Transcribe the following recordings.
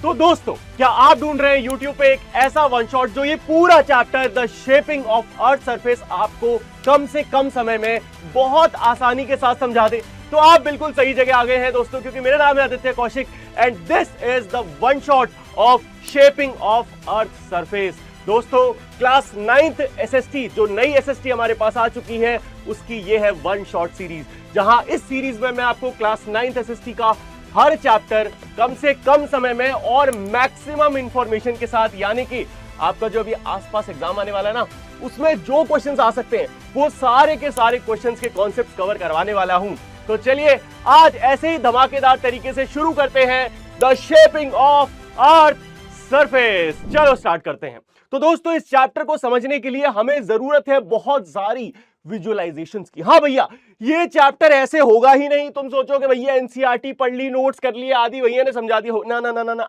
तो दोस्तों, क्या आप ढूंढ रहे हैं YouTube पे एक ऐसा वन शॉट जो ये पूरा chapter the shaping of earth surface आपको कम से कम समय में बहुत आसानी के साथ समझा दे? तो आप बिल्कुल सही जगह आ गए हैं दोस्तों, क्योंकि मेरा नाम है Aditya Kaushik and this is the one shot of shaping of earth surface. दोस्तों, क्लास 9th एसएसटी जो नई एसएसटी हमारे पास आ चुकी है, उसकी ये है वन शॉट सीरीज, जहां इस सीरीज में मैं आपको क्लास 9th एसएसटी का हर चैप्टर कम से कम समय में और मैक्सिमम इंफॉर्मेशन के साथ, यानी कि आपका जो अभी आसपास एग्जाम आने वाला है ना, उसमें जो क्वेश्चंस आ सकते हैं वो सारे के सारे क्वेश्चंस के कॉन्सेप्ट कवर करवाने वाला हूं। तो चलिए आज ऐसे ही धमाकेदार तरीके से शुरू करते हैं the shaping of earth surface. चलो स्टार्ट करते हैं। तो दोस्तों, इस चैप्टर को समझने के लिए हमें जरूरत है बहुत सारी विजुअलाइजेशंस की। हाँ भैया, ये चैप्टर ऐसे होगा ही नहीं तुम सोचोगे भैया एनसीईआरटी पढ़ ली, नोट्स कर लिए, आदि भैया ने समझा दिया। ना ना ना ना ना,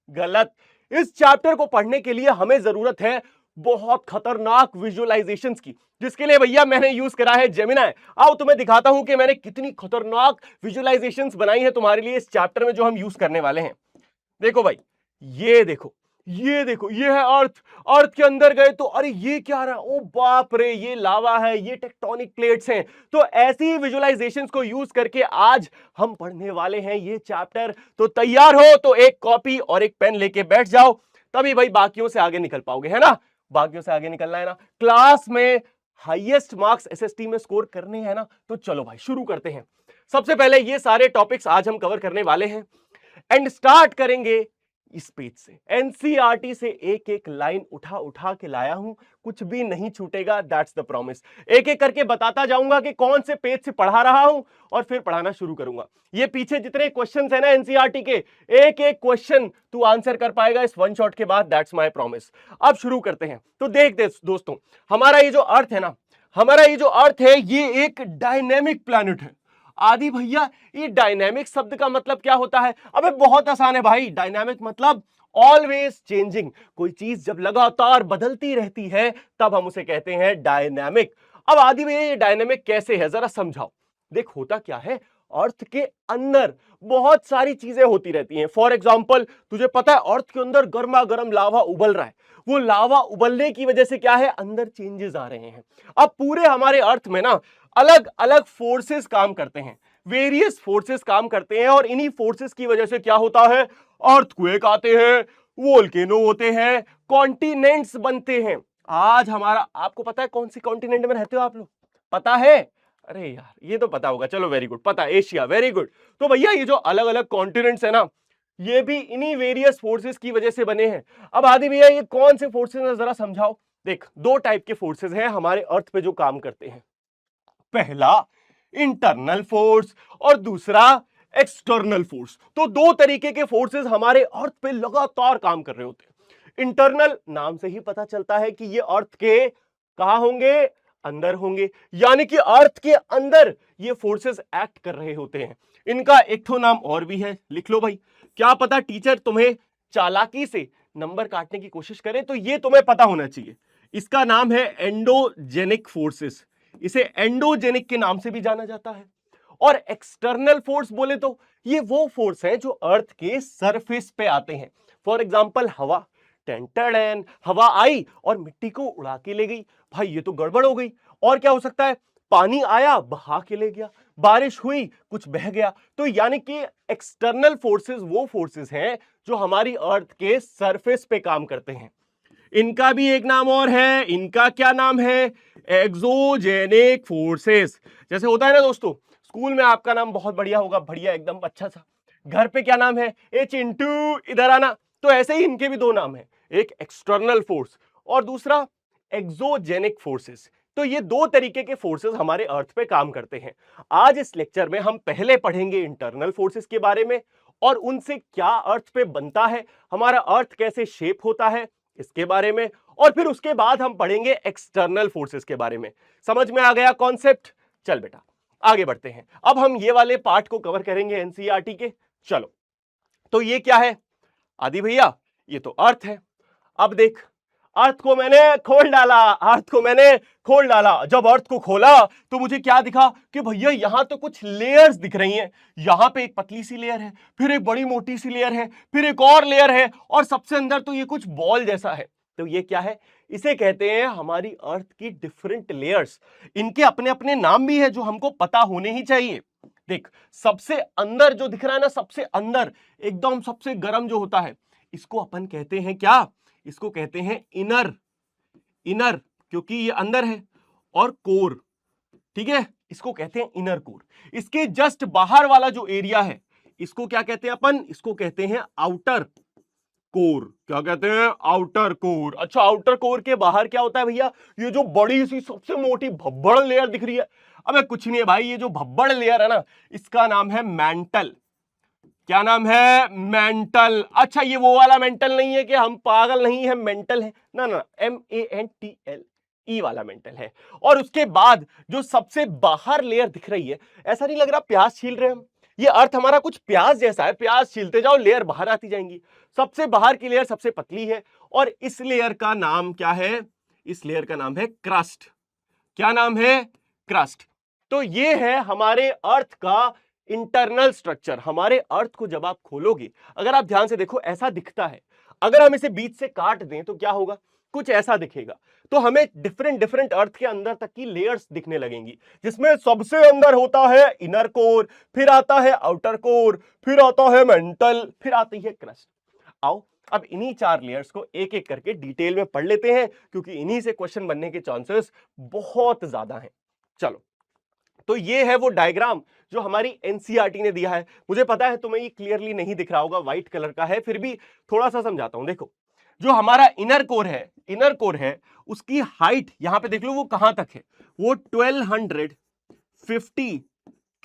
गलत। इस चैप्टर को पढ़ने के लिए हमें जरूरत है बहुत खतरनाक विजुअलाइजेशंस की, जिसके लिए भैया मैंने यूज करा है जेमिनाई। आओ तुम्हें दिखाता हूं कि मैंने कितनी खतरनाक विजुअलाइजेशंस बनाई है तुम्हारे लिए इस चैप्टर में जो हम यूज करने वाले हैं। देखो भाई, ये देखो, ये देखो, ये है अर्थ। अर्थ के अंदर गए तो अरे ये क्या रहा, ओ बाप रे, ये लावा है, ये टेक्टोनिक प्लेट्स हैं। तो ऐसी विजुअलाइजेशंस को यूज करके आज हम पढ़ने वाले हैं ये चैप्टर। तो तैयार हो तो एक कॉपी और एक पेन लेके बैठ जाओ, तभी भाई बाकियों से आगे निकल पाओगे, है ना। बाकियों से आगे निकलना है ना, क्लास में हाईएस्ट मार्क्स एसएसटी में स्कोर करने हैं ना। तो चलो भाई शुरू करते हैं। सबसे पहले ये सारे टॉपिक्स आज हम कवर करने वाले हैं एंड स्टार्ट करेंगे इस पेज से। एनसीईआरटी से एक एक लाइन उठा उठा के लाया हूं, कुछ भी नहीं छूटेगा, दैट्स द प्रॉमिस। एक एक करके बताता जाऊंगा कि कौन से पेज से पढ़ा रहा हूं और फिर पढ़ाना शुरू करूंगा। ये पीछे जितने क्वेश्चंस हैं ना एनसीईआरटी के, एक एक क्वेश्चन तू आंसर कर पाएगा इस वन शॉट के बाद, दैट्स माय प्रॉमिस। अब शुरू करते हैं। तो देख दोस्तों, हमारा ये जो अर्थ है ना, हमारा ये जो अर्थ है, ये एक डायनेमिक प्लैनेट है। आदि भैया, ये डायनेमिक शब्द का मतलब क्या होता है? अबे बहुत आसान है भाई। डायनेमिक मतलब ऑलवेज चेंजिंग। कोई चीज जब लगातार बदलती रहती है तब हम उसे कहते हैं डायनेमिक। अब आदि भैया, ये डायनेमिक कैसे है, जरा समझाओ। देख, होता क्या है, अर्थ के अंदर बहुत सारी चीजें होती रहती हैं। फॉर एग्जाम्पल, तुझे पता है अर्थ के अंदर गर्मा गर्म लावा उबल रहा है। वो लावा उबलने की वजह से क्या है, अंदर चेंजेस आ रहे हैं। अब पूरे हमारे अर्थ में ना अलग अलग फोर्सेस काम करते हैं, वेरियस फोर्सेस काम करते हैं, और इन्हीं फोर्सेस की वजह से क्या होता है, अर्थक्वेक आते हैं, वोल्केनो होते हैं, कॉन्टिनेंट्स बनते हैं। आज हमारा, आपको पता है कौन सी कॉन्टिनेंट में रहते हो आप लोग? पता है? अरे यार, ये तो पता होगा, चलो वेरी गुड, पता है, एशिया, वेरी गुड। तो भैया ये जो अलग अलग कॉन्टिनेंट्स है ना, ये भी इन्हीं वेरियस फोर्सेस की वजह से बने हैं। अब आदि भैया, ये कौन से फोर्सेस हैं, जरा समझाओ। देख, दो टाइप के फोर्सेस हैं हमारे अर्थ पे जो काम करते हैं। पहला इंटरनल फोर्स और दूसरा एक्सटर्नल फोर्स। तो दो तरीके के फोर्सेस हमारे अर्थ पे लगातार काम कर रहे होते हैं। इंटरनल, नाम से ही पता चलता है कि ये अर्थ के कहां होंगे, अंदर होंगे, यानी कि अर्थ के अंदर ये फोर्सेस एक्ट कर रहे होते हैं। इनका एक तो नाम और भी है, लिख लो भाई। क्या पता टीचर तुम्हें चालाकी से नंबर काटने की कोशिश करे, तो ये तुम्हें पता होना चाहिए। इसका नाम है एंडोजेनिक फोर्सेस। इसे एंडोजेनिक के नाम से भी जाना जाता है। और एक्सटर्नल फोर्स बोले तो ये वो फोर्स है जो अर्थ के सरफेस पे आते हैं। फॉर एग्जांपल, हवा, टेंटन, हवा आई और मिट्टी को उड़ा के ले गई। भाई ये तो गड़बड़ हो गई। और क्या हो सकता है, पानी आया, बहा के ले गया, बारिश हुई, कुछ बह गया। तो यानी कि एक्सटर्नल फोर्सेस वो फोर्सेस हैं जो हमारी अर्थ के सरफेस पे काम करते हैं। इनका भी एक नाम और है, इनका क्या नाम है, एक्सोजेनिक फोर्सेस। जैसे होता है ना दोस्तों, स्कूल में आपका नाम बहुत बढ़िया होगा, बढ़िया एकदम अच्छा सा। घर पे क्या नाम है, ए चिंटू इधर आना। तो ऐसे ही इनके भी दो नाम है, एक एक्सटर्नल फोर्स और दूसरा एक्सोजेनिक फोर्सेस। तो ये दो तरीके के फोर्सेस हमारे अर्थ पे काम करते हैं। आज इस लेक्चर में हम पहले पढ़ेंगे इंटरनल फोर्सेस के बारे में और उनसे क्या अर्थ पे बनता है, हमारा अर्थ कैसे शेप होता है इसके बारे में, और फिर उसके बाद हम पढ़ेंगे एक्सटर्नल फोर्सेस के बारे में। समझ में आ गया कॉन्सेप्ट? चल बेटा आगे बढ़ते हैं। अब हम ये वाले पार्ट को कवर करेंगे एनसीईआरटी के। चलो, तो ये क्या है आदि भैया, ये तो अर्थ है। अब देख, अर्थ को मैंने खोल डाला, अर्थ को मैंने खोल डाला। जब अर्थ को खोला तो मुझे क्या दिखा कि भैया यहां तो कुछ लेयर्स दिख रही हैं। यहां पे एक पतली सी लेयर है, फिर एक बड़ी मोटी सी लेयर है, फिर एक और लेयर है, और सबसे अंदर तो ये कुछ बॉल जैसा है। तो ये क्या है? इसे कहते हैं हमारी अर्थ की डिफरेंट लेयर्स। इनके अपने अपने नाम भी है जो हमको पता होने ही चाहिए। देख, सबसे अंदर जो दिख रहा है ना, सबसे अंदर एकदम सबसे गर्म जो होता है, इसको अपन कहते हैं क्या? इसको कहते हैं इनर। इनर क्योंकि ये अंदर है, और कोर, ठीक है, इसको कहते हैं इनर कोर। इसके जस्ट बाहर वाला जो एरिया है, इसको क्या कहते हैं अपन? इसको कहते हैं आउटर कोर। क्या कहते हैं? Outer core. अच्छा, आउटर कोर के बाहर क्या होता है भैया? ये जो बड़ी सी सबसे मोटी भब्बड़ लेयर दिख रही है, अबे कुछ नहीं है भाई, ये जो भब्बड़ लेयर है ना, इसका नाम है मैंटल। क्या नाम है? मेंटल। अच्छा, ये वो वाला मेंटल नहीं है कि हम पागल नहीं है, मेंटल है ना, ना, MENTL वाला मेंटल है। और उसके बाद जो सबसे बाहर लेयर दिख रही है, ऐसा नहीं लग रहा प्याज छील रहे हैं हम? ये अर्थ हमारा कुछ प्याज जैसा है, प्याज छीलते जाओ लेयर बाहर आती जाएंगी। सबसे बाहर की लेयर सबसे पतली है, और इस लेयर का नाम क्या है? इस लेयर का नाम है क्रस्ट। क्या नाम है? क्रस्ट। तो ये है हमारे अर्थ का इंटरनल स्ट्रक्चर। हमारे अर्थ को जब आप खोलोगे, अगर आप ध्यान से देखो, ऐसा दिखता है। अगर हम इसे बीच से काट दें तो क्या होगा? कुछ ऐसा दिखेगा। तो हमें डिफरेंट डिफरेंट अर्थ के अंदर तक की लेयर्स दिखने लगेंगी, जिसमें सबसे अंदर होता है इनर कोर, फिर आता है आउटर कोर, फिर आता है मेंटल, फिर आती है क्रस्ट। आओ अब इन्हीं 4 लेयर्स को एक एक करके डिटेल में पढ़ लेते हैं, क्योंकि इन्हीं से क्वेश्चन बनने के चांसेस बहुत ज्यादा हैं। चलो, तो ये है वो डायग्राम जो हमारी एनसीईआरटी ने दिया है। मुझे पता है तुम्हें ये क्लियरली नहीं दिख रहा होगा, व्हाइट कलर का है, फिर भी थोड़ा सा समझाता हूं। देखो, जो हमारा इनर कोर है, उसकी हाइट यहां पे देख लो वो कहां तक है? वो 1250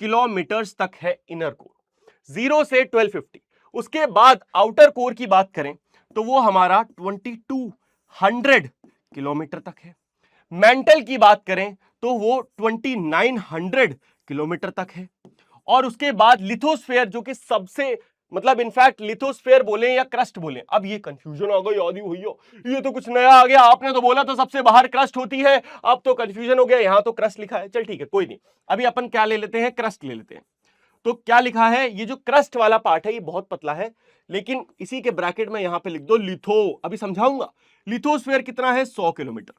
किलोमीटर्स तक है इनर कोर, 0 से 1250। उसके बाद आउटर कोर की बात करें तो वो हमारा 2200 किलोमीटर तक है। मेंटल की बात करें तो वो 2900 किलोमीटर तक है। और उसके बाद लिथोस्फेयर, जो कि सबसे, मतलब इनफैक्ट लिथोस्फेयर बोले या क्रस्ट बोले, अब ये कंफ्यूजन आ गई आदि भैया, ये तो कुछ नया आ गया, आपने तो बोला था सबसे बाहर क्रस्ट होती है, अब तो कंफ्यूजन हो गया, यहां तो क्रस्ट लिखा है। चल ठीक है, कोई नहीं, अभी अपन क्या ले लेते हैं? क्रस्ट ले लेते हैं। तो क्या लिखा है? ये जो क्रस्ट वाला पार्ट है ये बहुत पतला है, लेकिन इसी के ब्रैकेट में यहां पे लिख दो लिथो। अभी समझाऊंगा। लिथोस्फेयर कितना है? 100 किलोमीटर।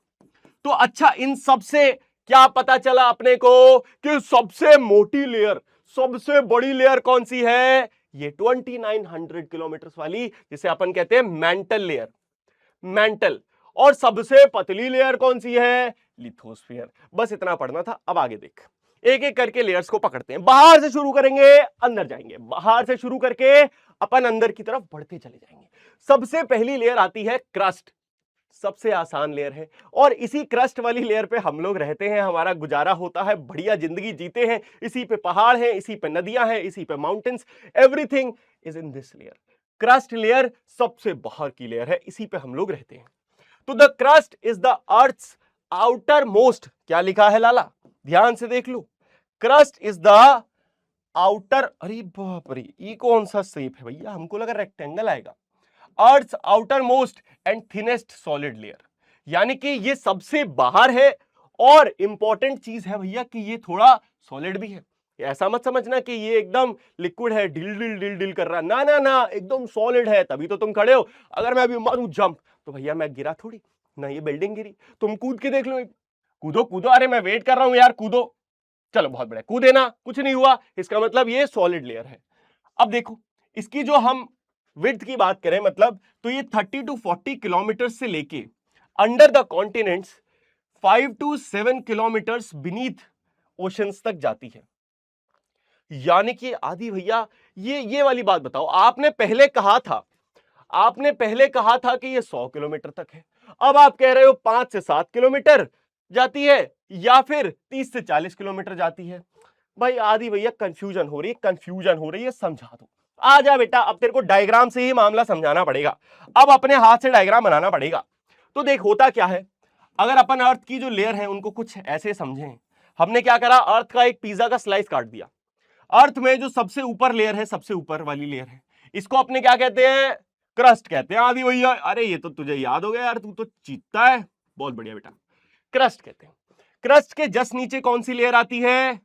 तो अच्छा, इन सबसे क्या पता चला अपने को कि सबसे मोटी लेयर, सबसे बड़ी लेयर कौन सी है? ये 2900 किलोमीटर वाली, जिसे अपन कहते हैं मेंटल लेयर। मेंटल। और सबसे पतली लेयर कौन सी है? लिथोस्फीयर। बस इतना पढ़ना था। अब आगे देख, एक एक करके लेयर्स को पकड़ते हैं। बाहर से शुरू करेंगे, अंदर जाएंगे, बाहर से शुरू करके अपन अंदर की तरफ बढ़ते चले जाएंगे। सबसे पहली लेयर आती है क्रस्ट, सबसे आसान लेयर है, और इसी क्रस्ट वाली लेयर पे हम लोग रहते हैं, हमारा गुजारा होता है, बढ़िया जिंदगी जीते हैं। इसी पे पहाड़ हैं, इसी पे नदियां हैं, इसी पे mountains, everything is in this layer. Crust layer सबसे बाहर की लेयर है, इसी पे हम लोग रहते हैं। तो the crust is the earth's outermost. क्या लिखा है लाला? ध्यान से देख लो। क्रस्ट इज द आउटर, अरे बाप रे, ये कौन सा शेप है भैया? हमको लगा रेक्टेंगल आएगा। Earth outermost and thinnest solid layer, यानी कि ये सबसे बाहर है, और इंपॉर्टेंट चीज है भैया कि ये थोड़ा सॉलिड भी है। ऐसा मत समझना कि ये एकदम लिक्विड है, डिल डिल डिल डिल कर रहा, ना ना ना, एकदम सॉलिड है, तभी तो तुम खड़े हो। अगर मैं अभी मारूं जंप तो भैया मैं गिरा थोड़ी ना, ये बिल्डिंग गिरी। तुम कूद के देख लो, कूदो कूदो, अरे मैं वेट कर रहा हूं यार, कूदो। चलो बहुत बढ़िया, कूदे ना, कुछ नहीं हुआ, इसका मतलब ये सॉलिड लेयर है। अब देखो, इसकी जो हम विड्थ की बात करें, मतलब तो ये 30 to 40 किलोमीटर से लेके under the continents 5 to 7 kilometres beneath oceans तक जाती है। यानी कि आदि भैया, ये वाली बात बताओ, आपने पहले कहा था कि ये 100 किलोमीटर तक है, अब आप कह रहे हो 5 से 7 किलोमीटर जाती है, या फिर 30 से 40 किलोमीटर जाती है। भाई आदि भैया कंफ्यूजन हो रही है, समझा दो। आ जा बेटा, अब तेरे को डायग्राम से ही मामला समझाना पड़ेगा, अब अपने हाथ से डायग्राम बनाना पड़ेगा। तो देख, होता क्या है, अगर अपन अर्थ की जो लेयर है उनको कुछ ऐसे समझें। हमने क्या करा, अर्थ का एक पिज्जा का स्लाइस काट दिया। अर्थ में जो सबसे ऊपर लेयर है, सबसे ऊपर वाली लेयर है, इसको अपने क्या कहते हैं? क्रस्ट कहते हैं आदि भैया। अरे ये तो तुझे याद हो गया यार, तू तो चीता है। बहुत बढ़िया बेटा, क्रस्ट कहते हैं। क्रस्ट के जस्ट नीचे कौन सी लेयर आती है?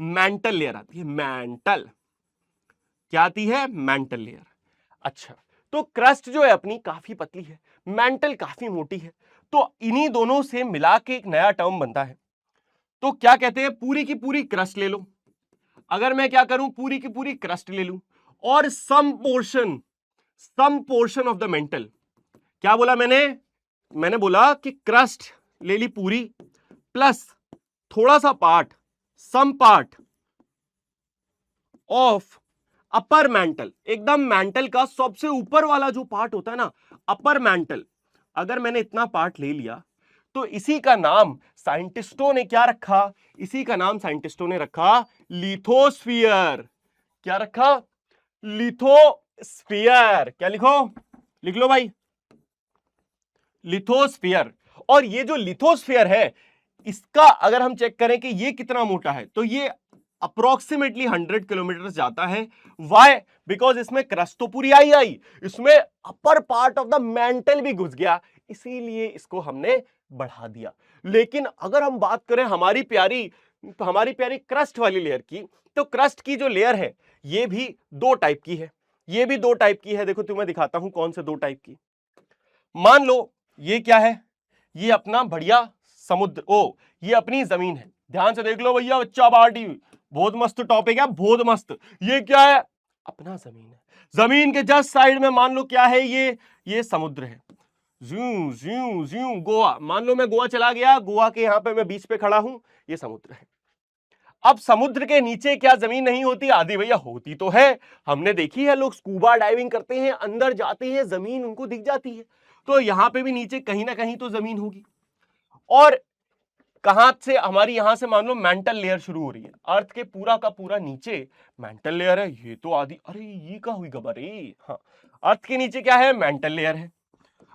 मेंटल लेयर आती है। मेंटल क्या आती है? Mental layer. अच्छा, तो क्रस्ट जो है अपनी काफी पतली है, मेंटल काफी मोटी है, तो इन्हीं दोनों से मिला के एक नया टर्म बनता है। तो क्या कहते हैं? पूरी की पूरी क्रस्ट ले लो। अगर मैं क्या करूं, पूरी की पूरी क्रस्ट ले लूं और some portion of the mantle. क्या बोला मैंने बोला कि क्रस्ट ले ली पूरी प्लस थोड़ा सा part, some part of upper mantle. एकदम मेंटल का सबसे ऊपर वाला जो पार्ट होता है ना, अपर मेंटल, अगर मैंने इतना पार्ट ले लिया तो इसी का नाम साइंटिस्टों ने क्या रखा? इसी का नाम साइंटिस्टों ने रखा लिथोस्फीयर। क्या रखा? लिथोस्फीयर। क्या लिखो? लिख लो भाई, लिथोस्फीयर। और ये जो लिथोस्फीयर है, इसका अगर हम चेक करें कि ये कितना मोटा है, तो ये अप्रोक्सीमेटली 100 किलोमीटर जाता है। वाई? बिकॉज इसमें क्रस्ट तो पूरी आई, इसमें upper part of the mental भी घुस गया, इसीलिए इसको हमने बढ़ा दिया। लेकिन अगर हम बात करें हमारी प्यारी क्रस्ट वाली लेयर की, तो क्रस्ट की जो लेयर है ये भी दो टाइप की है। ये भी दो टाइप की है। देखो तुम्हें दिखाता हूं कौन से दो टाइप की। मान लो ये क्या है? ये अपना बढ़िया समुद्र, ये अपनी जमीन है। ध्यान से देख लो भैया, बच्चा पार्टी, बहुत मस्त टॉपिक है, बहुत मस्त। ये क्या है? अपना जमीन है। जमीन के जस्ट साइड में मान लो क्या है? ये समुद्र है। ज्यू ज्यू ज्यू गोवा, मान लो मैं गोवा चला गया, गोवा के यहां पे मैं बीच पे खड़ा हूं, ये समुद्र है। अब समुद्र के नीचे क्या जमीन नहीं होती? आदि भैया होती तो है, हमने देखी है, लोग स्कूबा डाइविंग करते हैं, अंदर जाते हैं, जमीन उनको दिख जाती है। तो यहां पे भी नीचे कहीं ना कहीं तो जमीन होगी। और कहां से? हमारी यहां से मान लो मेंटल लेयर शुरू हो रही है, अर्थ के पूरा का पूरा नीचे मेंटल लेयर है। ये तो आदि, अरे ये क्या हुई खबर? हाँ, अर्थ के नीचे क्या है? मेंटल लेयर है।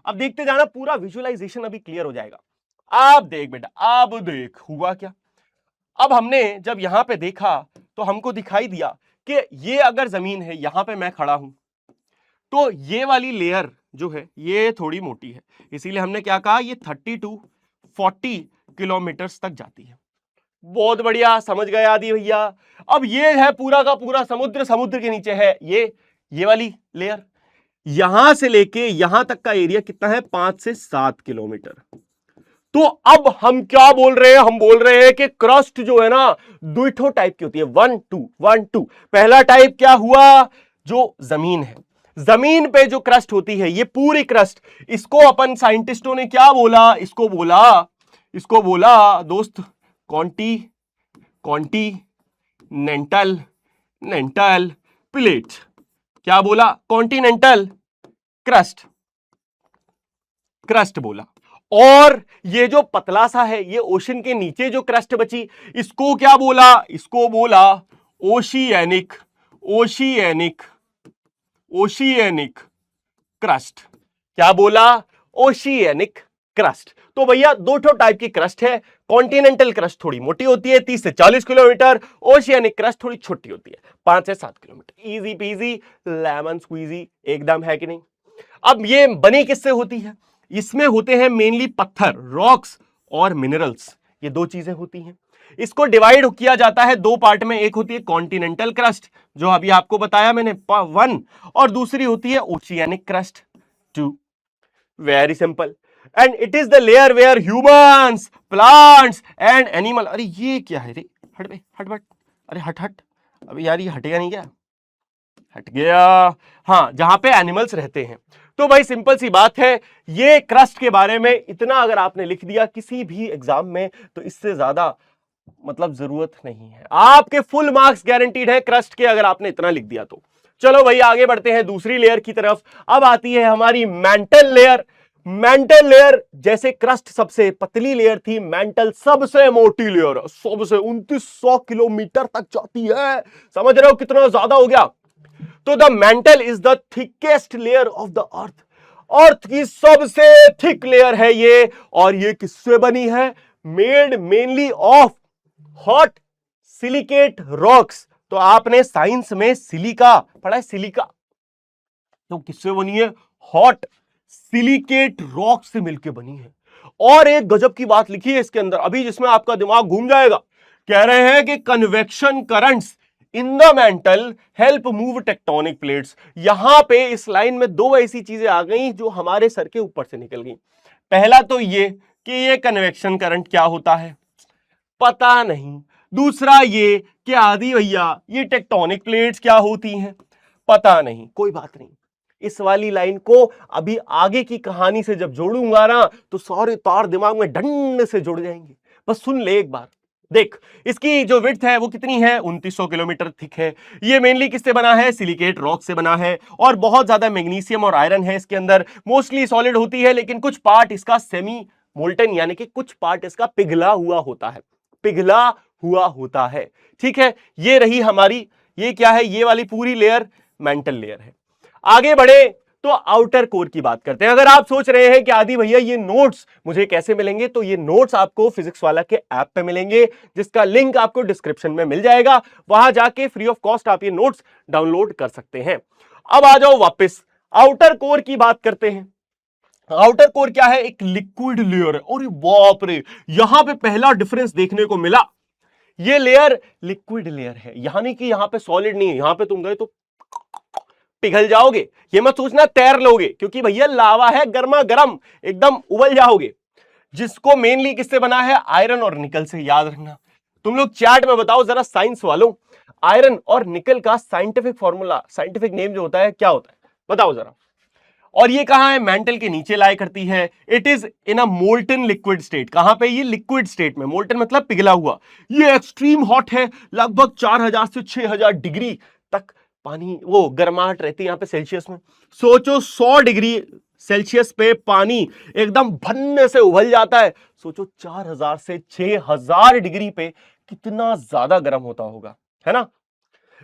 अब देखते जाना, पूरा विजुअलाइजेशन अभी क्लियर हो जाएगा। आप देख बेटा, अब देख हुआ क्या। अब हमने जब यहां पे देखा तो हमको दिखाई दिया कि ये अगर जमीन है, यहां पे मैं खड़ा हूं, तो ये वाली लेयर जो है ये थोड़ी मोटी है, इसीलिए हमने क्या कहा? ये 30 to 40 किलोमीटर तक जाती है। बहुत बढ़िया, समझ गए आदि भैया। अब ये है पूरा का पूरा समुद्र, समुद्र के नीचे है ये वाली लेयर। यहां से लेके यहां तक का एरिया कितना है? 5 से 7 किलोमीटर। तो अब हम क्या बोल रहे हैं? हम बोल रहे हैं कि क्रस्ट जो है ना, दो टाइप की होती है, 1 2। पहला टाइप क्या हुआ? जो जमीन है, जमीन पे जो क्रस्ट होती है, ये पूरी क्रस्ट, इसको अपन साइंटिस्टों ने क्या बोला? इसको बोला दोस्त कॉन्टिनेंटल प्लेट। क्या बोला? कॉन्टिनेंटल क्रस्ट बोला। और ये जो पतला सा है, ये ओशन के नीचे जो क्रस्ट बची, इसको क्या बोला? इसको बोला ओशियनिक क्रस्ट। क्या बोला? Oceanic crust. तो भैया दो टाइप की क्रस्ट है। कॉन्टिनेंटल क्रस्ट थोड़ी मोटी होती है, 30 से 40 किलोमीटर। ओशियनिक क्रस्ट थोड़ी छोटी होती है, 5 से 7 kilometre. Easy peasy lemon squeezy एकदम, है कि नहीं? अब ये बनी किससे होती है? इसमें होते हैं मेनली पत्थर, रॉक्स और मिनरल्स, ये दो चीजें होती हैं। इसको डिवाइड किया जाता है दो पार्ट में, एक होती है कॉन्टिनेंटल क्रस्ट जो अभी आपको बताया मैंने 1, और दूसरी होती है oceanic crust 2। Very simple. And it is the layer where humans, plants and animal. अरे ये क्या है रे? हट बे, हट। अरे हट। अभी यार ये हटेगा नहीं क्या? हट गया। हाँ, जहां पे एनिमल्स रहते हैं। तो भाई सिंपल सी बात है, ये क्रस्ट के बारे में इतना अगर आपने लिख दिया किसी भी एग्जाम में, तो इससे ज्यादा मतलब जरूरत नहीं है। आपके फुल मार्क्स गारंटीड है क्रस्ट के, अगर आपने इतना लिख दिया तो। चलो भाई आगे बढ़ते हैं दूसरी लेयर की तरफ। अब आती है हमारी मेंटल लेयर। मेंटल लेयर, जैसे क्रस्ट सबसे पतली लेयर थी, मेंटल सबसे मोटी लेयर, सबसे 2900 किलोमीटर तक जाती है। समझ रहे हो कितना ज्यादा हो गया? तो the mantle is the thickest layer of the earth. Earth की सबसे थिक लेयर है ये। और ये किससे बनी है? Made mainly of hot silicate rocks. तो आपने साइंस में सिलिका पढ़ा है, सिलिका। तो किससे बनी है? हॉट सिलिकेट रॉक से मिलकर बनी है। और एक गजब की बात लिखी है इसके अंदर अभी, जिसमें आपका दिमाग घूम जाएगा। कह रहे हैं कि convection currents in the mental help move tectonic plates. यहां पे इस लाइन में दो ऐसी चीजें आ गई जो हमारे सर के ऊपर से निकल गई। पहला तो ये कि ये कन्वेक्शन करंट क्या होता है, पता नहीं। दूसरा ये कि आदि भैया ये टेक्टोनिक प्लेट्स क्या होती हैं, पता नहीं। कोई बात नहीं, इस वाली लाइन को अभी आगे की कहानी से जब जोड़ूंगा ना तो सारे तार दिमाग में ढंग से जुड़ जाएंगे। बस सुन ले एक बार। देख, इसकी जो विड्थ है वो कितनी है? 2900 किलोमीटर थिक है। ये मेनली किससे बना है? सिलिकेट रॉक से बना है। और बहुत ज्यादा मैग्नीशियम और आयरन है इसके अंदर। मोस्टली सॉलिड होती है, लेकिन कुछ पार्ट इसका सेमी मोल्टन यानी कि कुछ पार्ट इसका पिघला हुआ होता है, पिघला हुआ होता है। ठीक है, ये रही हमारी, ये क्या है? ये वाली पूरी लेयर मेंटल लेयर है। आगे बढ़े तो आउटर कोर की बात करते हैं। अगर आप सोच रहे हैं कि आदि भैया ये नोट्स मुझे कैसे मिलेंगे, तो ये नोट्स आपको फिजिक्स वाला के ऐप पे मिलेंगे, जिसका लिंक आपको डिस्क्रिप्शन में मिल जाएगा। वहां जाके फ्री ऑफ कॉस्ट आप ये नोट्स डाउनलोड कर सकते हैं। अब आ जाओ वापस आउटर कोर की बात करते हैं। आउटर कोर क्या है? एक लिक्विड लेयर है। और बाप रे, यहां पे पहला डिफरेंस देखने को मिला। ये लेयर लिक्विड लेयर है, यानी कि यहां पे सॉलिड नहीं है। यहां पे तुम गए तो पिघल जाओगे, ये मत सोचना तैर लोगे, क्योंकि भैया लावा है, गर्मा गर्म, एकदम उबल जाओगे। जिसको मेनली किससे बना है? आयरन और निकल से। याद रखना। तुम लोग चैट में बताओ जरा साइंस वालों, आयरन और निकल का साइंटिफिक फॉर्मूला, साइंटिफिक नेम जो होता है क्या होता है, बताओ जरा। और ये कहां है? मेंटल के नीचे लाया करती है। It is in a molten liquid state. कहां पे? ये लिक्विड स्टेट में। मोल्टन मतलब पिघला हुआ। ये एक्सट्रीम हॉट है, लगभग 4000 से 6000 डिग्री तक पानी वो गर्माहट रहती है यहां पे सेल्सियस में। सोचो 100 डिग्री सेल्सियस पे पानी एकदम भन्ने से उबल जाता है। सोचो 4000 से 6000 डिग्री पे कितना ज्यादा गर्म होता होगा, है ना।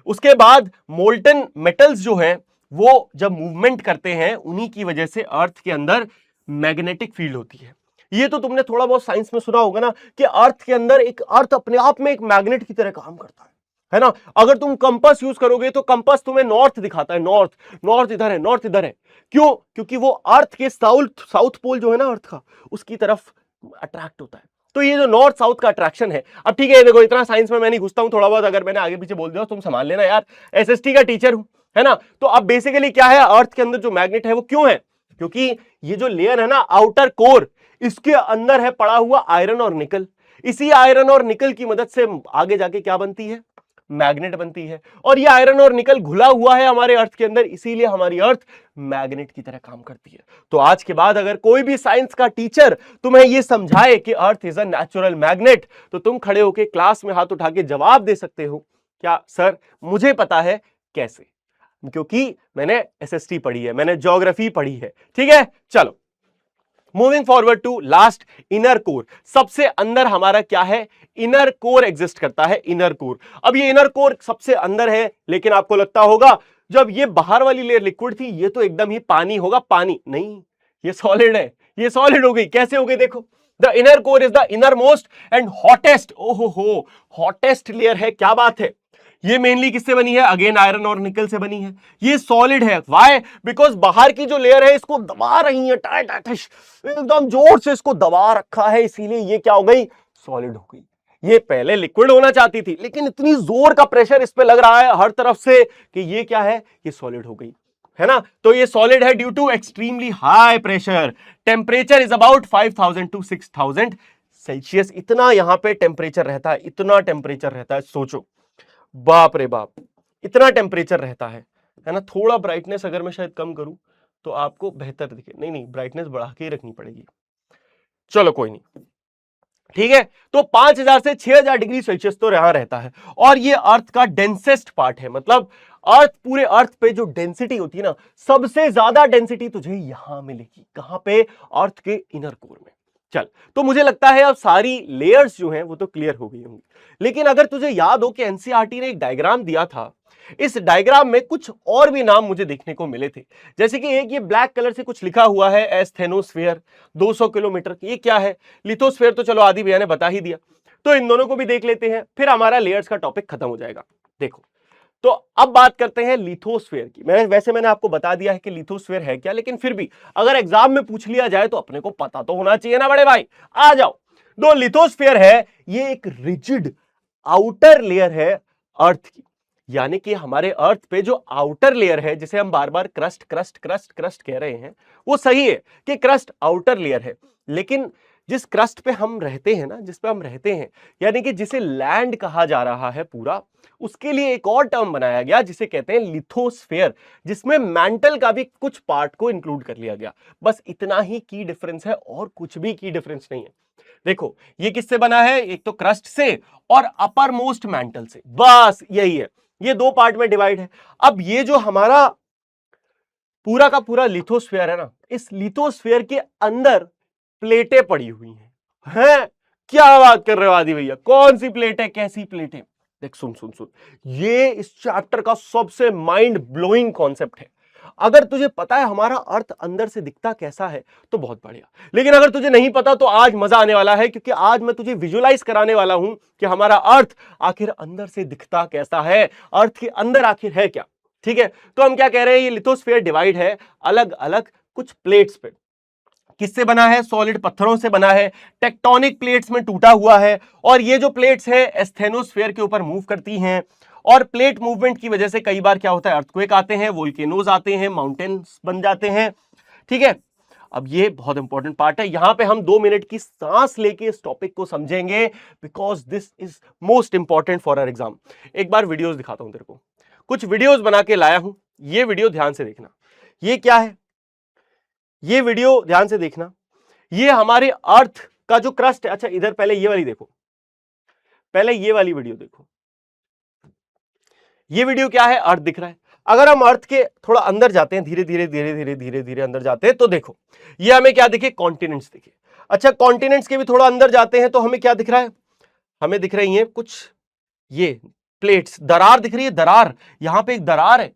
उसके बाद मोल्टन मेटल्स जो हैं वो जब मूवमेंट करते हैं, उन्हीं की वजह से अर्थ के अंदर मैग्नेटिक फील्ड होती है। ये तो तुमने थोड़ा बहुत साइंस में सुना होगा ना कि अर्थ के अंदर एक, अर्थ अपने आप में एक मैग्नेट की तरह काम करता है ना। अगर तुम कंपास यूज करोगे तो कंपास तुम्हें नॉर्थ दिखाता है, नॉर्थ, नॉर्थ इधर है, नॉर्थ इधर है। क्यों? क्योंकि वो अर्थ के साउथ पोल जो है ना अर्थ का, उसकी तरफ अट्रैक्ट होता है। तो ये जो नॉर्थ साउथ का अट्रैक्शन है। अब ठीक है, देखो इतना साइंस में मैं नहीं घुसता हूं, थोड़ा बहुत अगर मैंने आगे पीछे बोल दिया तुम संभाल लेना यार, एसएसटी का टीचर हूं, है ना। तो अब बेसिकली क्या है, अर्थ के अंदर जो मैग्नेट है वो क्यों है? क्योंकि ये जो लेयर है ना आउटर कोर, इसके अंदर है पड़ा हुआ आयरन और निकल। इसी आयरन और निकल की मदद से आगे जाके क्या बनती है? मैग्नेट बनती है। और ये आयरन और निकल घुला हुआ है हमारे अर्थ के अंदर, इसीलिए हमारी अर्थ मैग्नेट की तरह काम करती है। तो आज के बाद अगर कोई भी साइंस का टीचर तुम्हें यह समझाए कि earth is a natural magnet, तो तुम खड़े होकर क्लास में हाथ उठा के जवाब दे सकते हो, क्या सर मुझे पता है कैसे, क्योंकि मैंने एसएसटी पढ़ी है, मैंने ज्योग्राफी पढ़ी है। ठीक है, चलो moving forward to last, inner core. सबसे अंदर हमारा क्या है? इनर कोर एग्जिस्ट करता है, इनर कोर। अब ये इनर कोर सबसे अंदर है, लेकिन आपको लगता होगा जब ये बाहर वाली लेयर लिक्विड थी, ये तो एकदम ही पानी होगा। पानी नहीं, ये सॉलिड है। ये सॉलिड हो गई। कैसे हो गई? देखो, the inner core is the inner most and hottest, ओहो हॉटेस्ट लेयर है। क्या बात है। ये मेनली किससे बनी है? अगेन आयरन और निकल से बनी है। ये सॉलिड है। व्हाई? बिकॉज बाहर की जो लेयर है इसको दबा रही है, एकदम जोर से इसको दबा रखा है, इसीलिए ये क्या हो गई? सॉलिड हो गई। ये पहले लिक्विड होना चाहती थी, लेकिन इतनी जोर का प्रेशर इस पे लग रहा है हर तरफ से कि ये क्या है? ये सॉलिड हो गई, है ना। तो ये सॉलिड है due to extremely high pressure. Temperature is about 5000 to 6000 Celsius. इतना यहां पे टेम्परेचर रहता है, इतना टेम्परेचर रहता है। सोचो, बाप रे बाप, इतना टेम्परेचर रहता है ना। थोड़ा ब्राइटनेस अगर मैं शायद कम करूं तो आपको बेहतर दिखे। नहीं, ब्राइटनेस बढ़ा के ही रखनी पड़ेगी। चलो कोई नहीं, ठीक है। तो 5000 से 6000 डिग्री सेल्सियस तो यहां रहता है। और ये अर्थ का डेंसेस्ट पार्ट है, मतलब अर्थ, पूरे अर्थ पे जो डेंसिटी होती है ना, सबसे ज्यादा डेंसिटी तुझे यहां मिलेगी। कहां पे? अर्थ के इनर कोर में। चल, तो मुझे लगता है अब सारी लेयर्स जो हैं वो तो क्लियर हो गई होंगी। लेकिन अगर तुझे याद हो कि एनसीईआरटी ने एक डायग्राम दिया था, इस डायग्राम में कुछ और भी नाम मुझे देखने को मिले थे। जैसे कि एक ये ब्लैक कलर से कुछ लिखा हुआ है, एस्थेनोस्फीयर, 200 किलोमीटर। ये क्या है? लिथोस्फीयर तो चलो आदि भैया ने बता ही दिया, तो इन दोनों को भी देख लेते हैं, फिर हमारा लेयर्स का टॉपिक खत्म हो जाएगा। देखो, तो अब बात करते हैं लिथोस्फीयर की। मैंने आपको बता दिया है कि लिथोस्फीयर है क्या, लेकिन फिर भी अगर एग्जाम में पूछ लिया जाए तो अपने को पता तो होना चाहिए ना बड़े भाई। आ जाओ। जो लिथोस्फीयर है ये एक रिजिड आउटर लेयर है अर्थ की, यानी कि हमारे अर्थ पे जो आउटर लेयर है, जिसे हम बार बार क्रस्ट क्रस्ट क्रस्ट क्रस्ट कह रहे हैं, वो सही है कि क्रस्ट आउटर लेयर है। लेकिन जिस क्रस्ट पे हम रहते हैं ना, जिस पे हम रहते हैं, यानी कि जिसे लैंड कहा जा रहा है पूरा, उसके लिए एक और टर्म बनाया गया जिसे कहते हैं लिथोस्फीयर, जिसमें मेंटल का भी कुछ पार्ट को इंक्लूड कर लिया गया। बस इतना ही की डिफरेंस है और कुछ भी की डिफरेंस नहीं है। देखो ये किससे बना है, एक तो क्रस्ट से और अपर मोस्ट मेंटल से, बस यही है। ये दो पार्ट में डिवाइड है। अब ये जो हमारा पूरा का पूरा लिथोस्फीयर है ना, इस लिथोस्फीयर के अंदर प्लेटें पड़ी हुई हैं। क्या बात कर रहे हो आदि भैया, कौन सी प्लेट है, कैसी प्लेट है? देख सुन सुन सुन, ये इस चैप्टर का सबसे माइंड ब्लोइंग कॉन्सेप्ट है। अगर तुझे पता है हमारा अर्थ अंदर से दिखता कैसा है तो बहुत बढ़िया, लेकिन अगर तुझे नहीं पता तो आज मजा आने वाला है, क्योंकि आज मैं तुझे विजुअलाइज कराने वाला हूं कि हमारा अर्थ आखिर अंदर से दिखता कैसा है, अर्थ के अंदर आखिर है क्या। ठीक है, तो हम क्या कह रहे हैं, ये लिथोस्फीयर डिवाइड है अलग अलग कुछ प्लेट्स पे। किससे बना है, सॉलिड पत्थरों से बना है, टेक्टोनिक प्लेट्स में टूटा हुआ है। और ये जो प्लेट्स है एस्थेनोस्फीयर के ऊपर मूव करती हैं, और प्लेट मूवमेंट की वजह से कई बार क्या होता है, अर्थक्वेक आते हैं, वोल्केनोज आते हैं, माउंटेन्स बन जाते हैं। ठीक है, अब ये बहुत इंपॉर्टेंट पार्ट है, यहां पे हम 2 मिनट की सांस लेके इस टॉपिक को समझेंगे, because this is most important for our exam. एक बार वीडियोस दिखाता हूं तेरे को, कुछ वीडियोस बना के लाया हूं, ये वीडियो ध्यान से देखना। ये क्या है, ये वीडियो ध्यान से देखना, ये हमारे अर्थ का जो क्रस्ट है। अच्छा इधर पहले ये वाली देखो, पहले ये वाली वीडियो देखो। ये वीडियो क्या है, अर्थ दिख रहा है। अगर हम अर्थ के थोड़ा अंदर जाते हैं, धीरे धीरे धीरे धीरे धीरे धीरे अंदर जाते हैं, तो देखो ये हमें क्या दिखे, कॉन्टिनेंट्स दिखे। अच्छा कॉन्टिनेंट्स के भी थोड़ा अंदर जाते हैं तो हमें क्या दिख रहा है, हमें दिख रही है कुछ ये प्लेट्स, दरार दिख रही है, दरार, यहां पे एक दरार है।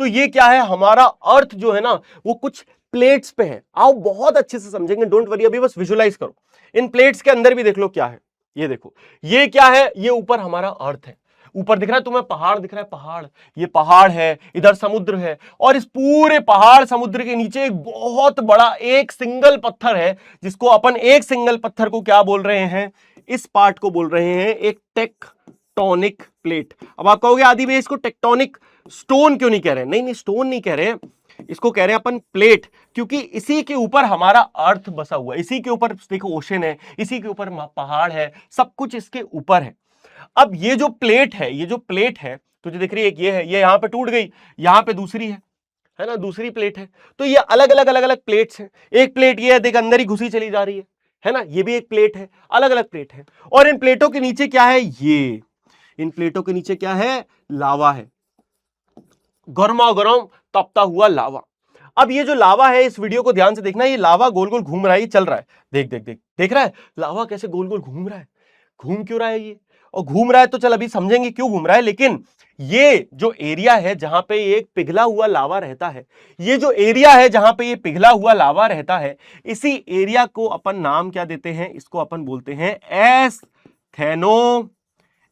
तो ये क्या है, हमारा अर्थ जो है ना वो कुछ प्लेट्स पे है। आओ बहुत अच्छे से समझेंगे, डोंट वरी, अभी बस विजुअलाइज करो। इन प्लेट्स के अंदर भी देख लो क्या है, ये देखो ये क्या है, ये ऊपर हमारा अर्थ है। ऊपर दिख रहा है तुम्हें, पहाड़ दिख रहा है, पहाड़, ये पहाड़ है, इधर समुद्र है, और इस पूरे पहाड़ समुद्र के नीचे एक बहुत बड़ा एक सिंगल पत्थर है, जिसको अपन एक सिंगल पत्थर को क्या बोल रहे हैं, इस पार्ट को बोल रहे हैं एक टेक्टोनिक प्लेट। अब आप कहोगे आदि भाई इसको टेक्टोनिक स्टोन क्यों नहीं कह रहे हैं? नहीं नहीं, स्टोन नहीं कह रहे हैं, इसको कह रहे हैं अपन प्लेट, क्योंकि इसी के ऊपर हमारा अर्थ बसा हुआ है। इसी के ऊपर देखो ओशन है, इसी के ऊपर पहाड़ है, सब कुछ इसके ऊपर है। अब ये जो प्लेट है, ये जो प्लेट है तुझे दिख रही है, ये है, ये यहां पे टूट गई, यहां पे दूसरी है ना, दूसरी प्लेट है। तो ये अलग अलग प्लेट्स हैं। एक प्लेट ये है, देख अंदर ही घुसी चली जा रही है ना, ये भी एक प्लेट है, अलग अलग प्लेट है। और इन प्लेटों के नीचे क्या है, ये इन प्लेटों के नीचे क्या है, लावा है, गर्मा गर्म तपता हुआ लावा। अब ये जो लावा है, इस वीडियो को ध्यान से देखना, ये लावा गोल गोल घूम रहा है, ये चल रहा है, देख देख देख देख रहा है लावा कैसे गोल गोल घूम रहा है। घूम क्यों रहा है ये, और घूम रहा है तो चल अभी समझेंगे क्यों घूम रहा है। लेकिन ये जो एरिया है जहां पे ये पिघला हुआ लावा रहता है, ये जो एरिया है जहां पे ये पिघला हुआ लावा रहता है, इसी एरिया को अपन नाम क्या देते हैं, इसको अपन बोलते हैं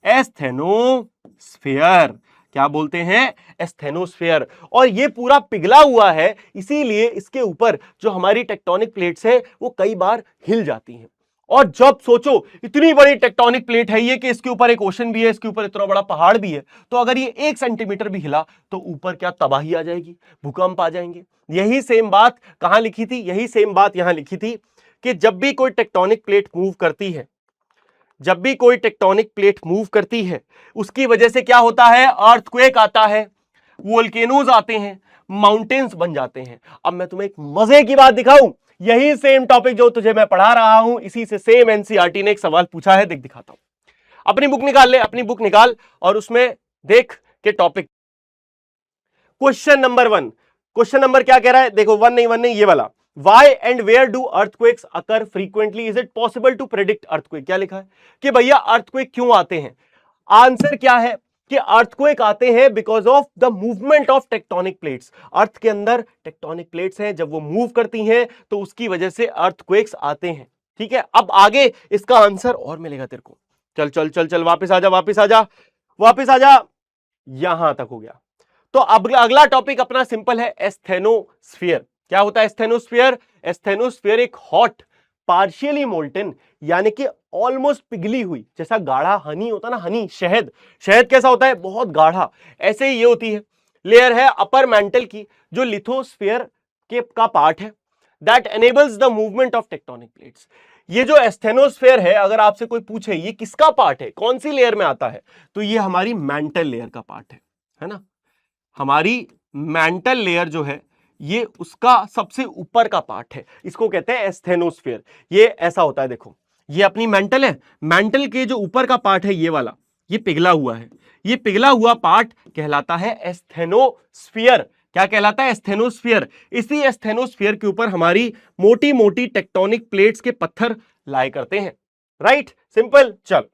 एस्थेनोस्फीयर। क्या बोलते हैं, एस्थेनोस्फीयर। और ये पूरा पिघला हुआ है, इसीलिए इसके ऊपर जो हमारी टेक्टोनिक प्लेट्स है वो कई बार हिल जाती हैं। और जब सोचो इतनी बड़ी टेक्टोनिक प्लेट है ये, कि इसके ऊपर एक ओशन भी है, इसके ऊपर इतना बड़ा पहाड़ भी है, तो अगर ये 1 सेंटीमीटर भी हिला तो ऊपर क्या तबाही आ जाएगी, भूकंप आ जाएंगे। यही सेम बात कहां लिखी थी, यही सेम बात यहां लिखी थी कि जब भी कोई टेक्टोनिक प्लेट मूव करती है, जब भी कोई टेक्टोनिक प्लेट मूव करती है, उसकी वजह से क्या होता है, अर्थक्वेक आता है, वोल्केनोज आते हैं, माउंटेन्स बन जाते हैं। अब मैं तुम्हें एक मजे की बात दिखाऊं, यही सेम टॉपिक जो तुझे मैं पढ़ा रहा हूं, इसी से सेम एनसीईआरटी ने एक सवाल पूछा है, देख दिखाता हूं। अपनी बुक निकाल ले, अपनी बुक निकाल और उसमें देख के topic. Question number 1, question number क्या कह रहा है, देखो 1 नहीं ये वाला, Why and where do earthquakes occur frequently? Is it possible to predict earthquake? क्या लिखा है कि भैया अर्थक्वेक क्यों आते हैं। आंसर क्या है कि अर्थक्वेक आते हैं because of the movement of tectonic plates. Earth के अंदर टेक्टोनिक प्लेट्स हैं, जब वो मूव करती हैं तो उसकी वजह से अर्थक्वेक्स आते हैं। ठीक है, अब आगे इसका आंसर और मिलेगा तेरे को। चल चल चल चल वापस आ जा, वापस आ जा, वापस आ जा। यहां तक हो गया। तो अब अगला टॉपिक अपना सिंपल है, एस्थेनोस्फीयर। क्या होता है एस्थेनोस्फीयर? एस्थेनोस्फीयर एक हॉट पार्शियली मोल्टन यानी कि ऑलमोस्ट पिघली हुई, जैसा गाढ़ा हनी होता है ना, हनी शहद, शहद कैसा होता है? बहुत गाढ़ा, ऐसे ही ये होती है। लेयर है अपर मेंटल की, जो लिथोस्फीयर के का पार्ट है, that enables the movement of tectonic plates. ये जो एस्थेनोस्फीयर है, अगर आपसे कोई पूछे ये किसका पार्ट है, कौन सी लेयर में आता है, तो ये हमारी मेंटल लेयर का पार्ट है ना। हमारी मेंटल लेयर जो है ये उसका सबसे ऊपर का पार्ट है, इसको कहते हैं एस्थेनोस्फीयर। ये ऐसा होता है, देखो ये अपनी मेंटल है, मेंटल के जो ऊपर का पार्ट है ये वाला, ये पिघला हुआ है, ये पिघला हुआ पार्ट कहलाता है एस्थेनोस्फीयर। क्या कहलाता है? एस्थेनोस्फीयर। इसी एस्थेनोस्फीयर के ऊपर हमारी मोटी मोटी टेक्टोनिक प्लेट्स के पत्थर लाए करते हैं, राइट? सिंपल। चल,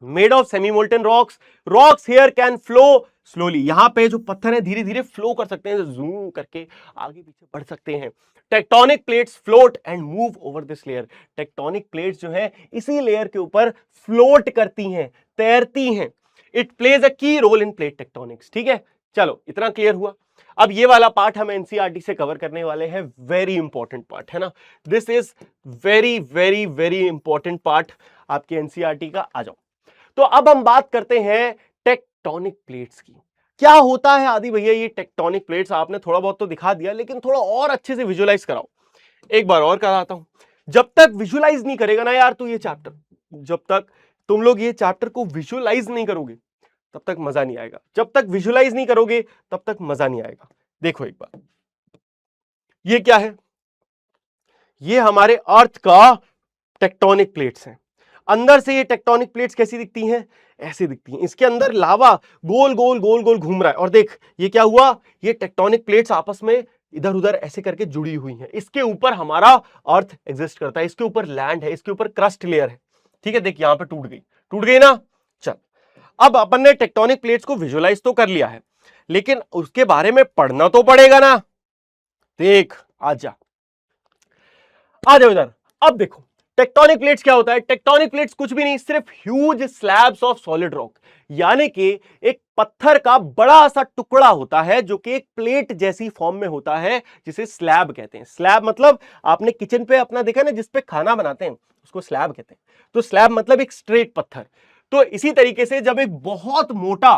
made of semi molten rocks, rocks here can flow slowly. यहां पे जो पत्थर है धीरे धीरे फ्लो कर सकते हैं, जूम करके आगे पीछे बढ़ सकते हैं। Tectonic plates float and move over this layer. Tectonic plates जो है इसी लेयर के ऊपर फ्लोट करती हैं, तैरती हैं। इट प्लेज अ की रोल इन प्लेट टेक्टोनिक्स। ठीक है, चलो इतना क्लियर हुआ। अब ये वाला पार्ट हम एनसीईआरटी से कवर करने वाले हैं, वेरी इंपॉर्टेंट पार्ट है ना, this is very very very important part आपके एनसीईआरटी का। आ जाओ, तो अब हम बात करते हैं टेक्टोनिक प्लेट्स की। क्या होता है आदि भैया ये टेक्टोनिक प्लेट्स? आपने थोड़ा बहुत तो दिखा दिया, लेकिन थोड़ा और अच्छे से विजुलाइज कराओ। एक बार और कराता हूं। जब तक विजुलाइज नहीं करेगा ना यार तू ये चैप्टर, जब तक तुम लोग ये चैप्टर को विजुलाइज नहीं करोगे तब तक मजा नहीं आएगा। जब तक विजुलाइज नहीं करोगे तब तक मजा नहीं आएगा। देखो एक बार, ये क्या है? ये हमारे अर्थ का टेक्टोनिक प्लेट्स हैं। अंदर से ये टेक्टोनिक प्लेट्स कैसी दिखती हैं? ऐसे दिखती हैं। इसके अंदर लावा गोल गोल गोल गोल घूम रहा है, और देख ये क्या हुआ, ये टेक्टोनिक प्लेट्स आपस में इधर उधर ऐसे करके जुड़ी हुई हैं। इसके ऊपर हमारा अर्थ एग्जिस्ट करता है, इसके ऊपर लैंड है, इसके ऊपर क्रस्ट लेयर है। ठीक है, देख यहां पे टूट गई ना। चल, अब अपन ने टेक्टोनिक प्लेट्स को विजुलाइज तो कर लिया है, लेकिन उसके बारे में पढ़ना तो पड़ेगा ना। देख आ जाओ इधर। अब देखो टेक्टोनिक प्लेट्स क्या होता है? टेक्टोनिक प्लेट्स कुछ भी नहीं, सिर्फ huge slabs of solid rock, यानी कि एक पत्थर का बड़ा सा टुकड़ा होता है जो कि एक प्लेट जैसी फॉर्म में होता है, जिसे स्लैब कहते हैं। स्लैब मतलब आपने किचन पे अपना देखा ना, जिसपे खाना बनाते हैं उसको स्लैब कहते हैं। तो स्लैब मतलब एक स्ट्रेट पत्थर। तो इसी तरीके से जब एक बहुत मोटा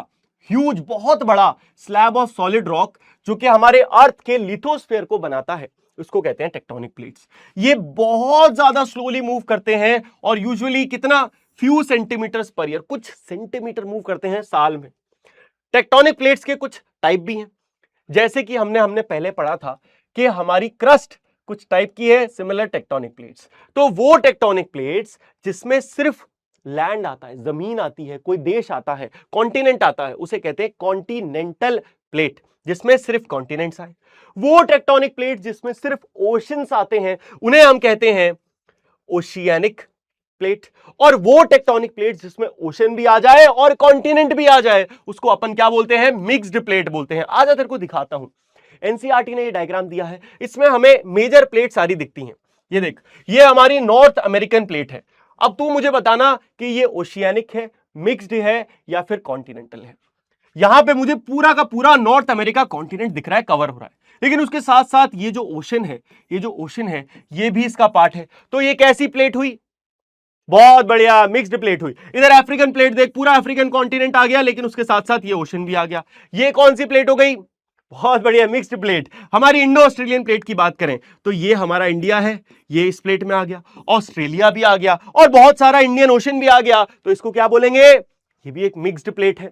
ह्यूज बहुत बड़ा स्लैब ऑफ सॉलिड रॉक जो कि हमारे अर्थ के लिथोस्फीयर को बनाता है, उसको कहते हैं टेक्टोनिक प्लेट्स। ये बहुत ज्यादा स्लोली मूव करते हैं, और यूजुअली कितना, फ्यू सेंटीमीटर्स पर ईयर, कुछ सेंटीमीटर मूव करते हैं साल में। टेक्टोनिक प्लेट्स के कुछ टाइप भी हैं, जैसे कि हमने पहले पढ़ा था कि हमारी क्रस्ट कुछ टाइप की है, सिमिलर टेक्टोनिक प्लेट्स। तो वो टेक्टोनिक प्लेट्स जिसमें सिर्फ लैंड आता है, जमीन आती है, कोई देश आता है, कॉन्टिनेंट आता है, उसे कहते हैं कॉन्टिनेंटल प्लेट, जिसमें सिर्फ कॉन्टिनेंट्स आए। वो टेक्टोनिक प्लेट जिसमें सिर्फ ओशंस आते हैं, उन्हें हम कहते हैं ओशियानिक प्लेट। और वो टेक्टोनिक प्लेट जिसमें ओशन भी आ जाए और कॉन्टिनेंट भी आ जाए, उसको अपन क्या बोलते हैं? मिक्स्ड प्लेट बोलते हैं। आजा तेरे को दिखाता हूं। एनसीईआरटी ने ये डायग्राम दिया है, इसमें हमें मेजर प्लेट सारी दिखती हैं। ये देख, ये हमारी नॉर्थ अमेरिकन प्लेट है। अब तू मुझे बताना कि ये ओशियानिक है, मिक्स्ड है, या फिर कॉन्टिनेंटल है। यहां पे मुझे पूरा का पूरा नॉर्थ अमेरिका कॉन्टिनेंट दिख रहा है, कवर हो रहा है, लेकिन उसके साथ साथ ये जो ओशन है, ये भी इसका पार्ट है। तो ये कैसी प्लेट हुई? बहुत बढ़िया, मिक्स्ड प्लेट हुई। इधर अफ्रीकन प्लेट देख, पूरा अफ्रीकन कॉन्टिनेंट आ गया, लेकिन उसके साथ साथ ये ओशन भी आ गया। ये कौन सी प्लेट हो गई? बहुत बढ़िया, मिक्स्ड प्लेट। हमारी इंडो ऑस्ट्रेलियन प्लेट की बात करें तो ये हमारा इंडिया है, ये इस प्लेट में आ गया, ऑस्ट्रेलिया भी आ गया, और बहुत सारा इंडियन ओशन भी आ गया। तो इसको क्या बोलेंगे? ये भी एक मिक्स्ड प्लेट है।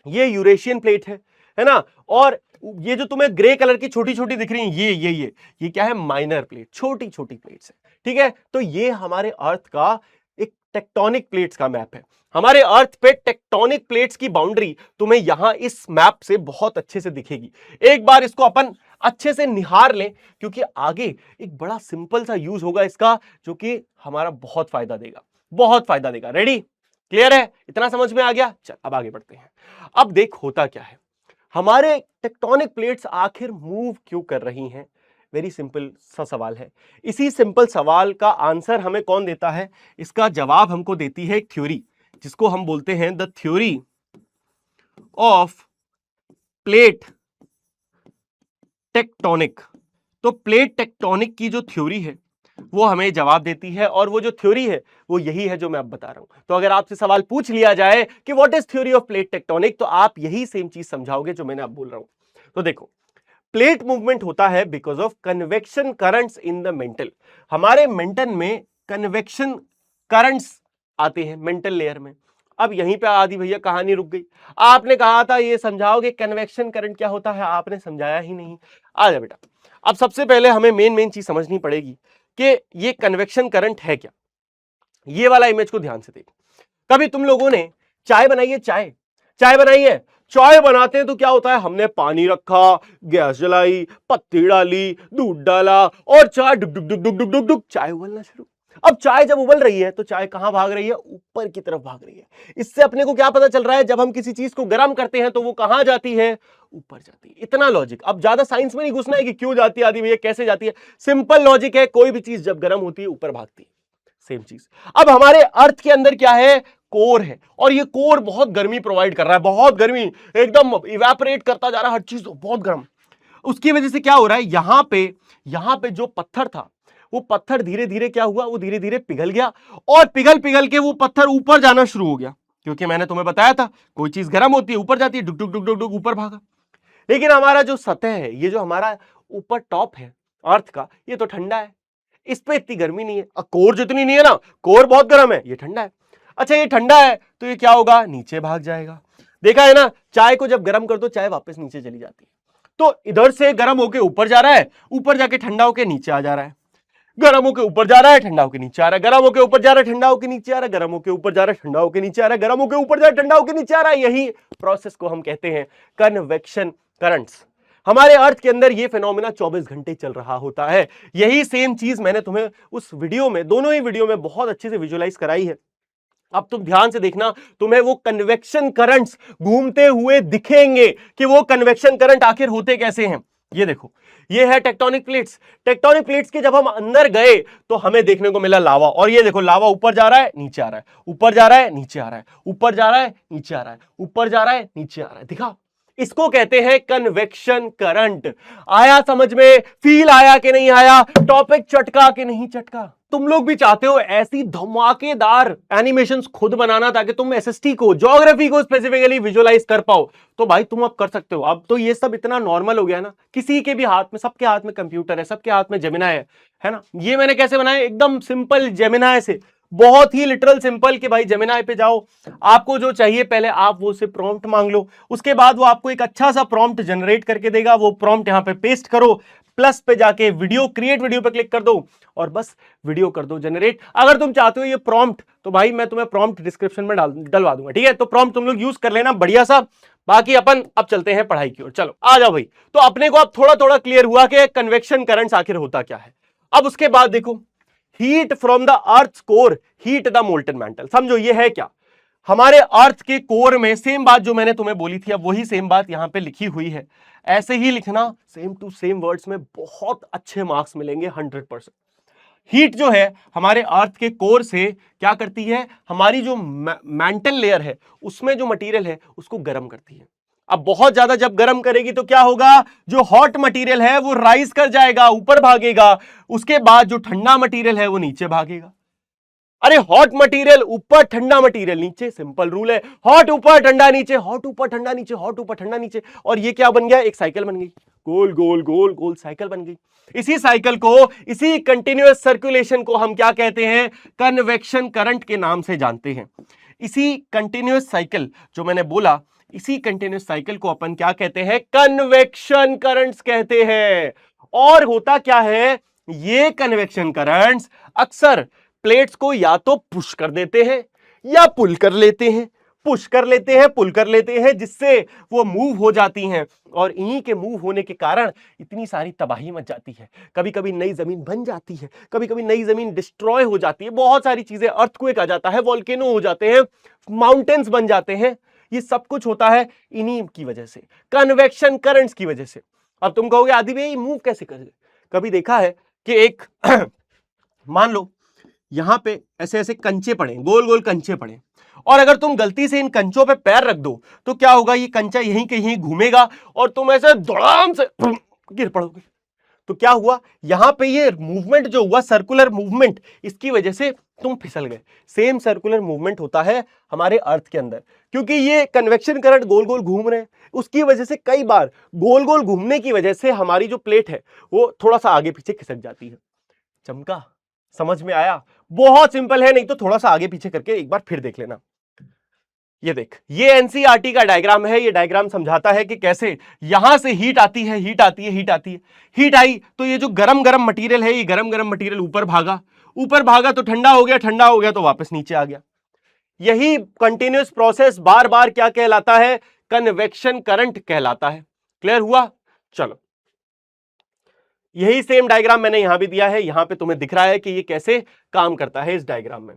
ये यूरेशियन प्लेट है ना। और ये जो तुम्हें ग्रे कलर की छोटी छोटी दिख रही है, ये क्या है? माइनर प्लेट, छोटी छोटी प्लेट्स है। ठीक है, तो ये हमारे अर्थ का एक टेक्टोनिक प्लेट्स का मैप है। हमारे अर्थ पे टेक्टोनिक प्लेट्स की बाउंड्री तुम्हें यहां इस मैप से बहुत अच्छे से दिखेगी। एक बार इसको अपन अच्छे से निहार लें, क्योंकि आगे एक बड़ा सिंपल सा यूज होगा इसका, जो कि हमारा बहुत फायदा देगा। रेडी? क्लियर है? इतना समझ में आ गया? चल अब आगे बढ़ते हैं। अब देख होता क्या है, हमारे टेक्टोनिक प्लेट्स आखिर मूव क्यों कर रही हैं? वेरी सिंपल सा सवाल है। इसी सिंपल सवाल का आंसर हमें कौन देता है? इसका जवाब हमको देती है एक थ्योरी, जिसको हम बोलते हैं the theory of plate tectonic. तो प्लेट टेक्टोनिक की जो थ्योरी है वो हमें जवाब देती है, और वो जो थ्योरी है वो यही है जो मैं अब बता रहा हूं। तो अगर आपसे सवाल पूछ लिया जाए कि what is theory of plate tectonic, तो आप यही सेम चीज समझाओगे जो मैंने अब बोल रहा हूं। तो देखो, प्लेट मूवमेंट होता है because of convection currents in the mental. हमारे मेंटल में कन्वेक्शन करंट्स आते हैं मेंटल लेयर में। अब यहीं पे आदि भैया कहानी रुक गई। आपने कहा था ये समझाओगे कन्वेक्शन करंट क्या होता है, आपने समझाया ही नहीं। आ जा बेटा, अब सबसे पहले हमें मेन चीज समझनी पड़ेगी कि ये कन्वेक्शन करंट है क्या। ये वाला इमेज को ध्यान से देखो। कभी तुम लोगों ने चाय बनाई है, चाय बनाई है। चाय बनाते हैं तो क्या होता है, हमने पानी रखा, गैस जलाई, पत्ती डाली, दूध डाला और चाय डुक डुक डुक डुक डुक डुक डुक चाय उबलना शुरू। अब चाय जब उबल रही है तो चाय कहां भाग रही है, ऊपर की तरफ भाग रही है। इससे अपने को क्या पता चल रहा है, जब हम किसी चीज को गर्म करते हैं तो वो कहां जाती है, ऊपर जाती है। इतना लॉजिक। अब ज्यादा साइंस में नहीं घुसना है कि क्यों जाती है आदि भैया, कैसे जाती है। सिंपल लॉजिक है, कोई भी चीज जब गर्म होती है ऊपर भागती है। सेम चीज अब हमारे अर्थ के अंदर क्या है, कोर है, और ये कोर बहुत गर्मी प्रोवाइड कर रहा है, बहुत गर्मी, एकदम इवेपोरेट करता जा रहा है, हर चीज बहुत गर्म। उसकी वजह से क्या हो रहा है, यहां पे जो पत्थर था वो पत्थर धीरे धीरे क्या हुआ, वो धीरे धीरे पिघल गया, और पिघल पिघल के वो पत्थर ऊपर जाना शुरू हो गया। क्योंकि मैंने तुम्हें बताया था कोई चीज गर्म होती है ऊपर जाती है, डुक डुक डुक डुक डुक ऊपर भागा। लेकिन हमारा जो सतह है, ये जो हमारा ऊपर टॉप है अर्थ का, ये तो ठंडा है, इस पे इतनी गर्मी नहीं है। कोर जितनी नहीं है ना, कोर बहुत गर्म है, ये ठंडा है। अच्छा ये ठंडा है तो ये क्या होगा, नीचे भाग जाएगा। देखा है ना, चाय को जब गर्म कर दो चाय वापस नीचे चली जाती है। तो इधर से गर्म होके ऊपर जा रहा है, ऊपर जाके ठंडा होके नीचे आ जा रहा है, गर्म होके ऊपर जा रहा है, ठंडा होके नीचे आ रहा है, गर्म होके ऊपर जा रहा है, ठंडा होके नीचे आ रहा है, गर्म होके ऊपर जा रहा है, ठंडा होके नीचे आ रहा है, गर्म होके ऊपर जा रहा है, ठंडा होके नीचे आ रहा है। यही प्रोसेस को हम कहते हैं कन्वेक्शन करंट्स। हमारे अर्थ के अंदर ये फिनोमिना 24 घंटे चल रहा होता है। यही सेम चीज मैंने तुम्हें उस वीडियो में, दोनों ही वीडियो में बहुत अच्छे से विजुअलाइज कराई है। अब तुम ध्यान से देखना, तुम्हें वो कन्वेक्शन करंट्स घूमते हुए दिखेंगे कि वो कन्वेक्शन करंट आखिर होते कैसे हैं। ये देखो, ये है टेक्टोनिक प्लेट्स। टेक्टोनिक प्लेट्स के जब हम अंदर गए तो हमें देखने को मिला लावा, और ये देखो लावा ऊपर जा रहा है, नीचे आ रहा है, ऊपर जा रहा है, नीचे आ रहा है, ऊपर जा रहा है, नीचे आ रहा है, ऊपर जा रहा है, नीचे आ रहा है। दिखा, इसको कहते हैं कन्वेक्शन करंट। आया समझ में, फील आया कि नहीं आया, टॉपिक चटका कि नहीं चटका। तुम लोग भी चाहते हो ऐसी धमाकेदार एनिमेशंस खुद बनाना ताकि तुम एसएसटी को, ज्योग्राफी को स्पेसिफिकली विजुअलाइज कर पाओ, तो भाई तुम अब कर सकते हो। अब तो ये सब इतना नॉर्मल हो गया ना, किसी के भी हाथ में, सबके हाथ में कंप्यूटर है, सबके हाथ में जेमिनाई है ना। ये मैंने कैसे बनाया, एकदम सिंपल जेमिनाई से, बहुत ही लिटरल सिंपल कि भाई जेमिनाई पे जाओ, आपको जो चाहिए पहले आप वो से प्रॉम्प्ट मांग लो, उसके बाद वो आपको एक अच्छा सा प्रॉम्प्ट जनरेट करके देगा। वो प्रॉम्प्ट यहां पे पेस्ट करो, प्लस पे जाके वीडियो, क्रिएट वीडियो पे क्लिक कर दो और बस वीडियो कर दो जनरेट। अगर तुम चाहते हो ये प्रॉम्प्ट, तो भाई मैं तुम्हें प्रॉम्प्ट डिस्क्रिप्शन में डलवा दूंगा, ठीक है। तो प्रॉम्प्ट तुम लोग यूज कर लेना बढ़िया सा। बाकी अपन अब चलते हैं पढ़ाई की ओर, चलो आ जाओ भाई। तो अपने को अब थोड़ा थोड़ा क्लियर हुआ कि कन्वेक्शन करंट्स आखिर होता क्या है। अब उसके बाद देखो, heat from the earth core heat the molten mantle. समझो ये है क्या, हमारे अर्थ के कोर में सेम बात जो मैंने तुम्हें बोली थी, अब वही सेम बात यहां पे लिखी हुई है। ऐसे ही लिखना, सेम टू सेम वर्ड्स में बहुत अच्छे मार्क्स मिलेंगे 100%। हीट जो है हमारे अर्थ के कोर से क्या करती है, हमारी जो मैंटल लेयर है उसमें जो मटेरियल है उसको गर्म करती है। अब बहुत ज्यादा जब गर्म करेगी तो क्या होगा, जो हॉट मटेरियल है वो राइज कर जाएगा, ऊपर भागेगा। उसके बाद जो ठंडा मटेरियल है वो नीचे भागेगा। अरे हॉट मटेरियल ऊपर, ठंडा मटेरियल नीचे, सिंपल रूल है, हॉट ऊपर ठंडा नीचे, हॉट ऊपर ठंडा नीचे, हॉट ऊपर ठंडा नीचे। और ये क्या बन गया, एक साइकिल बन गई, गोल गोल गोल गोल साइकिल बन गई। इसी साइकिल को, इसी कंटिन्यूअस सर्कुलेशन को हम क्या कहते हैं, कन्वेक्शन करंट के नाम से जानते हैं। इसी कंटिन्यूअस साइकिल जो मैंने बोला, इसी कंटिन्यूअस साइकिल को अपन क्या कहते हैं, कन्वेक्शन करंट्स कहते हैं। और होता क्या है, ये कन्वेक्शन करंट्स अक्सर प्लेट्स को या तो पुश कर देते हैं या पुल कर लेते हैं, पुश कर लेते हैं, पुल कर लेते हैं, जिससे वो मूव हो जाती हैं। और इन्हीं के मूव होने के कारण इतनी सारी तबाही मच जाती है। कभी कभी नई जमीन बन जाती है, कभी कभी नई जमीन डिस्ट्रॉय हो जाती है, बहुत सारी चीजें, अर्थक्वेक आ जाता है, वोल्केनो हो जाते हैं, माउंटेन्स बन जाते हैं। ये सब कुछ होता है इन्हीं की वजह से, कन्वेक्शन करंट्स की वजह से। अब तुम कहोगे आदि भाई मूव कैसे कर, कभी देखा है कि एक मान लो यहां पे ऐसे ऐसे कंचे पड़े, गोल गोल कंचे पड़े, और अगर तुम गलती से इन कंचों पे पैर रख दो तो क्या होगा, ये कंचा यहीं कहीं घूमेगा और तुम ऐसे धड़ाम से गिर पड़ोगे। तो क्या हुआ, यहां पे ये मूवमेंट जो हुआ, सर्कुलर मूवमेंट, इसकी वजह से तुम फिसल गए। सेम सर्कुलर मूवमेंट होता है हमारे अर्थ के अंदर, क्योंकि ये कन्वेक्शन करंट गोल गोल घूम रहे हैं, उसकी वजह से कई बार गोल गोल घूमने की वजह से हमारी जो प्लेट है वो थोड़ा सा आगे पीछे खिसक जाती है। चमका, समझ में आया? बहुत सिंपल है, नहीं तो थोड़ा सा आगे पीछे करके एक बार फिर देख लेना। ये देख, ये एनसीईआरटी का डायग्राम है। ये डायग्राम समझाता है कि कैसे यहां से हीट आती है, हीट आती है, हीट आती है। हीट आई तो ये जो गरम गरम मटेरियल है, ये गरम गरम मटेरियल ऊपर भागा, ऊपर भागा तो ठंडा हो गया, ठंडा हो गया तो वापस नीचे आ गया। यही कंटिन्यूअस प्रोसेस बार बार क्या कहलाता है? कन्वेक्शन करंट कहलाता है। क्लियर हुआ? चलो, यही सेम डायग्राम मैंने यहां भी दिया है, यहां पे तुम्हें दिख रहा है कि ये कैसे काम करता है इस डायग्राम में।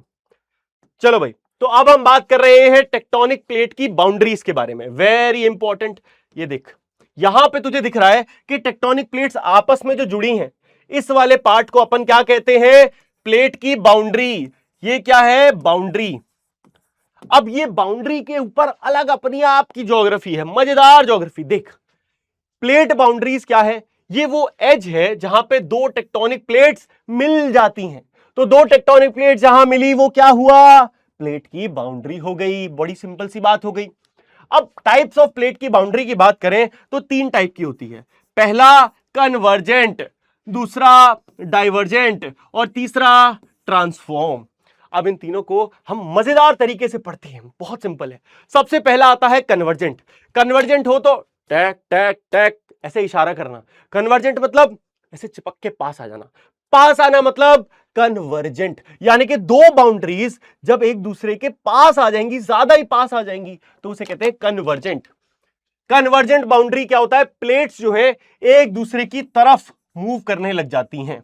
चलो भाई, तो अब हम बात कर रहे हैं टेक्टोनिक प्लेट की बाउंड्रीज के बारे में। Very important. ये देख, यहां पे तुझे दिख रहा है कि टेक्टोनिक प्लेट्स आपस में जो जुड़ी हैं, इस वाले पार्ट को अपन क्या कहते हैं? प्लेट की बाउंड्री। ये क्या है? बाउंड्री। अब ये बाउंड्री के ऊपर अलग अपनी आपकी ज्योग्राफी है, मजेदार ज्योग्राफी। देख, प्लेट बाउंड्रीज क्या है? ये वो एज है जहां पे दो टेक्टोनिक प्लेट्स मिल जाती हैं। तो दो टेक्टोनिक प्लेट जहां मिली वो क्या हुआ? प्लेट की बाउंड्री हो गई। बड़ी सिंपल सी बात हो गई। अब टाइप्स ऑफ प्लेट की बाउंड्री की बात करें तो तीन टाइप की होती है। पहला कन्वर्जेंट, दूसरा डाइवर्जेंट और तीसरा ट्रांसफॉर्म। अब इन तीनों को हम मजेदार तरीके से पढ़ते हैं, बहुत सिंपल है। सबसे पहला आता है कन्वर्जेंट। कन्वर्जेंट हो तो टैक टैक टैक ऐसे इशारा करना। कन्वर्जेंट मतलब ऐसे चिपक के पास आ जाना। पास आना मतलब कन्वर्जेंट, यानी कि दो बाउंड्रीज जब एक दूसरे के पास आ जाएंगी, ज्यादा ही पास आ जाएंगी, तो उसे कहते हैं कन्वर्जेंट। कन्वर्जेंट बाउंड्री क्या होता है? प्लेट्स जो है एक दूसरे की तरफ मूव करने लग जाती हैं।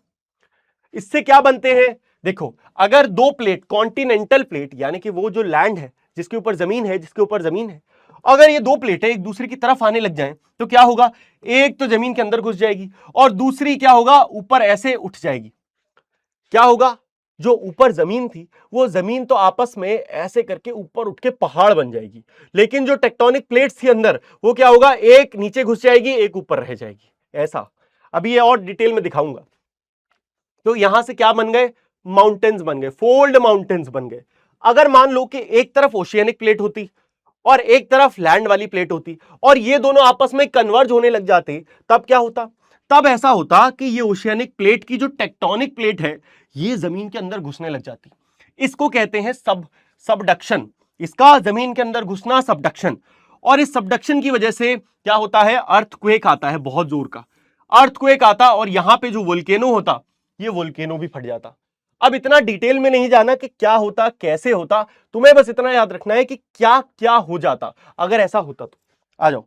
इससे क्या बनते हैं? देखो, अगर दो प्लेट, कॉन्टिनेंटल प्लेट यानी कि वो जो लैंड है जिसके ऊपर जमीन है, जिसके ऊपर जमीन है, अगर ये दो प्लेटें एक दूसरे की तरफ आने लग जाएं तो क्या होगा? एक तो जमीन के अंदर घुस जाएगी और दूसरी क्या होगा? ऊपर ऐसे उठ जाएगी। क्या होगा? जो ऊपर जमीन थी वो जमीन तो आपस में ऐसे करके ऊपर उठ के पहाड़ बन जाएगी, लेकिन जो टेक्टोनिक प्लेट्स थी अंदर वो क्या होगा? एक नीचे घुस जाएगी, एक ऊपर रह जाएगी। ऐसा अभी ये और डिटेल में दिखाऊंगा। तो यहां से क्या बन गए? माउंटेन्स बन गए, फोल्ड माउंटेन्स बन गए। अगर मान लो कि एक तरफ ओशियनिक प्लेट होती और एक तरफ लैंड वाली प्लेट होती और ये दोनों आपस में कन्वर्ज होने लग जाते, तब क्या होता? तब ऐसा होता कि ये ओशियनिक प्लेट की जो टेक्टोनिक प्लेट है ये जमीन के अंदर घुसने लग जाती। इसको कहते हैं सबडक्शन। इसका जमीन के अंदर घुसना सबडक्शन। और इस सबडक्शन की वजह से क्या होता है? अर्थक्वेक आता है, बहुत जोर का अर्थक्वेक आता और यहां पे जो वोल्केनो होता, ये वोल्केनो भी फट जाता। अब इतना डिटेल में नहीं जाना कि क्या होता, कैसे होता, तुम्हें बस इतना याद रखना है कि क्या क्या हो जाता अगर ऐसा होता तो। आ जाओ,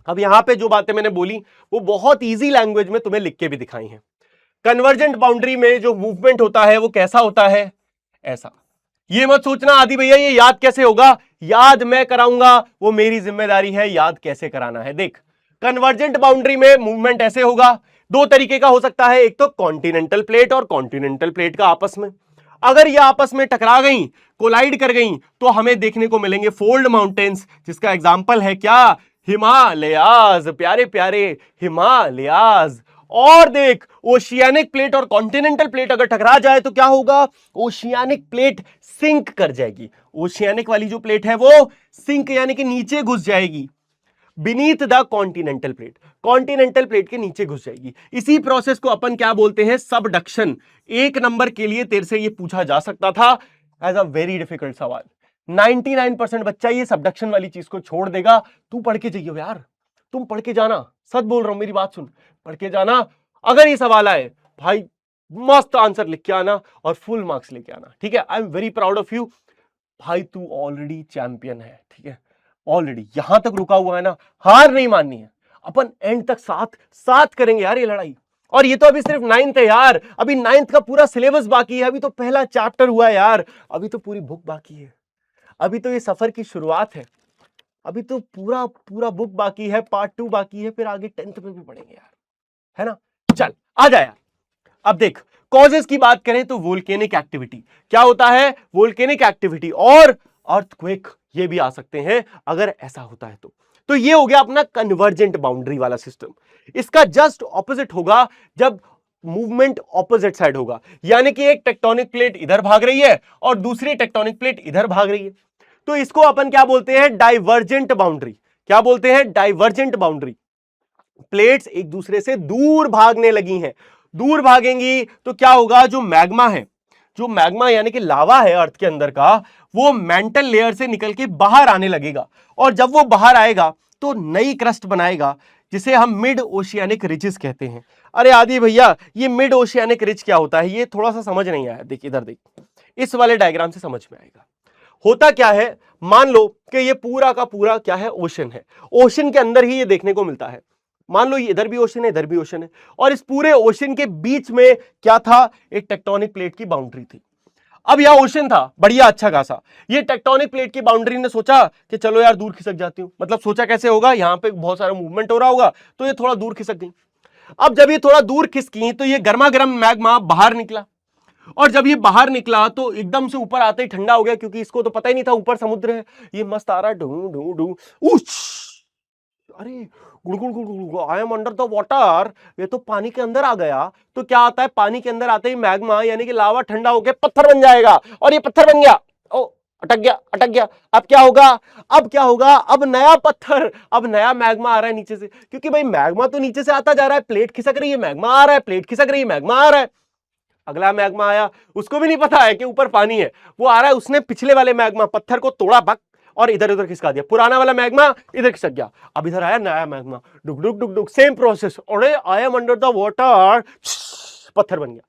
अब यहां पे जो बातें मैंने बोली वो बहुत इजी लैंग्वेज में तुम्हें लिख के भी दिखाई हैं। कन्वर्जेंट बाउंड्री में जो मूवमेंट होता है वो कैसा होता है? ऐसा। ये मत सोचना आदि भैया ये याद कैसे होगा, याद मैं कराऊंगा, वो मेरी जिम्मेदारी है याद कैसे कराना है। देख, कन्वर्जेंट बाउंड्री में मूवमेंट ऐसे होगा। दो तरीके का हो सकता है, एक तो कॉन्टिनेंटल प्लेट और कॉन्टिनेंटल प्लेट का आपस में। अगर ये आपस में टकरा गई, कोलाइड कर गई, तो हमें देखने को मिलेंगे फोल्ड माउंटेन्स, जिसका एग्जांपल है क्या? हिमालयाज। प्यारे प्यारे हिमालयाज। और देख, ओशियानिक प्लेट और कॉन्टिनेंटल प्लेट अगर टकरा जाए तो क्या होगा? ओशियानिक प्लेट सिंक कर जाएगी। ओशियानिक वाली जो प्लेट है वो सिंक यानी कि नीचे घुस जाएगी, beneath the continental plate. Continental plate के नीचे घुस जाएगी। इसी प्रोसेस को अपन क्या बोलते हैं? सबडक्शन। एक नंबर के लिए तेरे से ये पूछा जा सकता था एज अ वेरी डिफिकल्ट सवाल। 99% बच्चा ये सबडक्शन वाली चीज को छोड़ देगा। तू पढ़ के जाइए यार, तुम पढ़ के जाना, सच बोल रहा हूं, मेरी बात सुन, पढ़ के जाना। अगर ये सवाल आए भाई, मस्त आंसर लिख के आना और फुल मार्क्स लेके आना, ठीक है? आई am very proud of you भाई, तू ऑलरेडी चैंपियन है, ठीक है? ऑलरेडी यहां तक रुका हुआ है ना, हार नहीं माननी है। अपन एंड तक साथ साथ करेंगे यार ये लड़ाई। और ये तो अभी सिर्फ 9th है यार, अभी 9th का पूरा सिलेबस बाकी है, अभी तो पहला चैप्टर हुआ है यार, अभी तो पूरी बुक बाकी है, अभी तो ये सफर की शुरुआत है, अभी तो पूरा पूरा बुक बाकी है, पार्ट 2 बाकी है, फिर आगे 10th में भी पढ़ेंगे यार, है ना? चल आ जा यार। अब देख, कॉजेस की बात करें तो वोल्केनिक एक्टिविटी क्या होता है? वोल्केनिक एक्टिविटी और अर्थक्वेक ये भी आ सकते हैं अगर ऐसा होता है तो ये हो गया अपना कन्वर्जेंट बाउंड्री वाला सिस्टम। इसका जस्ट ऑपोजिट होगा जब मूवमेंट ऑपोजिट साइड होगा, यानी कि एक टेक्टोनिक प्लेट इधर भाग रही है और दूसरी टेक्टोनिक प्लेट इधर भाग रही है, तो इसको अपन क्या बोलते हैं, डाइवर्जेंट बाउंड्री। क्या बोलते हैं, डाइवर्जेंट बाउंड्री। प्लेट्स एक दूसरे से दूर भागने लगी हैं, दूर भागेंगी तो क्या होगा, जो मैग्मा है, जो मैग्मा यानी कि लावा है अर्थ के अंदर का, वो मेंटल लेयर से निकल के बाहर आने लगेगा, और जब वो बाहर आएगा तो नई क्रस्ट बनाएगा जिसे हम मिड ओशियानिक रिजेस कहते हैं। अरे आदि भैया ये मिड ओशियानिक रिज क्या होता है, ये थोड़ा सा समझ नहीं आया, देख इधर देख, इस वाले डायग्राम से समझ में आएगा। होता क्या है, मान लो कि ये पूरा का पूरा क्या है, ओशन है, ओशन के अंदर ही ये देखने को मिलता है। मान लो ये इधर भी ओशन है, इधर भी ओशन है, और इस पूरे ओशन के बीच में क्या था, एक टेक्टोनिक प्लेट की बाउंड्री थी। अब यह ओशन था बढ़िया अच्छा खासा, ये टेक्टोनिक प्लेट की बाउंड्री ने सोचा कि चलो यार दूर खिसक जाती हूं, मतलब सोचा कैसे होगा, यहां पे बहुत सारा मूवमेंट हो रहा होगा तो ये थोड़ा दूर खिसक गई। अब जब ये थोड़ा दूर खिसकी तो ये गर्मा गर्म मैग्मा बाहर निकला, और जब ये बाहर निकला तो एकदम से ऊपर आते ही ठंडा हो गया, क्योंकि इसको तो पता ही नहीं था ऊपर समुद्र है। ये मस्त आ रहा है, ढू ढू ढू, अरे I am under the water, ये तो पानी के अंदर आ गया। तो क्या आता है, पानी के अंदर आते ही मैग्मा यानी कि लावा ठंडा होकर पत्थर बन जाएगा, और ये पत्थर बन गया, ओ अटक गया अटक गया। अब क्या होगा, अब क्या होगा, अब नया पत्थर, अब नया मैग्मा आ रहा है नीचे से, क्योंकि भाई मैग्मा तो नीचे से आता जा रहा है, प्लेट खिसक रही है, मैग्मा आ रहा है, प्लेट खिसक रही है, मैग्मा आ रहा है। अगला मैग्मा आया, उसको भी नहीं पता है कि ऊपर पानी है, वो आ रहा है, उसने पिछले वाले मैग्मा पत्थर को तोड़ा बक और इधर उधर खिसका दिया, पुराना वाला मैग्मा इधर खिसक गया। अब इधर आया नया मैग्मा, डुक डुक डुक डुक, सेम प्रोसेस, अरे I am under the water, पत्थर बन गया।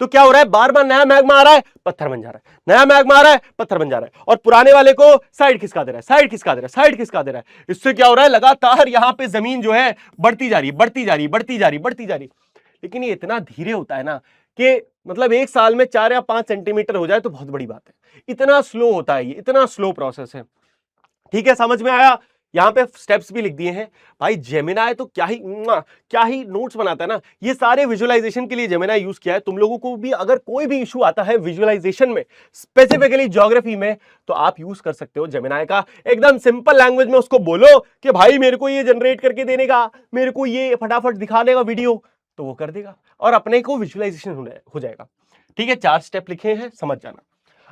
तो क्या हो रहा है, बार बार नया मैग्मा आ रहा है, पत्थर बन जा रहा है, नया मैग्मा आ रहा है, पत्थर बन जा रहा है, और पुराने वाले को साइड खिसका दे रहा है, साइड खिसका दे रहा है, साइड खिसका दे रहा है। इससे क्या हो रहा है, लगातार यहां पे जमीन जो है बढ़ती जा रही है, बढ़ती जा रही है, बढ़ती जा रही है, बढ़ती जा रही है। लेकिन ये इतना धीरे होता है ना कि मतलब एक साल में 4 या 5 सेंटीमीटर हो जाए तो बहुत बड़ी बात है, इतना स्लो होता है, ये इतना स्लो प्रोसेस है। ठीक है, समझ में आया। यहां पे स्टेप्स भी लिख दिए हैं भाई। जेमिनाई तो क्या ही नोट्स बनाता है ना, ये सारे विजुअलाइजेशन के लिए जेमिनाई यूज किया है। तुम लोगों को भी अगर कोई भी इशू आता है विजुअलाइजेशन में, स्पेसिफिकली ज्योग्राफी में, तो आप यूज कर सकते हो जेमिनाई का। एकदम सिंपल लैंग्वेज में उसको बोलो कि भाई मेरे को ये जनरेट करके देने का, मेरे को ये फटाफट दिखा देगा वीडियो, तो वो कर देगा और अपने को विजुअलाइजेशन हो जाएगा। ठीक है, 4 स्टेप लिखे हैं, समझ जाना।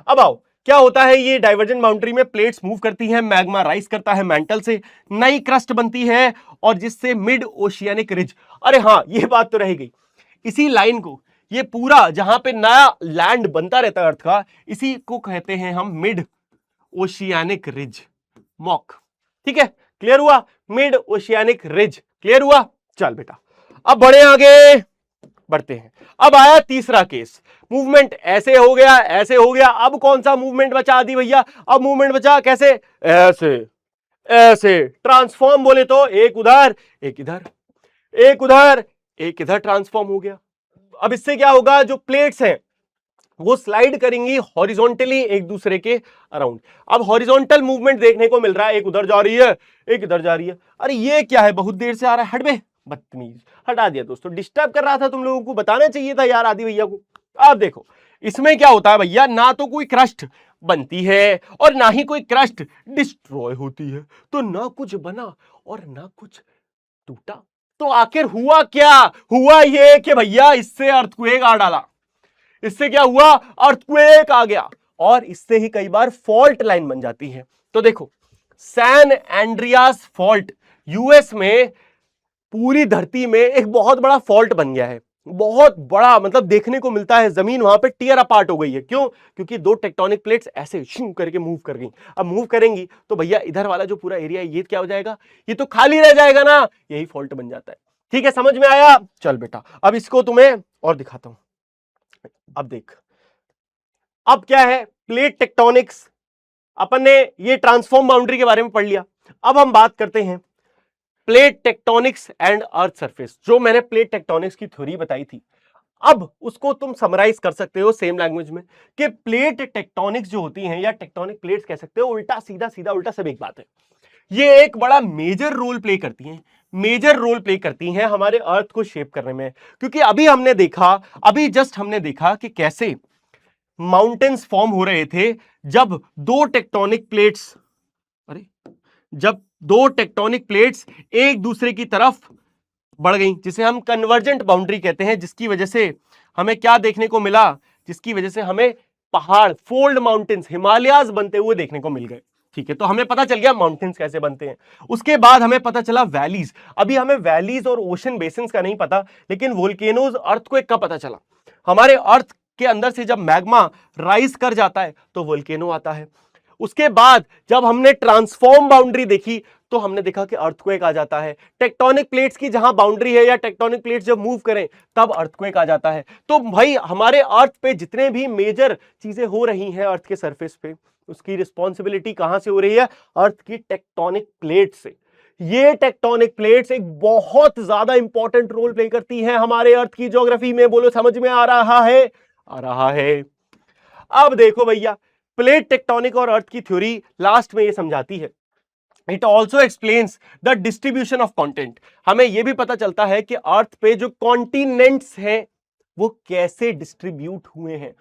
अब आओ, क्या होता है, ये डाइवर्जेंट बाउंड्री में प्लेट्स मूव करती हैं, मैग्मा राइज करता है मेंटल से, नई क्रस्ट बनती है, और जिससे मिड ओशियानिक रिज, अरे हाँ ये बात तो रह गई, इसी लाइन को, ये पूरा जहां पे नया लैंड बनता रहता है अर्थ का, इसी को कहते हैं हम मिड ओशियानिक रिज, मॉक। ठीक है, क्लियर हुआ, मिड ओशियानिक रिज क्लियर हुआ। चल बेटा अब बढ़े आगे, बढ़ते हैं। अब आया तीसरा केस, मूवमेंट ऐसे हो गया, ऐसे हो गया। अब कौन सा मूवमेंट बचा दी भैया, अब मूवमेंट बचा कैसे, ऐसे ऐसे, ट्रांसफॉर्म बोले तो एक उधर एक इधर, एक उधर एक इधर, ट्रांसफॉर्म हो गया। अब इससे क्या होगा, जो प्लेट्स हैं वो स्लाइड करेंगी हॉरिजॉन्टली एक दूसरे के अराउंड। अब हॉरिजॉन्टल मूवमेंट देखने को मिल रहा है, एक उधर जा रही है, एक इधर जा रही है। अरे ये क्या है, बहुत देर से आ रहा है, हट बे, बदतमीज, हटा दिया दोस्तों, डिस्टर्ब कर रहा था, तुम लोगों को बताना चाहिए था यार आदि भैया को। आप देखो इसमें क्या होता है भैया, ना तो कोई क्रस्ट बनती है और ना ही कोई क्रस्ट डिस्ट्रॉय होती है, तो ना कुछ बना और ना कुछ टूटा। तो आखिर हुआ क्या, हुआ ये कि भैया इससे अर्थक्वेक आ डाला, इससे क्या हुआ, अर्थक्वेक आ गया, और इससे ही कई बार फॉल्ट लाइन बन जाती है। तो देखो सैन एंड्रियास फॉल्ट यूएस में पूरी धरती में एक बहुत बड़ा फॉल्ट बन गया है, बहुत बड़ा, मतलब देखने को मिलता है जमीन वहां पे टियर अपार्ट हो गई है। क्यों, क्योंकि 2 टेक्टोनिक प्लेट्स ऐसे शू करके मूव कर गई। अब मूव करेंगी तो भैया इधर वाला जो पूरा एरिया है ये क्या हो जाएगा, ये तो खाली रह जाएगा ना, यही फॉल्ट बन जाता है। ठीक है, समझ में आया। चल बेटा अब इसको तुम्हें और दिखाता हूं। अब देख, अब क्या है, प्लेट टेक्टोनिक्स अपन ने ये ट्रांसफॉर्म बाउंड्री के बारे में पढ़ लिया। अब हम बात करते हैं plate tectonics and earth surface. जो मैंने प्लेट टेक्टोनिक्स की थ्योरी बताई थी, अब उसको तुम समराइज कर सकते हो सेम लैंग्वेज में कि प्लेट टेक्टोनिक्स जो होती हैं, या टेक्टोनिक प्लेट्स कह सकते हो, उल्टा सीधा सीधा उल्टा सब एक बात है। ये एक बड़ा मेजर रोल प्ले करती हैं, मेजर रोल प्ले करती हैं हमारे अर्थ को शेप करने में। क्योंकि अभी जस्ट हमने देखा कि कैसे माउंटेन्स फॉर्म हो रहे थे जब दो टेक्टोनिक प्लेट्स एक दूसरे की तरफ बढ़ गई, जिसे हम कन्वर्जेंट बाउंड्री कहते हैं, जिसकी वजह से हमें क्या देखने को मिला, जिसकी वजह से हमें पहाड़, फोल्ड माउंटेन्स, हिमालयाज बनते हुए देखने को मिल गए। ठीक है, तो हमें पता चल गया माउंटेन्स कैसे बनते हैं। उसके बाद हमें पता चला वैलीज। अभी हमें वैलीज और ओशन बेसिन्स का नहीं पता, लेकिन वोल्केनोज, अर्थक्वेक का पता चला। हमारे अर्थ के अंदर से जब मैग्मा राइज कर जाता है तो वोल्केनो आता है। उसके बाद जब हमने ट्रांसफॉर्म बाउंड्री देखी तो हमने देखा कि अर्थक्वेक आ जाता है। टेक्टोनिक प्लेट्स की जहां बाउंड्री है या टेक्टोनिक प्लेट्स जब मूव करें तब अर्थक्वेक आ जाता है। तो भाई हमारे अर्थ पे जितने भी मेजर चीजें हो रही हैं अर्थ के सरफेस पे, उसकी रिस्पॉन्सिबिलिटी कहां से हो रही है? अर्थ की टेक्टोनिक प्लेट से। ये टेक्टोनिक प्लेट्स एक बहुत ज्यादा इंपॉर्टेंट रोल प्ले करती हैं हमारे अर्थ की ज्योग्राफी में। बोलो समझ में आ रहा है? आ रहा है। अब देखो भैया, प्लेट टेक्टोनिक और अर्थ की थ्योरी लास्ट में ये समझाती है, it also explains the distribution of content. हमें यह भी पता चलता है कि अर्थ पे जो कॉन्टिनेंट्स हैं वो कैसे डिस्ट्रीब्यूट हुए हैं।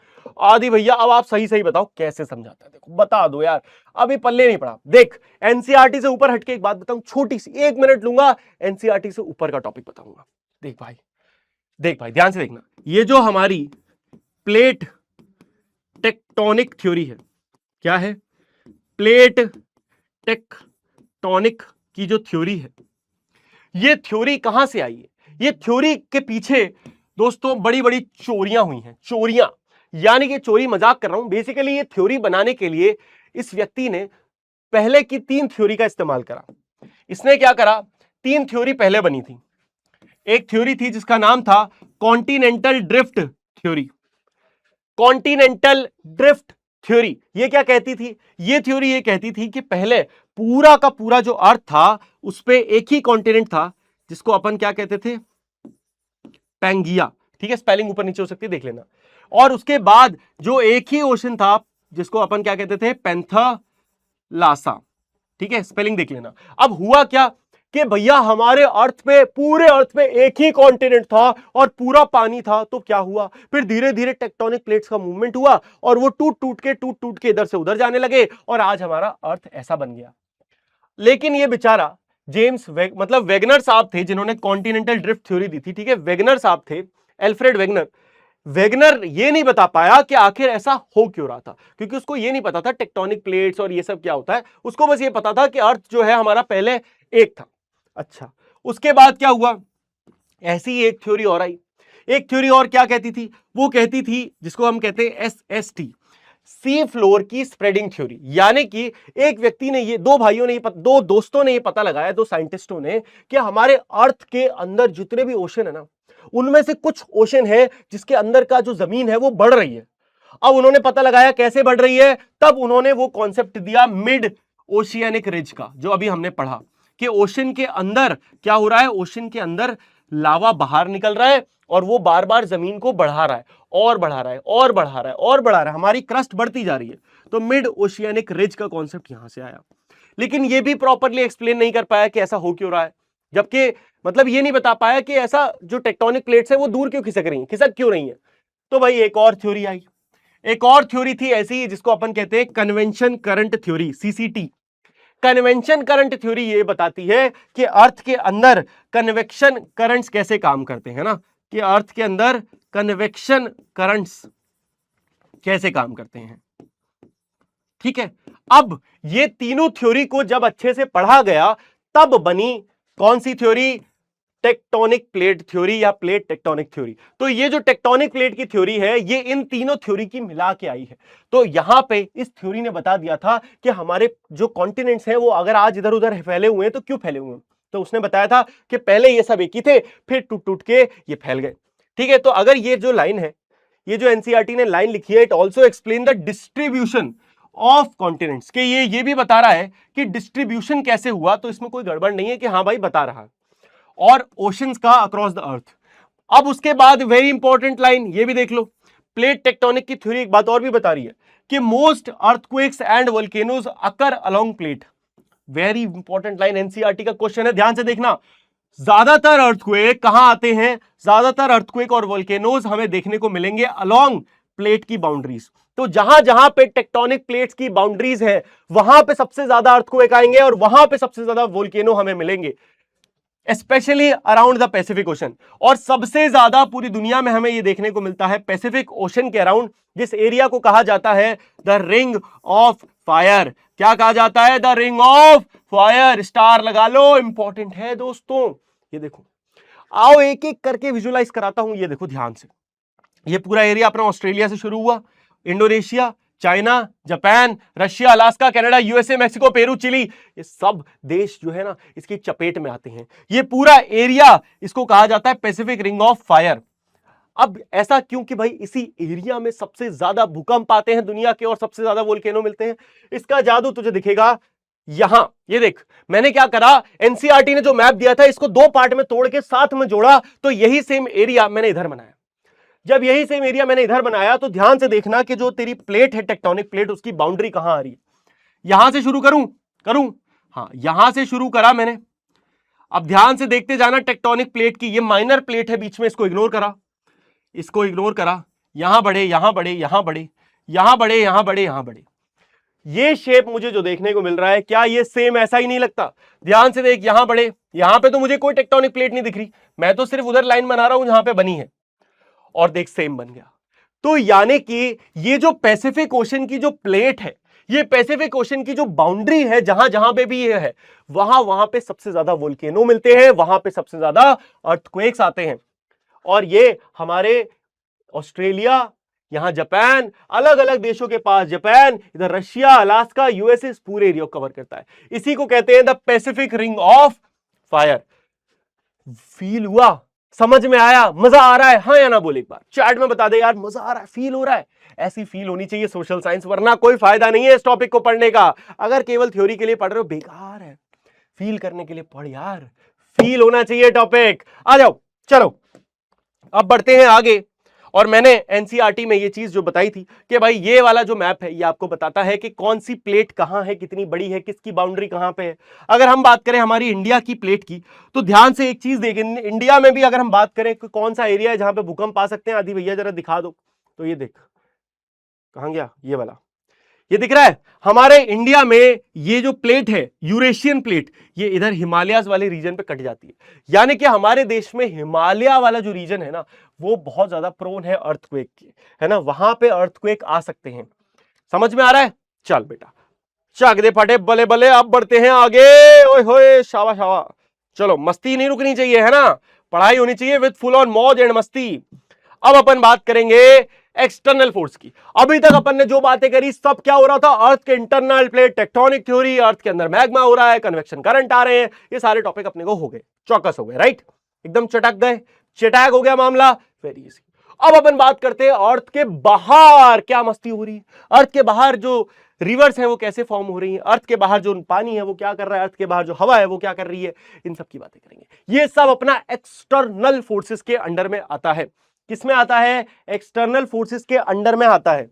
आदि भैया अब आप सही सही बताओ कैसे समझाता है? देखो बता दो यार, अभी पल्ले नहीं पड़ा। देख, एनसीईआरटी से ऊपर हटके एक बात बताऊं, छोटी सी, 1 मिनट लूंगा, एनसीईआरटी से ऊपर का टॉपिक बताऊंगा। देख भाई ध्यान से देखना, ये जो हमारी प्लेट टेक्टोनिक थ्योरी है, क्या है? प्लेट टेक्टोनिक की जो थ्योरी है, ये थ्योरी कहां से आई है? ये थ्योरी के पीछे दोस्तों बड़ी बड़ी चोरियां हुई हैं। चोरियां यानी कि चोरी मजाक कर रहा हूं, बेसिकली ये थ्योरी बनाने के लिए इस व्यक्ति ने पहले की 3 थ्योरी का इस्तेमाल करा। इसने क्या करा? 3 थ्योरी पहले बनी थी। एक थ्योरी थी जिसका नाम था continental drift theory. Continental drift theory ये क्या कहती थी? ये थ्योरी ये कहती थी कि पहले पूरा का पूरा जो अर्थ था उस पे एक ही कॉन्टिनेंट था, जिसको अपन क्या कहते थे? पैंगिया। ठीक है, स्पेलिंग ऊपर नीचे हो सकती है, देख लेना। और उसके बाद जो एक ही ओशन था जिसको अपन क्या कहते थे? पैंथालासा। ठीक है, स्पेलिंग देख लेना। अब हुआ क्या कि भैया हमारे अर्थ पे, पूरे अर्थ पे एक ही कॉन्टिनेंट था और पूरा पानी था। तो क्या हुआ? फिर धीरे धीरे टेक्टोनिक प्लेट्स का मूवमेंट हुआ और वो टूट टूट के इधर से उधर जाने लगे और आज हमारा अर्थ ऐसा बन गया। लेकिन ये बेचारा मतलब वेगनर साहब थे जिन्होंने कॉन्टिनेंटल ड्रिफ्ट थ्योरी दी थी। ठीक है, वेगनर साहब थे, एल्फ्रेड वेगनर। वेगनर ये नहीं बता पाया कि आखिर ऐसा हो क्यों रहा था, क्योंकि उसको ये नहीं पता था टेक्टोनिक प्लेट्स और ये सब क्या होता है। उसको बस ये पता था कि अर्थ जो है हमारा पहले एक था। अच्छा, उसके बाद क्या हुआ? ऐसी एक थ्योरी और आई। एक थ्योरी और क्या कहती थी? वो कहती थी जिसको हम कहते हैं SST, सी फ्लोर की स्प्रेडिंग थ्योरी। यानी कि एक व्यक्ति ने ये, दो दोस्तों ने ये पता लगाया, 2 साइंटिस्टों ने, कि हमारे अर्थ के अंदर जितने भी ओशन है ना, उनमें से कुछ ओशन है जिसके अंदर का जो जमीन है वो बढ़ रही है। अब उन्होंने पता लगाया कैसे बढ़ रही है, तब उन्होंने वो कॉन्सेप्ट दिया मिड ओशियानिक रिज का, जो अभी हमने पढ़ा कि ओशन के अंदर क्या हो रहा है? ओशन के अंदर लावा बाहर निकल रहा है और वो बार बार जमीन को बढ़ा रहा है और बढ़ा रहा है और बढ़ा रहा है और बढ़ा रहा है, हमारी क्रस्ट बढ़ती जा रही है। तो मिड ओशियानिक रिज का कॉन्सेप्ट यहां से आया। लेकिन ये भी प्रॉपर्ली एक्सप्लेन नहीं कर पाया कि ऐसा हो क्यों रहा है, जबकि मतलब ये नहीं बता पाया कि ऐसा जो टेक्टोनिक प्लेट्स है वो दूर क्यों खिसक रही है, खिसक क्यों नहीं है। तो भाई एक और थ्योरी आई। एक और थ्योरी थी ऐसी जिसको अपन कहते हैं convention current theory, CCT। Convention current theory ये बताती है कि अर्थ के अंदर कन्वेक्शन करंट्स कैसे काम करते हैं ना, कि अर्थ के अंदर कन्वेक्शन करंट्स कैसे काम करते हैं। ठीक है, अब ये तीनों थ्योरी को जब अच्छे से पढ़ा गया तब बनी कौन सी थ्योरी? टेक्टोनिक प्लेट थ्योरी या प्लेट टेक्टोनिक थ्योरी। तो ये जो टेक्टोनिक प्लेट की थ्योरी है ये इन तीनों थ्योरी की मिला के आई है। तो यहां पे इस थ्योरी ने बता दिया था कि हमारे जो कॉन्टिनेंट्स हैं वो अगर आज इधर उधर फैले हुए हैं तो क्यों फैले हुए हैं। तो उसने बताया था कि पहले ये सब एक ही थे, फिर टूट टूट के ये फैल गए। ठीक है, तो अगर ये जो लाइन है, ये जो एनसीईआरटी ने लाइन लिखी है, it also explain the distribution of continents, के ये भी बता रहा है कि डिस्ट्रीब्यूशन कैसे हुआ। तो इसमें कोई गड़बड़ नहीं है कि हाँ भाई बता रहा है, और ओशंस का अक्रॉस द अर्थ। अब उसके बाद वेरी इंपॉर्टेंट लाइन ये भी देख लो, प्लेट टेक्टोनिक की थ्योरी एक बात और भी बता रही है कि most earthquakes and volcanoes occur along plate. Very important line, NCERT का क्वेश्चन है, ध्यान से देखना। ज्यादातर अर्थक्वेक कहां आते हैं? ज्यादातर अर्थक्वेक और वोल्केनोज हमें देखने को मिलेंगे अलोंग प्लेट की बाउंड्रीज। तो जहां जहां पे टेक्टोनिक प्लेट्स की बाउंड्रीज है वहां पे सबसे ज्यादा अर्थक्वेक आएंगे और वहां पे सबसे ज्यादा वोल्केनो हमें मिलेंगे, specially around the Pacific ocean. और सबसे ज्यादा पूरी दुनिया में हमें यह देखने को मिलता है पैसिफिक ओशन के अराउंड, जिस एरिया को कहा जाता है द रिंग ऑफ फायर। क्या कहा जाता है? The ring of fire. Star लगा लो, इंपॉर्टेंट है दोस्तों। ये देखो, आओ एक एक करके विजुलाइज कराता हूं। ये देखो ध्यान से, ये पूरा एरिया अपना ऑस्ट्रेलिया से शुरू हुआ, Indonesia, China, Japan, Russia, Alaska, Canada, USA, Mexico, Peru, Chile, ये सब देश जो है ना इसकी चपेट में आते हैं। ये पूरा एरिया, इसको कहा जाता है पैसिफिक रिंग ऑफ फायर। अब ऐसा क्यों कि भाई इसी एरिया में सबसे ज्यादा भूकंप आते हैं दुनिया के और सबसे ज्यादा वोल्केनो मिलते हैं। इसका जादू तुझे दिखेगा यहां। ये देख, मैंने क्या करा, एनसीईआरटी ने जो मैप दिया था इसको दो पार्ट में तोड़ के साथ में जोड़ा, तो यही सेम एरिया मैंने इधर बनाया। जब यही सेम एरिया मैंने इधर बनाया तो ध्यान से देखना कि जो तेरी प्लेट है टेक्टोनिक प्लेट, उसकी बाउंड्री कहां आ रही है। यहां से शुरू करूं? हां, यहां से शुरू करा मैंने। अब ध्यान से देखते जाना टेक्टोनिक प्लेट की, ये माइनर प्लेट है बीच में, इसको इग्नोर करा, इसको इग्नोर करा, यहां बढ़े, यहां बढ़े, यहां बढ़े, यहां बढ़े, यहां बढ़े, यहां बढ़े। ये शेप मुझे जो देखने को मिल रहा है, क्या ये सेम ऐसा ही नहीं लगता? ध्यान से देख, यहां बढ़े, यहां पे तो मुझे कोई टेक्टोनिक प्लेट नहीं दिख रही, मैं तो सिर्फ उधर लाइन बना रहा हूं जहां पे बनी है, और देख सेम बन गया। तो यानी कि ये जो पैसिफिक ओशन की जो प्लेट है, ये पैसिफिक ओशन की जो बाउंड्री है, जहां जहां पे भी ये है, वहां वहां पे सबसे ज्यादा वोल्केनो मिलते हैं, वहां पे सबसे ज्यादा अर्थक्वेक्स आते हैं। और ये हमारे ऑस्ट्रेलिया, यहां जापान, अलग अलग देशों के पास, जापान, इधर रशिया, अलास्का, यूएसए, इस पूरे एरिया को कवर करता है। इसी को कहते हैं the Pacific ring of fire. Feel हुआ? समझ में आया? मजा आ रहा है? हाँ या ना बोल एक बार, चैट में बता दे यार, मजा आ रहा है, फील हो रहा है। ऐसी फील होनी चाहिए सोशल साइंस, वरना कोई फायदा नहीं है इस टॉपिक को पढ़ने का। अगर केवल थ्योरी के लिए पढ़ रहे हो, बेकार है। फील करने के लिए पढ़ यार, फील होना चाहिए टॉपिक। आ जाओ, चलो अब बढ़ते हैं आगे। और मैंने एनसीईआरटी में ये चीज जो बताई थी कि भाई ये वाला जो मैप है ये आपको बताता है कि कौन सी प्लेट कहां है, कितनी बड़ी है, किसकी बाउंड्री कहां पे है। अगर हम बात करें हमारी इंडिया की प्लेट की, तो ध्यान से एक चीज देखें, इंडिया में भी अगर हम बात करें कि कौन सा एरिया है जहां पे भूकंप आ सकते हैं, आदि भैया जरा दिखा दो। तो ये देख, कहां गया ये वाला, ये दिख रहा है हमारे इंडिया में। ये जो प्लेट है यूरेशियन प्लेट, ये इधर हिमालयाज वाले रीजन पे कट जाती है। यानी कि हमारे देश में हिमालय वाला जो रीजन है ना, वो बहुत ज्यादा प्रोन है अर्थक्वेक के, है ना, वहां पे अर्थक्वेक आ सकते हैं। समझ में आ रहा है? चल बेटा, चाक दे फटे बले बले। अब बढ़ते हैं आगे। ओए होए, शाबाश शाबाश। चलो, मस्ती नहीं रुकनी चाहिए, है ना, पढ़ाई होनी चाहिए विद फुल ऑन मौज एंड मस्ती। अब अपन बात करेंगे एक्सटर्नल फोर्स की। अभी तक अपन ने जो बातें करी सब क्या हो रहा था? अर्थ के इंटरनल प्लेट टेक्टोनिक थ्योरी, अर्थ के अंदर मैग्मा हो रहा है, कन्वेक्शन करंट आ रहे हैं, ये सारे टॉपिक अपने को हो गए, चौकस हो गए, राइट, एकदम चटक गए, चटैक हो गया मामला, वेरी इजी। अब अपन बात करते हैं अर्थ के बाहर क्या मस्ती हो रही है, अर्थ के बाहर जो रिवर्स है वो कैसे फॉर्म हो रही है, अर्थ के बाहर जो पानी है वो क्या कर रहा है, अर्थ के बाहर जो हवा है वो क्या कर रही है, इन सब की बातें करेंगे। ये सब अपना एक्सटर्नल फोर्सेस के अंडर में आता है। किसमें आता है? एक्सटर्नल फोर्सेस के अंडर में आता है।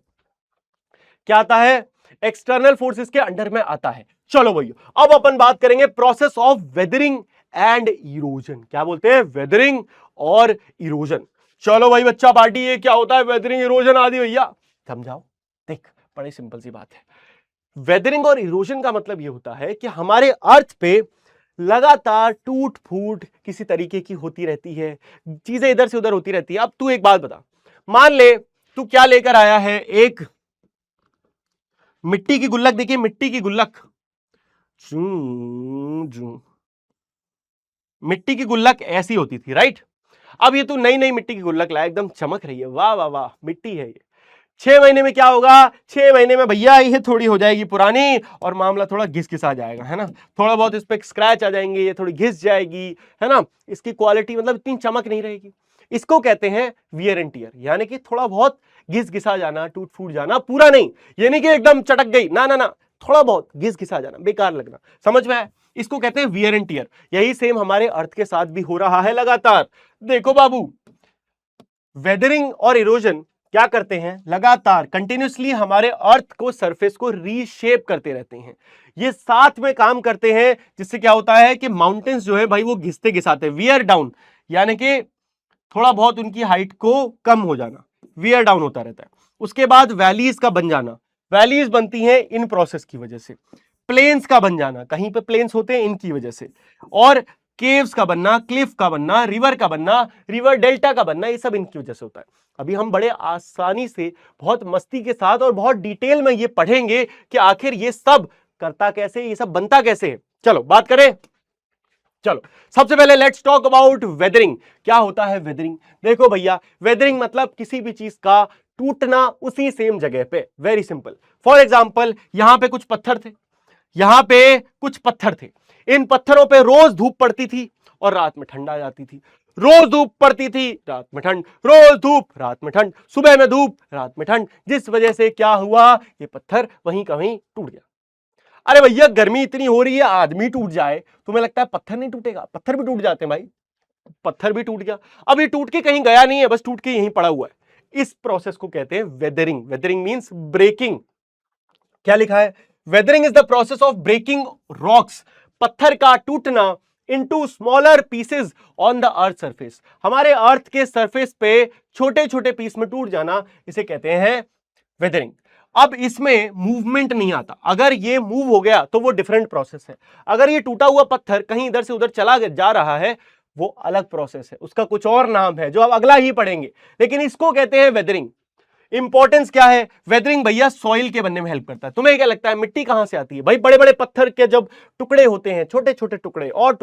क्या आता है? एक्सटर्नल फोर्सेस के अंडर में आता है। चलो भैया, अब अपन बात करेंगे process of weathering and erosion. क्या बोलते हैं? वेदरिंग और इरोजन। चलो भाई बच्चा पार्टी, ये क्या होता है वेदरिंग इरोजन आदि भैया, समझाओ। देख, बड़ी सिंपल सी बात है। वेदरिंग और इरोजन का मतलब ये होता है कि हमारे अर्थ पे लगातार टूट फूट किसी तरीके की होती रहती है, चीजें इधर से उधर होती रहती है। अब तू एक बात बता, मान ले तू क्या लेकर आया है, एक मिट्टी की गुल्लक। देखिए मिट्टी की गुल्लक, मिट्टी की गुल्लक ऐसी होती थी, राइट। अब ये तू नई नई मिट्टी की गुल्लक लाया, एकदम चमक रही है, वाह वाह वाह, मिट्टी है ये। 6 महीने में क्या होगा? 6 महीने में भैया ये थोड़ी हो जाएगी पुरानी और मामला थोड़ा घिस-घिसा जाएगा, है ना, थोड़ा बहुत इस पे स्क्रैच आ जाएंगे, ये थोड़ी घिस जाएगी, है ना, इसकी क्वालिटी मतलब इतनी चमक नहीं रहेगी। इसको कहते हैं वियर एंड टियर, यानी कि थोड़ा बहुत घिस-घिसा जाना, टूट फूट जाना, पूरा नहीं, यानी कि एकदम चटक गई, ना ना ना, थोड़ा बहुत घिस-घिसा जाना, बेकार लगना। समझ में आया? इसको कहते हैं वियर एंड टियर। यही सेम हमारे अर्थ के साथ भी हो रहा है लगातार। देखो बाबू, वेदरिंग और इरोजन क्या करते हैं? लगातार कंटिन्यूसली हमारे अर्थ को, सरफेस को रीशेप करते रहते हैं। ये साथ में काम करते हैं, जिससे क्या होता है कि माउंटेन्स जो है भाई वो घिसते घिसाते, वियर डाउन, यानी कि थोड़ा बहुत उनकी हाइट को कम हो जाना, वियर डाउन होता रहता है। उसके बाद वैलीज का बन जाना, वैलीज बनती हैं इन प्रोसेस की वजह से, प्लेन्स का बन जाना, कहीं पे प्लेन्स होते हैं इनकी वजह से, और केव्स का बनना, क्लिफ का बनना, रिवर का बनना, रिवर डेल्टा का बनना, ये सब इनकी वजह से होता है। अभी हम बड़े आसानी से, बहुत मस्ती के साथ और बहुत डिटेल में ये पढ़ेंगे कि आखिर ये सब करता कैसे, ये सब बनता कैसे है। चलो बात करें। चलो सबसे पहले लेट्स टॉक अबाउट वेदरिंग। क्या होता है वेदरिंग? देखो भैया, वेदरिंग मतलब किसी भी चीज का टूटना उसी सेम जगह पे। Very simple. फॉर एग्जाम्पल, यहां पे कुछ पत्थर थे, यहां पे कुछ पत्थर थे, इन पत्थरों पे रोज धूप पड़ती थी और रात में ठंड आ जाती थी, रोज धूप पड़ती थी, रात में ठंड, रोज धूप, रात में ठंड, सुबह में धूप, रात में ठंड, जिस वजह से क्या हुआ, ये पत्थर वहीं का वहीं टूट गया। अरे भैया, गर्मी इतनी हो रही है, आदमी टूट जाए, तुम्हें लगता है पत्थर नहीं टूटेगा? पत्थर भी टूट जाते हैं भाई, पत्थर भी टूट गया। अब ये टूट के कहीं गया नहीं है, बस टूट के यहीं पड़ा हुआ है। इस प्रोसेस को कहते हैं वेदरिंग। Weathering means breaking. क्या लिखा है? Weathering is the process of breaking rocks, पत्थर का टूटना, into smaller pieces on the earth surface, हमारे अर्थ के सरफेस पे छोटे छोटे पीस में टूट जाना, इसे कहते हैं वेदरिंग। अब इसमें मूवमेंट नहीं आता, अगर ये मूव हो गया तो वो डिफरेंट प्रोसेस है। अगर ये टूटा हुआ पत्थर कहीं इधर से उधर चला जा रहा है, वो अलग प्रोसेस है, उसका कुछ और नाम है जो आप अगला ही पढ़ेंगे, लेकिन इसको कहते हैं वेदरिंग। इंपॉर्टेंस क्या है? वेदरिंग भैया सॉइल के बनने में हेल्प करता है। तुम्हें क्या लगता है मिट्टी कहां से आती है भाई? बड़े बड़े पत्थर के जब टुकड़े होते हैं, छोटे छोटे टुकड़े और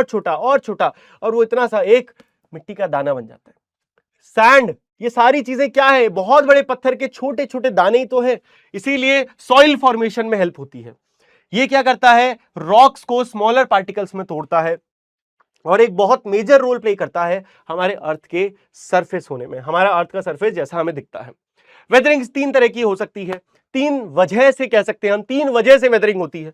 छोटा और छोटा, और वो इतना सा एक मिट्टी का दाना बन जाता है, सैंड। ये सारी चीजें क्या है? बहुत बड़े पत्थर के छोटे छोटे दाने ही तो है, इसीलिए सॉइल फॉर्मेशन में हेल्प होती है। ये क्या करता है? रॉक्स को स्मॉलर पार्टिकल्स में तोड़ता है और एक बहुत मेजर रोल प्ले करता है हमारे अर्थ के सरफेस होने में, हमारा अर्थ का सरफेस जैसा हमें दिखता है। वेदरिंग तीन तरह की हो सकती है, तीन वजह से कह सकते हैं हम, तीन वजह से वेदरिंग होती है।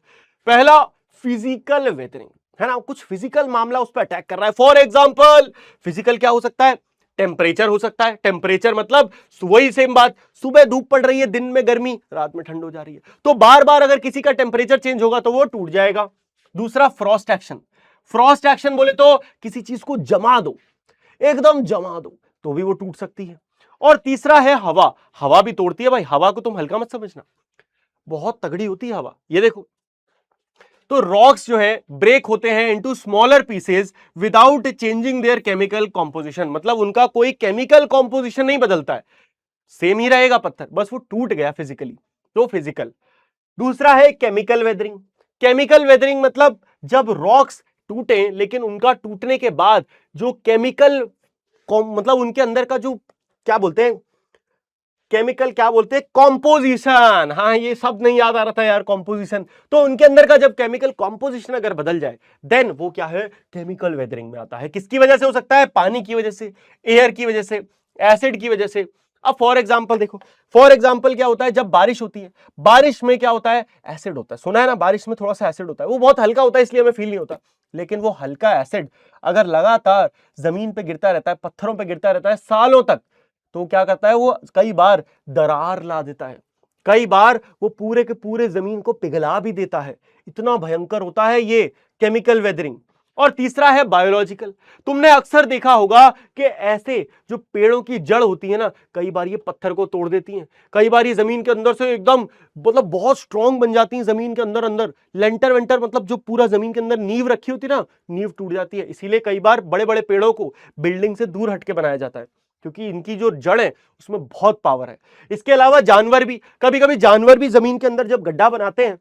पहला फिजिकल वेदरिंग, है ना, कुछ फिजिकल मामला उस पर अटैक कर रहा है। फॉर एग्जांपल, फिजिकल क्या हो सकता है? टेम्परेचर हो सकता है। टेम्परेचर मतलब वही सेम बात, सुबह धूप पड़ रही है, दिन में गर्मी, रात में ठंड हो जा रही है, तो बार बार अगर किसी का टेम्परेचर चेंज होगा तो वो टूट जाएगा। दूसरा फ्रॉस्ट एक्शन। फ्रॉस्ट एक्शन बोले तो किसी चीज को जमा दो, एकदम जमा दो, तो भी वो टूट सकती है। और तीसरा है हवा। हवा भी तोड़ती है भाई, हवा को तुम हल्का मत समझना, बहुत तगड़ी होती है हवा। ये देखो, तो रॉक्स जो है ब्रेक होते हैं into smaller pieces without changing their chemical composition, मतलब उनका कोई केमिकल कॉम्पोजिशन नहीं बदलता है, सेम ही रहेगा पत्थर, बस वो टूट गया फिजिकली, तो फिजिकल। दूसरा है केमिकल वेदरिंग। केमिकल वेदरिंग मतलब जब रॉक्स टूटे लेकिन उनका टूटने के बाद जो केमिकल मतलब उनके अंदर का जो क्या बोलते हैं, केमिकल क्या बोलते हैं, कॉम्पोजिशन। हाँ, ये शब्द नहीं याद आ रहा था यार, कॉम्पोजिशन। तो उनके अंदर का जब केमिकल कॉम्पोजिशन अगर बदल जाए, देन वो क्या है, केमिकल वेदरिंग में आता है। किसकी वजह से हो सकता है? पानी की वजह से, एयर की वजह से, एसिड की वजह से। अब फॉर एग्जाम्पल देखो, फॉर एग्जाम्पल क्या होता है, जब बारिश होती है, बारिश में क्या होता है, एसिड होता है। सुना है ना, बारिश में थोड़ा सा एसिड होता है, वो बहुत हल्का होता है इसलिए हमें फील नहीं होता, लेकिन वो हल्का एसिड अगर लगातार जमीन पे गिरता रहता है, पत्थरों पे गिरता रहता है सालों तक, तो क्या करता है, वो कई बार दरार ला देता है, कई बार वो पूरे के पूरे जमीन को पिघला भी देता है। इतना भयंकर होता है ये केमिकल वेदरिंग। और तीसरा है बायोलॉजिकल। तुमने अक्सर देखा होगा कि ऐसे जो पेड़ों की जड़ होती है ना, कई बार ये पत्थर को तोड़ देती हैं, कई बार ये जमीन के अंदर से एकदम मतलब बहुत स्ट्रांग बन जाती हैं, जमीन के अंदर अंदर लेंटर वेंटर, मतलब जो पूरा जमीन के अंदर नींव रखी होती है ना, नींव टूट जाती है। इसीलिए कई बार बड़े बड़े पेड़ों को बिल्डिंग से दूर हटके बनाया जाता है, क्योंकि इनकी जो जड़ है उसमें बहुत पावर है। इसके अलावा जानवर भी, कभी कभी जानवर भी जमीन के अंदर जब गड्ढा बनाते हैं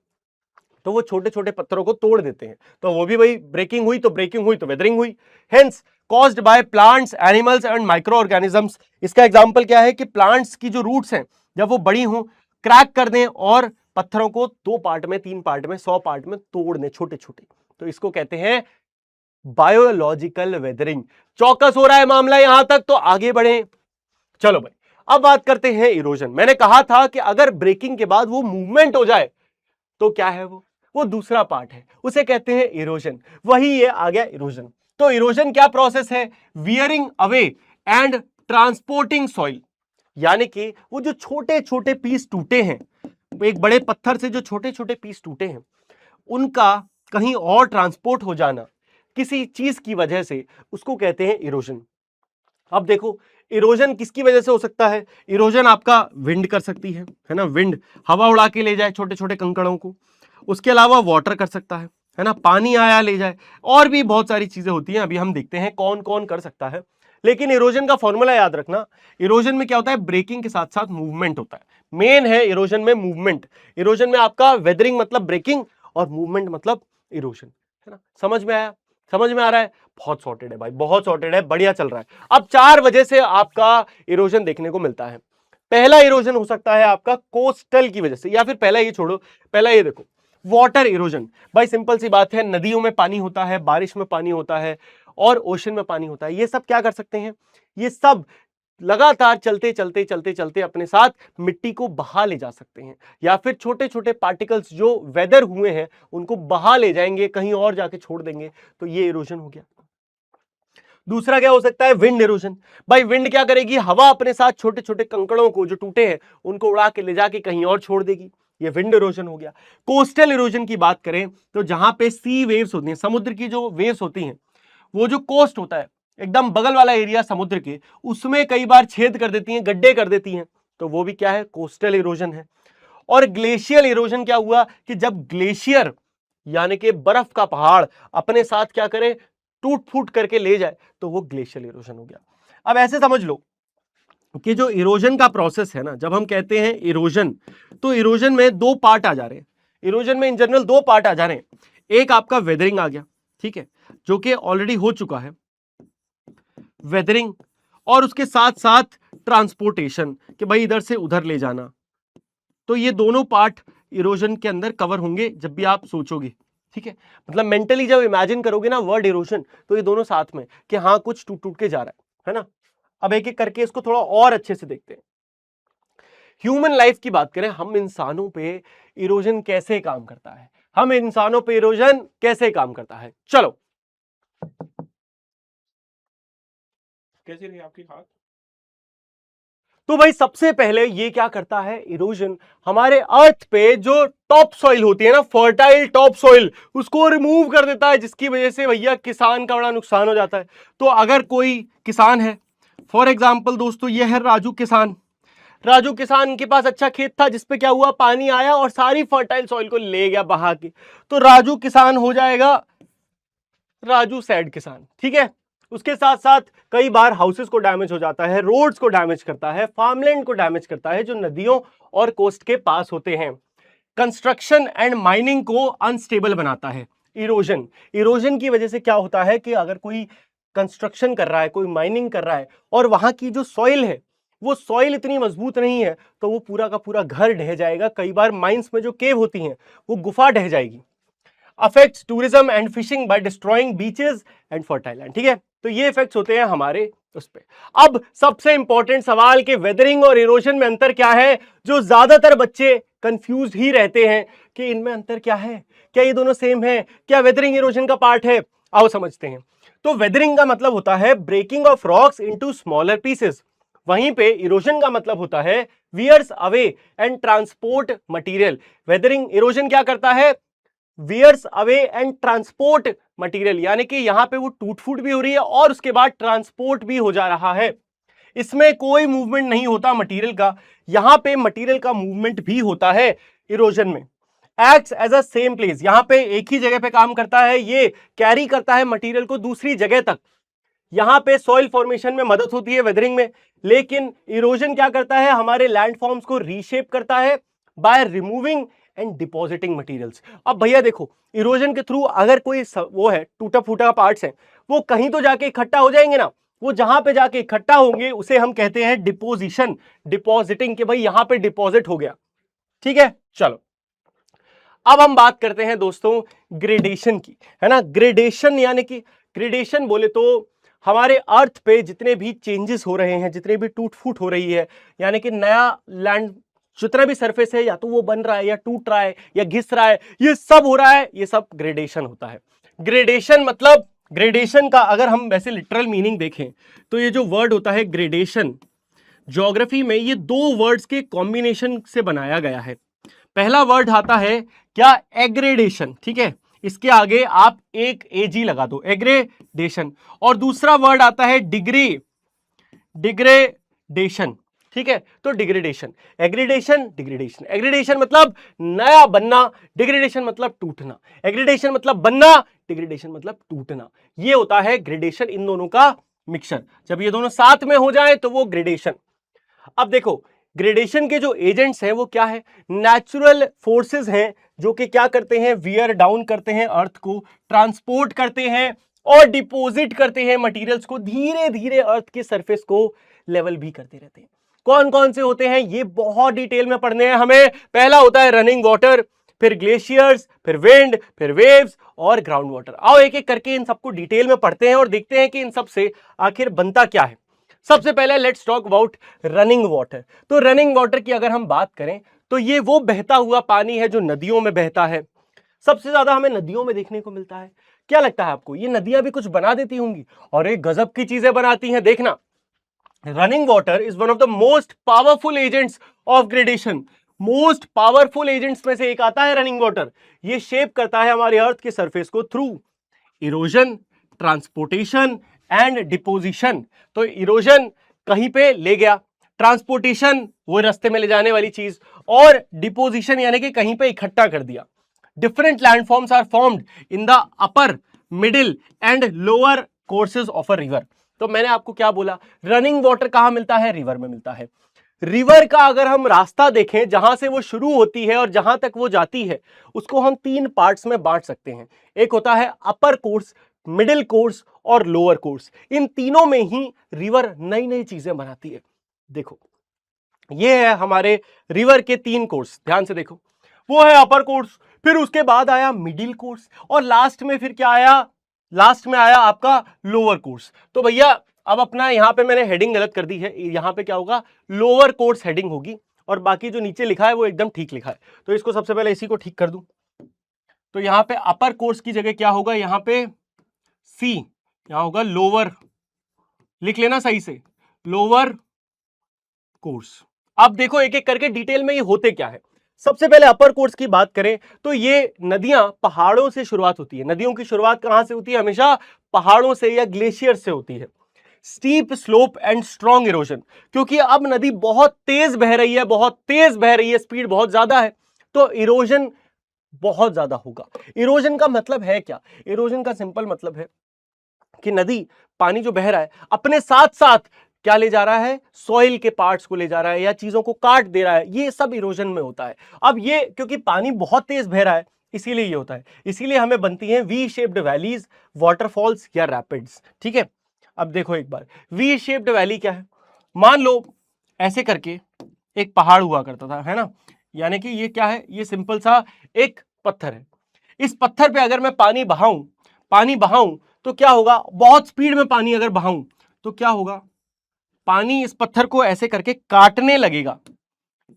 तो वो छोटे छोटे पत्थरों को तोड़ देते हैं, तो वो भी भाई ब्रेकिंग हुई, तो ब्रेकिंग हुई तो वेदरिंग हुई। Hence caused by plants, animals and micro organisms. इसका एग्जांपल क्या है कि प्लांट्स की जो रूट्स हैं जब वो बड़ी हों, क्रैक कर दें और पत्थरों को 2 पार्ट में, 3 पार्ट में, 100 पार्ट में तोड़ दें छोटे छोटे, तो इसको कहते हैं बायोलॉजिकल वेदरिंग। चौकस हो रहा है मामला यहां तक, तो आगे बढ़े। चलो भाई, अब बात करते हैं इरोजन। मैंने कहा था कि अगर ब्रेकिंग के बाद वो मूवमेंट हो जाए तो क्या है वो दूसरा पार्ट है, उसे कहते हैं इरोजन। वही ये आ गया इरोजन। तो इरोजन क्या प्रोसेस है? Wearing away and transporting soil, यानी कि वो जो छोटे छोटे पीस टूटे हैं, एक बड़े पत्थर से जो छोटे छोटे पीस टूटे हैं, उनका कहीं और ट्रांसपोर्ट हो जाना किसी चीज की वजह से, उसको कहते हैं इरोजन। अब देखो, इरोजन किसकी वजह से हो सकता है? इरोजन आपका विंड कर सकती है ना, विंड हवा उड़ा के ले जाए छोटे छोटे कंकड़ों को। उसके अलावा वाटर कर सकता है ना, पानी आया ले जाए, और भी बहुत सारी चीजें होती हैं, अभी हम देखते हैं कौन कौन कर सकता है। लेकिन इरोजन का फॉर्मूला याद रखना, इरोजन में क्या होता है, ब्रेकिंग के साथ साथ मूवमेंट होता है। मेन है इरोजन में मूवमेंट। इरोजन में आपका वेदरिंग मतलब ब्रेकिंग और मूवमेंट मतलब इरोजन, है ना। समझ में आया? समझ में आ रहा है? बहुत सॉर्टेड है भाई, बहुत सॉर्टेड है, बढ़िया चल रहा है। अब 4 वजह से आपका इरोजन देखने को मिलता है। पहला इरोजन हो सकता है आपका कोस्टल की वजह से, या फिर पहला ये छोड़ो, पहला ये देखो, वाटर इरोजन। भाई सिंपल सी बात है, नदियों में पानी होता है, बारिश में पानी होता है, और ओशन में पानी होता है। ये सब क्या कर सकते हैं, ये सब लगातार चलते चलते चलते चलते अपने साथ मिट्टी को बहा ले जा सकते हैं, या फिर छोटे छोटे पार्टिकल्स जो वेदर हुए हैं उनको बहा ले जाएंगे, कहीं और जाके छोड़ देंगे। तो ये इरोजन हो गया। दूसरा क्या हो सकता है, विंड इरोजन। भाई विंड क्या करेगी, हवा अपने साथ छोटे छोटे कंकड़ों को जो टूटे हैं उनको उड़ा के ले जाके कहीं और छोड़ देगी, ये विंड इरोजन हो गया। कोस्टल इरोजन की बात करें तो जहां पे सी वेव्स होती हैं, समुद्र की जो वेव्स होती हैं, वो जो कोस्ट होता है एकदम बगल वाला एरिया समुद्र के, उसमें कई बार छेद कर देती हैं, गड्ढे कर देती हैं, तो वो भी क्या है, कोस्टल इरोजन है। और ग्लेशियल इरोजन क्या हुआ कि जब ग्लेशियर यानी कि बर्फ का पहाड़ अपने साथ क्या करे, टूट फूट करके ले जाए, तो वो ग्लेशियल इरोजन हो गया। अब ऐसे समझ लो कि जो इरोजन का प्रोसेस है ना, जब हम कहते हैं इरोजन, तो इरोजन में 2 पार्ट आ जा रहे हैं। इरोजन में इन जनरल 2 पार्ट आ जा रहे हैं। एक आपका वेदरिंग आ गया, ठीक है, जो कि ऑलरेडी हो चुका है, वेदरिंग, और उसके साथ साथ ट्रांसपोर्टेशन, कि भाई इधर से उधर ले जाना। तो ये दोनों पार्ट इरोजन के अंदर कवर होंगे जब भी आप सोचोगे, ठीक है। मतलब मेंटली जब इमेजिन करोगे ना वर्ड इरोजन, तो ये दोनों साथ में कि हाँ कुछ टूट टूट के जा रहा है ना। अब एक एक करके इसको थोड़ा और अच्छे से देखते हैं। ह्यूमन लाइफ की बात करें, हम इंसानों पे इरोजन कैसे काम करता है, हम इंसानों पे इरोजन कैसे काम करता है, चलो। कैसी रही आपकी हाथ? तो भाई सबसे पहले ये क्या करता है इरोजन, हमारे अर्थ पे जो टॉप सॉइल होती है ना, फर्टाइल टॉप सॉइल, उसको रिमूव कर देता है, जिसकी वजह से भैया किसान का बड़ा नुकसान हो जाता है। तो अगर कोई किसान है, फॉर एग्जाम्पल दोस्तों ये है राजू किसान, राजू किसान के पास अच्छा खेत था जिसपे क्या हुआ, पानी आया और सारी फर्टाइल सॉइल को ले गया बहा के, तो राजू किसान हो जाएगा राजू सैड किसान, ठीक है। उसके साथ साथ कई बार हाउसेस को डैमेज हो जाता है, रोड्स को डैमेज करता है, फार्मलैंड को डैमेज करता है जो नदियों और कोस्ट के पास होते हैं। कंस्ट्रक्शन एंड माइनिंग को अनस्टेबल बनाता है इरोजन। इरोजन की वजह से क्या होता है कि अगर कोई कंस्ट्रक्शन कर रहा है, कोई माइनिंग कर रहा है, और वहां की जो सॉइल है वो सॉइल इतनी मजबूत नहीं है, तो वो पूरा का पूरा घर ढह जाएगा। कई बार माइंस में जो केव होती हैं वो गुफा ढह जाएगी। Affects tourism and fishing by destroying beaches and fertile land, ठीक है। तो ये इफेक्ट्स होते हैं हमारे उस पे। अब सबसे इंपॉर्टेंट सवाल कि वेदरिंग और इरोजन में अंतर क्या है, जो ज्यादातर बच्चे कंफ्यूज ही रहते हैं कि इनमें अंतर क्या है, क्या ये दोनों सेम है, क्या वेदरिंग इरोजन का पार्ट है। आओ समझते हैं। तो वेदरिंग का मतलब होता है breaking off rocks into smaller pieces, वहीं पे इरोजन का मतलब होता है wears away and transport material. Weathering erosion क्या करता है, wears away and transport material, यानी कि यहां पे वो टूट फूट भी हो रही है और उसके बाद ट्रांसपोर्ट भी हो जा रहा है। इसमें कोई मूवमेंट नहीं होता मटेरियल का, यहां पे मटेरियल का मूवमेंट भी होता है इरोजन में। Acts as a same place, यहां पे एक ही जगह पे काम करता है, ये कैरी करता है मटेरियल को दूसरी जगह तक। यहां पे सॉइल फॉर्मेशन में मदद होती है वेदरिंग में, लेकिन इरोजन क्या करता है, हमारे लैंडफॉर्म्स को रीशेप करता है by removing and depositing materials. अब भैया देखो, इरोजन के थ्रू अगर कोई वो है टूटा फूटा पार्ट्स है, वो कहीं तो जाके इकट्ठा हो जाएंगे ना, वो जहां पे जाके इकट्ठा होंगे उसे हम कहते हैं डिपोजिशन, डिपॉजिटिंग, के भाई यहां पे डिपॉजिट हो गया, ठीक है। चलो अब हम बात करते हैं दोस्तों ग्रेडेशन की, है ना। ग्रेडेशन यानी कि ग्रेडेशन बोले तो हमारे अर्थ पे जितने भी चेंजेस हो रहे हैं, जितने भी टूट फूट हो रही है, यानी कि नया लैंड जितना भी सरफेस है, या तो वो बन रहा है या टूट रहा है या घिस रहा है, ये सब हो रहा है, ये सब ग्रेडेशन होता है। ग्रेडेशन मतलब, ग्रेडेशन का अगर हम वैसे लिटरल मीनिंग देखें तो ये जो वर्ड होता है ग्रेडेशन, ज्योग्राफी में ये 2 वर्ड्स के कॉम्बिनेशन से बनाया गया है। पहला वर्ड आता है क्या, एग्रेडेशन, ठीक है, इसके आगे आप एक एजी लगा दो, एग्रेडेशन। और दूसरा वर्ड आता है डिग्री, डिग्रेडेशन, ठीक है। तो डिग्रेडेशन, एग्रीडेशन, डिग्रेडेशन, एग्रीडेशन मतलब नया बनना, डिग्रेडेशन मतलब टूटना, एग्रीडेशन मतलब बनना, डिग्रेडेशन मतलब टूटना। ये होता है ग्रेडेशन, इन दोनों का मिक्सचर। जब ये दोनों साथ में हो जाए तो वो ग्रेडेशन। अब देखो ग्रेडेशन के जो एजेंट्स हैं वो क्या है, नेचुरल फोर्सेस हैं जो कि क्या करते हैं, वियर डाउन करते हैं अर्थ को, ट्रांसपोर्ट करते हैं और डिपॉजिट करते हैं मटेरियल्स को, धीरे धीरे अर्थ के सरफेस को लेवल भी करते रहते हैं। कौन कौन से होते हैं ये बहुत डिटेल में पढ़ने हैं हमें। पहला होता है रनिंग वाटर, फिर ग्लेशियर्स, फिर विंड, फिर वेव्स और ग्राउंड वाटर। आओ एक एक करके इन सबको डिटेल में पढ़ते हैं और देखते हैं कि इन सब से आखिर बनता क्या है। सबसे पहले let's talk about running water. तो रनिंग वाटर की अगर हम बात करें तो ये वो बहता हुआ पानी है जो नदियों में बहता है। सबसे ज्यादा हमें नदियों में देखने को मिलता है। क्या लगता है आपको, ये नदियां भी कुछ बना देती होंगी? और एक गजब की चीजें बनाती हैं, देखना। Running water is one of the most powerful agents of gradation. Most powerful agents में से एक आता है रनिंग वाटर। ये शेप करता है हमारे अर्थ के सरफेस को through erosion, transportation and deposition. तो इरोजन कहीं पे ले गया, ट्रांसपोर्टेशन वो रास्ते में ले जाने वाली चीज, और डिपोजिशन यानी कि कहीं पे इकट्ठा कर दिया। Different landforms are formed in the upper, middle and lower courses of a river. तो मैंने आपको क्या बोला, रनिंग वाटर कहां मिलता है, रिवर में मिलता है। रिवर का अगर हम रास्ता देखें, जहां से वो शुरू होती है और जहां तक वो जाती है, उसको हम तीन पार्ट्स में बांट सकते हैं। एक होता है अपर कोर्स, मिडिल कोर्स और लोअर कोर्स। इन तीनों में ही रिवर नई नई चीजें बनाती है। देखो ये है हमारे रिवर के तीन कोर्स, ध्यान से देखो। वो है अपर कोर्स, फिर उसके बाद आया मिडिल कोर्स और लास्ट में फिर क्या आया, लास्ट में आया आपका लोअर कोर्स। तो भैया अब अपना यहां पे मैंने हेडिंग गलत कर दी है, यहां पे क्या होगा, लोअर कोर्स हेडिंग होगी और बाकी जो नीचे लिखा है वो एकदम ठीक लिखा है। तो इसको सबसे पहले इसी को ठीक कर दूं। तो यहां पे अपर कोर्स की जगह क्या होगा, यहां पे सी, यहां होगा लोअर, लिख लेना सही से, लोअर कोर्स। अब देखो एक एक करके डिटेल में ये होते क्या है। सबसे पहले अपर कोर्स की बात करें तो ये नदियां पहाड़ों से शुरुआत होती है। नदियों की शुरुआत कहां से होती है, हमेशा पहाड़ों से या ग्लेशियर से होती है। Steep slope and strong erosion, क्योंकि अब नदी बहुत तेज बह रही है, बहुत तेज बह रही है, स्पीड बहुत ज्यादा है, तो इरोजन बहुत ज्यादा होगा। इरोजन का मतलब है क्या, इरोजन का सिंपल मतलब है कि नदी, पानी जो बह रहा है अपने साथ साथ क्या ले जा रहा है, सॉइल के पार्ट्स को ले जा रहा है या चीजों को काट दे रहा है। ये सब इरोजन में होता है। अब ये क्योंकि पानी बहुत तेज बह रहा है इसीलिए ये होता है, इसीलिए हमें बनती हैं वी शेप्ड वैलीज, वाटरफॉल्स या रैपिड्स। ठीक है, अब देखो एक बार, वी शेप्ड वैली क्या है, मान लो ऐसे करके एक पहाड़ हुआ करता था, है ना, यानी कि ये क्या है, ये सिंपल सा एक पत्थर है। इस पत्थर पे अगर मैं पानी बहाऊं तो क्या होगा, बहुत स्पीड में पानी अगर बहाऊं तो क्या होगा, पानी इस पत्थर को ऐसे करके काटने लगेगा।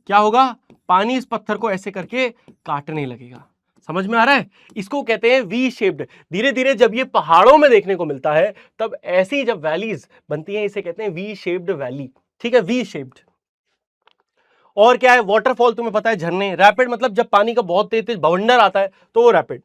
क्या होगा, पानी इस पत्थर को ऐसे करके काटने लगेगा। समझ में आ रहा है, इसको कहते हैं वी शेप्ड। धीरे धीरे जब ये पहाड़ों में देखने को मिलता है तब ऐसी जब वैलीज बनती हैं इसे कहते हैं वी शेप्ड वैली। ठीक है, वी शेप्ड। और क्या है, वाटरफॉल तुम्हें पता है, झरने। रैपिड मतलब जब पानी का बहुत तेज तेज बवंडर आता है तो वो रैपिड।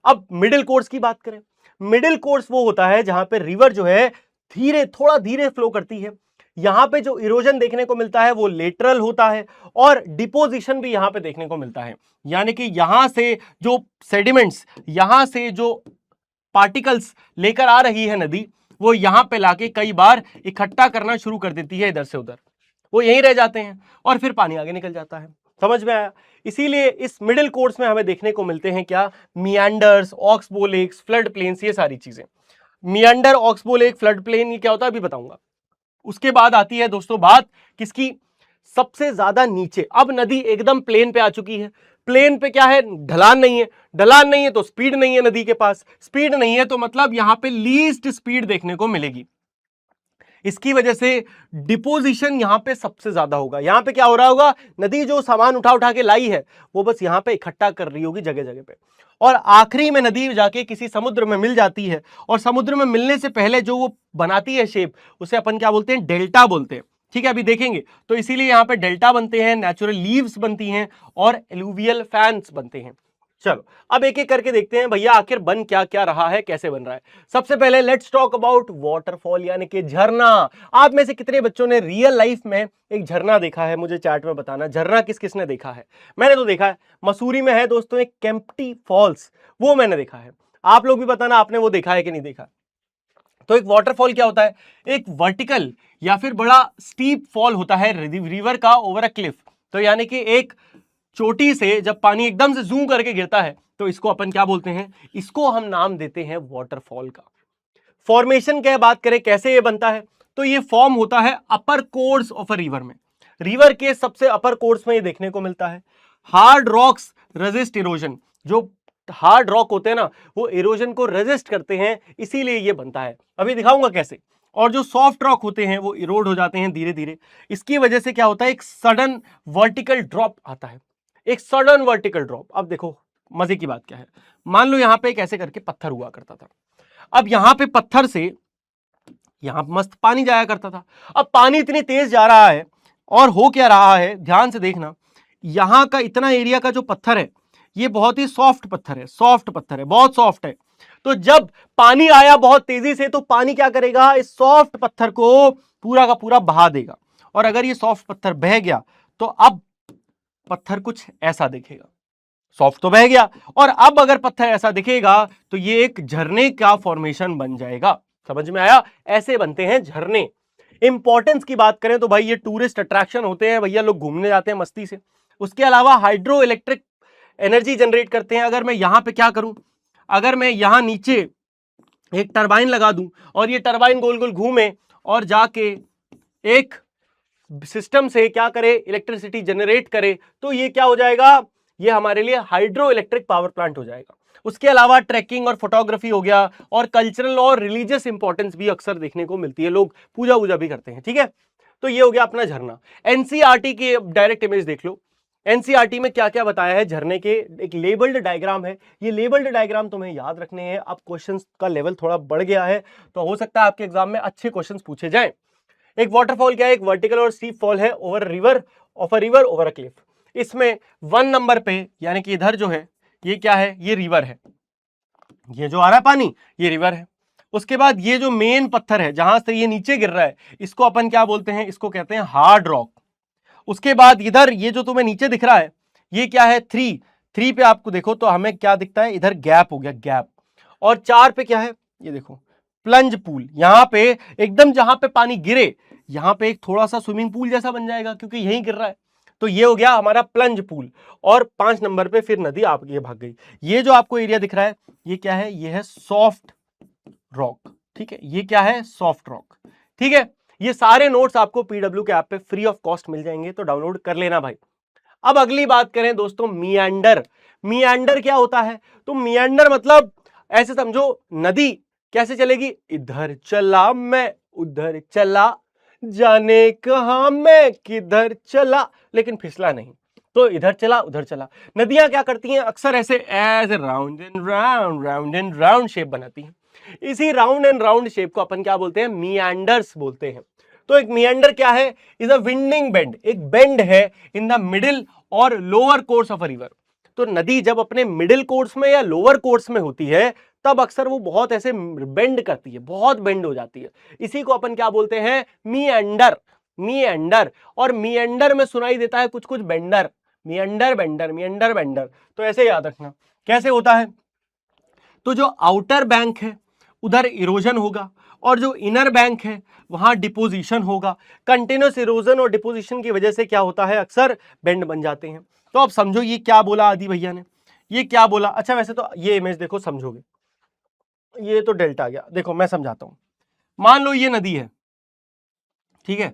अब मिडिल कोर्स की बात करें, मिडिल कोर्स वो होता है जहां पे रिवर जो है धीरे, थोड़ा धीरे फ्लो करती है। यहां पे जो इरोजन देखने को मिलता है वो लेटरल होता है और डिपोजिशन भी यहां पे देखने को मिलता है, यानी कि यहां से जो सेडिमेंट्स, यहां से जो पार्टिकल्स लेकर आ रही है नदी, वो यहां पे लाके कई बार इकट्ठा करना शुरू कर देती है इधर से उधर, वो यहीं रह जाते हैं और फिर पानी आगे निकल जाता है। समझ में आया? इसीलिए इस मिडिल कोर्स में हमें देखने को मिलते हैं क्या, meanders, oxbow lakes, flood plains, ये सारी चीजें। Meander, oxbow lake, flood plain, ये क्या होता है अभी बताऊंगा। उसके बाद आती है दोस्तों बात किसकी, सबसे ज्यादा नीचे। अब नदी एकदम प्लेन पे आ चुकी है। प्लेन पे क्या है, ढलान नहीं है, ढलान नहीं है तो स्पीड नहीं है नदी के पास, स्पीड नहीं है तो मतलब यहां पे लीस्ट स्पीड देखने को मिलेगी। इसकी वजह से डिपोजिशन यहां पे सबसे ज्यादा होगा। यहां पे क्या हो रहा होगा, नदी जो सामान उठा उठा के लाई है वो बस यहां पे इकट्ठा कर रही होगी जगह जगह पे, और आखिरी में नदी जाके किसी समुद्र में मिल जाती है, और समुद्र में मिलने से पहले जो वो बनाती है शेप, उसे अपन क्या बोलते हैं, डेल्टा बोलते हैं। ठीक है, अभी देखेंगे। तो इसीलिए यहां पे डेल्टा बनते हैं, नेचुरल लीव्स बनती हैं और एलुवियल फैंस बनते हैं। चलो अब एक एक करके देखते हैं भैया आखिर बन क्या क्या रहा है, कैसे बन रहा है। सबसे पहले लेट्स टॉक अबाउट वाटरफॉल यानी कि झरना। आप में से कितने बच्चों ने रियल लाइफ में एक झरना देखा है, मुझे चैट में बताना। झरना किस किसने देखा है? मैंने तो देखा है, मसूरी में है दोस्तों एक केम्प्टी फॉल्स, वो मैंने देखा है। आप लोग भी बताना आपने वो देखा है कि नहीं देखा। तो एक वाटरफॉल क्या होता है? एक वर्टिकल या फिर बड़ा स्टीप फॉल होता है रिवर का ओवर अ क्लिफ। तो यानी कि एक चोटी से जब पानी एकदम से जूम करके गिरता है तो इसको अपन क्या बोलते हैं? इसको हम नाम देते हैं वाटरफॉल का। फॉर्मेशन क्या बात करें कैसे ये बनता है, तो ये फॉर्म होता है अपर कोर्स ऑफ अ रिवर में। रिवर के सबसे अपर कोर्स में ये देखने को मिलता है। हार्ड रॉक्स रेजिस्ट इरोजन, जो हार्ड रॉक होते हैं ना वो इरोजन को रेजिस्ट करते हैं, इसीलिए ये बनता है। अभी दिखाऊंगा कैसे। और जो सॉफ्ट रॉक होते हैं वो इरोड हो जाते हैं धीरे धीरे। इसकी वजह से क्या होता है? एक सडन वर्टिकल ड्रॉप आता है, एक सडन वर्टिकल ड्रॉप। अब देखो मजे की बात क्या है, मान लो यहां पे एक ऐसे करके पत्थर हुआ करता था। अब यहां पे पत्थर से यहां मस्त पानी जाया करता था। अब पानी इतनी तेज जा रहा है और हो क्या रहा है, ध्यान से देखना। यहां का इतना एरिया का जो पत्थर है ये बहुत ही सॉफ्ट पत्थर है, सॉफ्ट पत्थर है, बहुत सॉफ्ट है। तो जब पानी आया बहुत तेजी से तो पानी क्या करेगा? इस सॉफ्ट पत्थर को पूरा का पूरा बहा देगा। और अगर ये सॉफ्ट पत्थर बह गया तो अब पत्थर कुछ ऐसा दिखेगा। सॉफ्ट तो बह गया और अब अगर पत्थर ऐसा दिखेगा तो ये एक झरने का फॉर्मेशन बन जाएगा। समझ में आया? ऐसे बनते हैं झरने। इंपॉर्टेंस की बात करें तो भाई ये टूरिस्ट अट्रैक्शन होते हैं, भैया लोग घूमने जाते हैं मस्ती से। उसके अलावा हाइड्रो इलेक्ट्रिक एनर्जी जनरेट करते हैं। अगर मैं यहां पे क्या करूं, अगर मैं यहां नीचे एक टरबाइन लगा दूं और ये टरबाइन गोल गोल घूमे और जाके एक सिस्टम से क्या करे? इलेक्ट्रिसिटी जनरेट करे, तो ये क्या हो जाएगा? ये हमारे लिए हाइड्रो इलेक्ट्रिक पावर प्लांट हो जाएगा। उसके अलावा ट्रैकिंग और फोटोग्राफी हो गया, और कल्चरल और रिलीजियस इंपॉर्टेंस भी अक्सर देखने को मिलती है, लोग पूजा वूजा भी करते हैं। ठीक है, तो ये हो गया अपना झरना। एनसीईआरटी की डायरेक्ट इमेज देख लो। एनसीईआरटी में क्या क्या बताया है झरने के, एक लेबल्ड डायग्राम है। ये लेबल्ड डायग्राम तुम्हें याद रखने हैं। अब क्वेश्चंस का लेवल थोड़ा बढ़ गया है तो हो सकता है आपके एग्जाम में अच्छे क्वेश्चंस पूछे जाएं। एक वाटरफॉल क्या है? एक वर्टिकल और स्टीप फॉल है over river, of a river over a cliff. इसमें 1 नंबर पे यानी कि इधर जो है ये क्या है? ये रिवर है। ये जो आ रहा है पानी ये रिवर है। उसके बाद ये जो मेन पत्थर है जहां से ये नीचे गिर रहा है इसको अपन क्या बोलते हैं? इसको कहते हैं हार्ड रॉक। उसके बाद इधर ये जो तुम्हें नीचे दिख रहा है ये क्या है? 3 पे आपको देखो तो हमें क्या दिखता है? इधर गैप हो गया, गैप। और 4 पे क्या है? ये देखो प्लंज पूल। यहां पे एकदम जहां पे पानी गिरे यहां पे एक थोड़ा सा स्विमिंग पूल जैसा बन जाएगा क्योंकि यहीं गिर रहा है, तो ये हो गया हमारा प्लंज पूल। और 5 नंबर पे फिर नदी आगे भाग गई। ये जो आपको एरिया दिख रहा है ये क्या है? ये है सॉफ्ट रॉक। ठीक है, ये क्या है? Soft rock. ठीक है, ये सारे नोट्स आपको पीडब्ल्यू के ऐप पे फ्री ऑफ कॉस्ट मिल जाएंगे, तो डाउनलोड कर लेना भाई। अब अगली बात करें दोस्तों, मियांडर। मियांडर क्या होता है? तो मियांडर मतलब ऐसे समझो नदी कैसे चलेगी? इधर चला मैं उधर चला, जाने कहां मैं किधर चला, लेकिन फिसला नहीं। तो इधर चला उधर चला। नदियां क्या करती हैं? अक्सर ऐसे राउंड एंड राउंड शेप बनाती हैं। इसी राउंड एंड राउंड शेप को अपन क्या बोलते हैं? मियांडर्स बोलते हैं। तो एक मियांडर क्या है? इज अ विंडिंग बेंड, एक बेंड है इन द मिडिल और lower course of a river. तो नदी जब अपने मिडिल कोर्स में या लोअर कोर्स में होती है तब अक्सर वो बहुत ऐसे बेंड करती है, बहुत बेंड हो जाती है। इसी को अपन क्या बोलते हैं? मियांडर। मियांडर। और मियांडर में सुनाई देता है कुछ कुछ bender, meander bender, meander bender. तो ऐसे याद रखना कैसे होता है। तो जो आउटर बैंक है उधर इरोजन होगा और जो इनर बैंक है वहां डिपोजिशन होगा। कंटिन्यूस इरोजन और डिपोजिशन की वजह से क्या होता है? अक्सर बेंड बन जाते हैं। तो अब समझो ये क्या बोला आदि भैया ने, ये क्या बोला। अच्छा वैसे तो ये इमेज देखो समझोगे, ये तो डेल्टा आ गया। देखो मैं समझाता हूं। मान लो ये नदी है, ठीक है,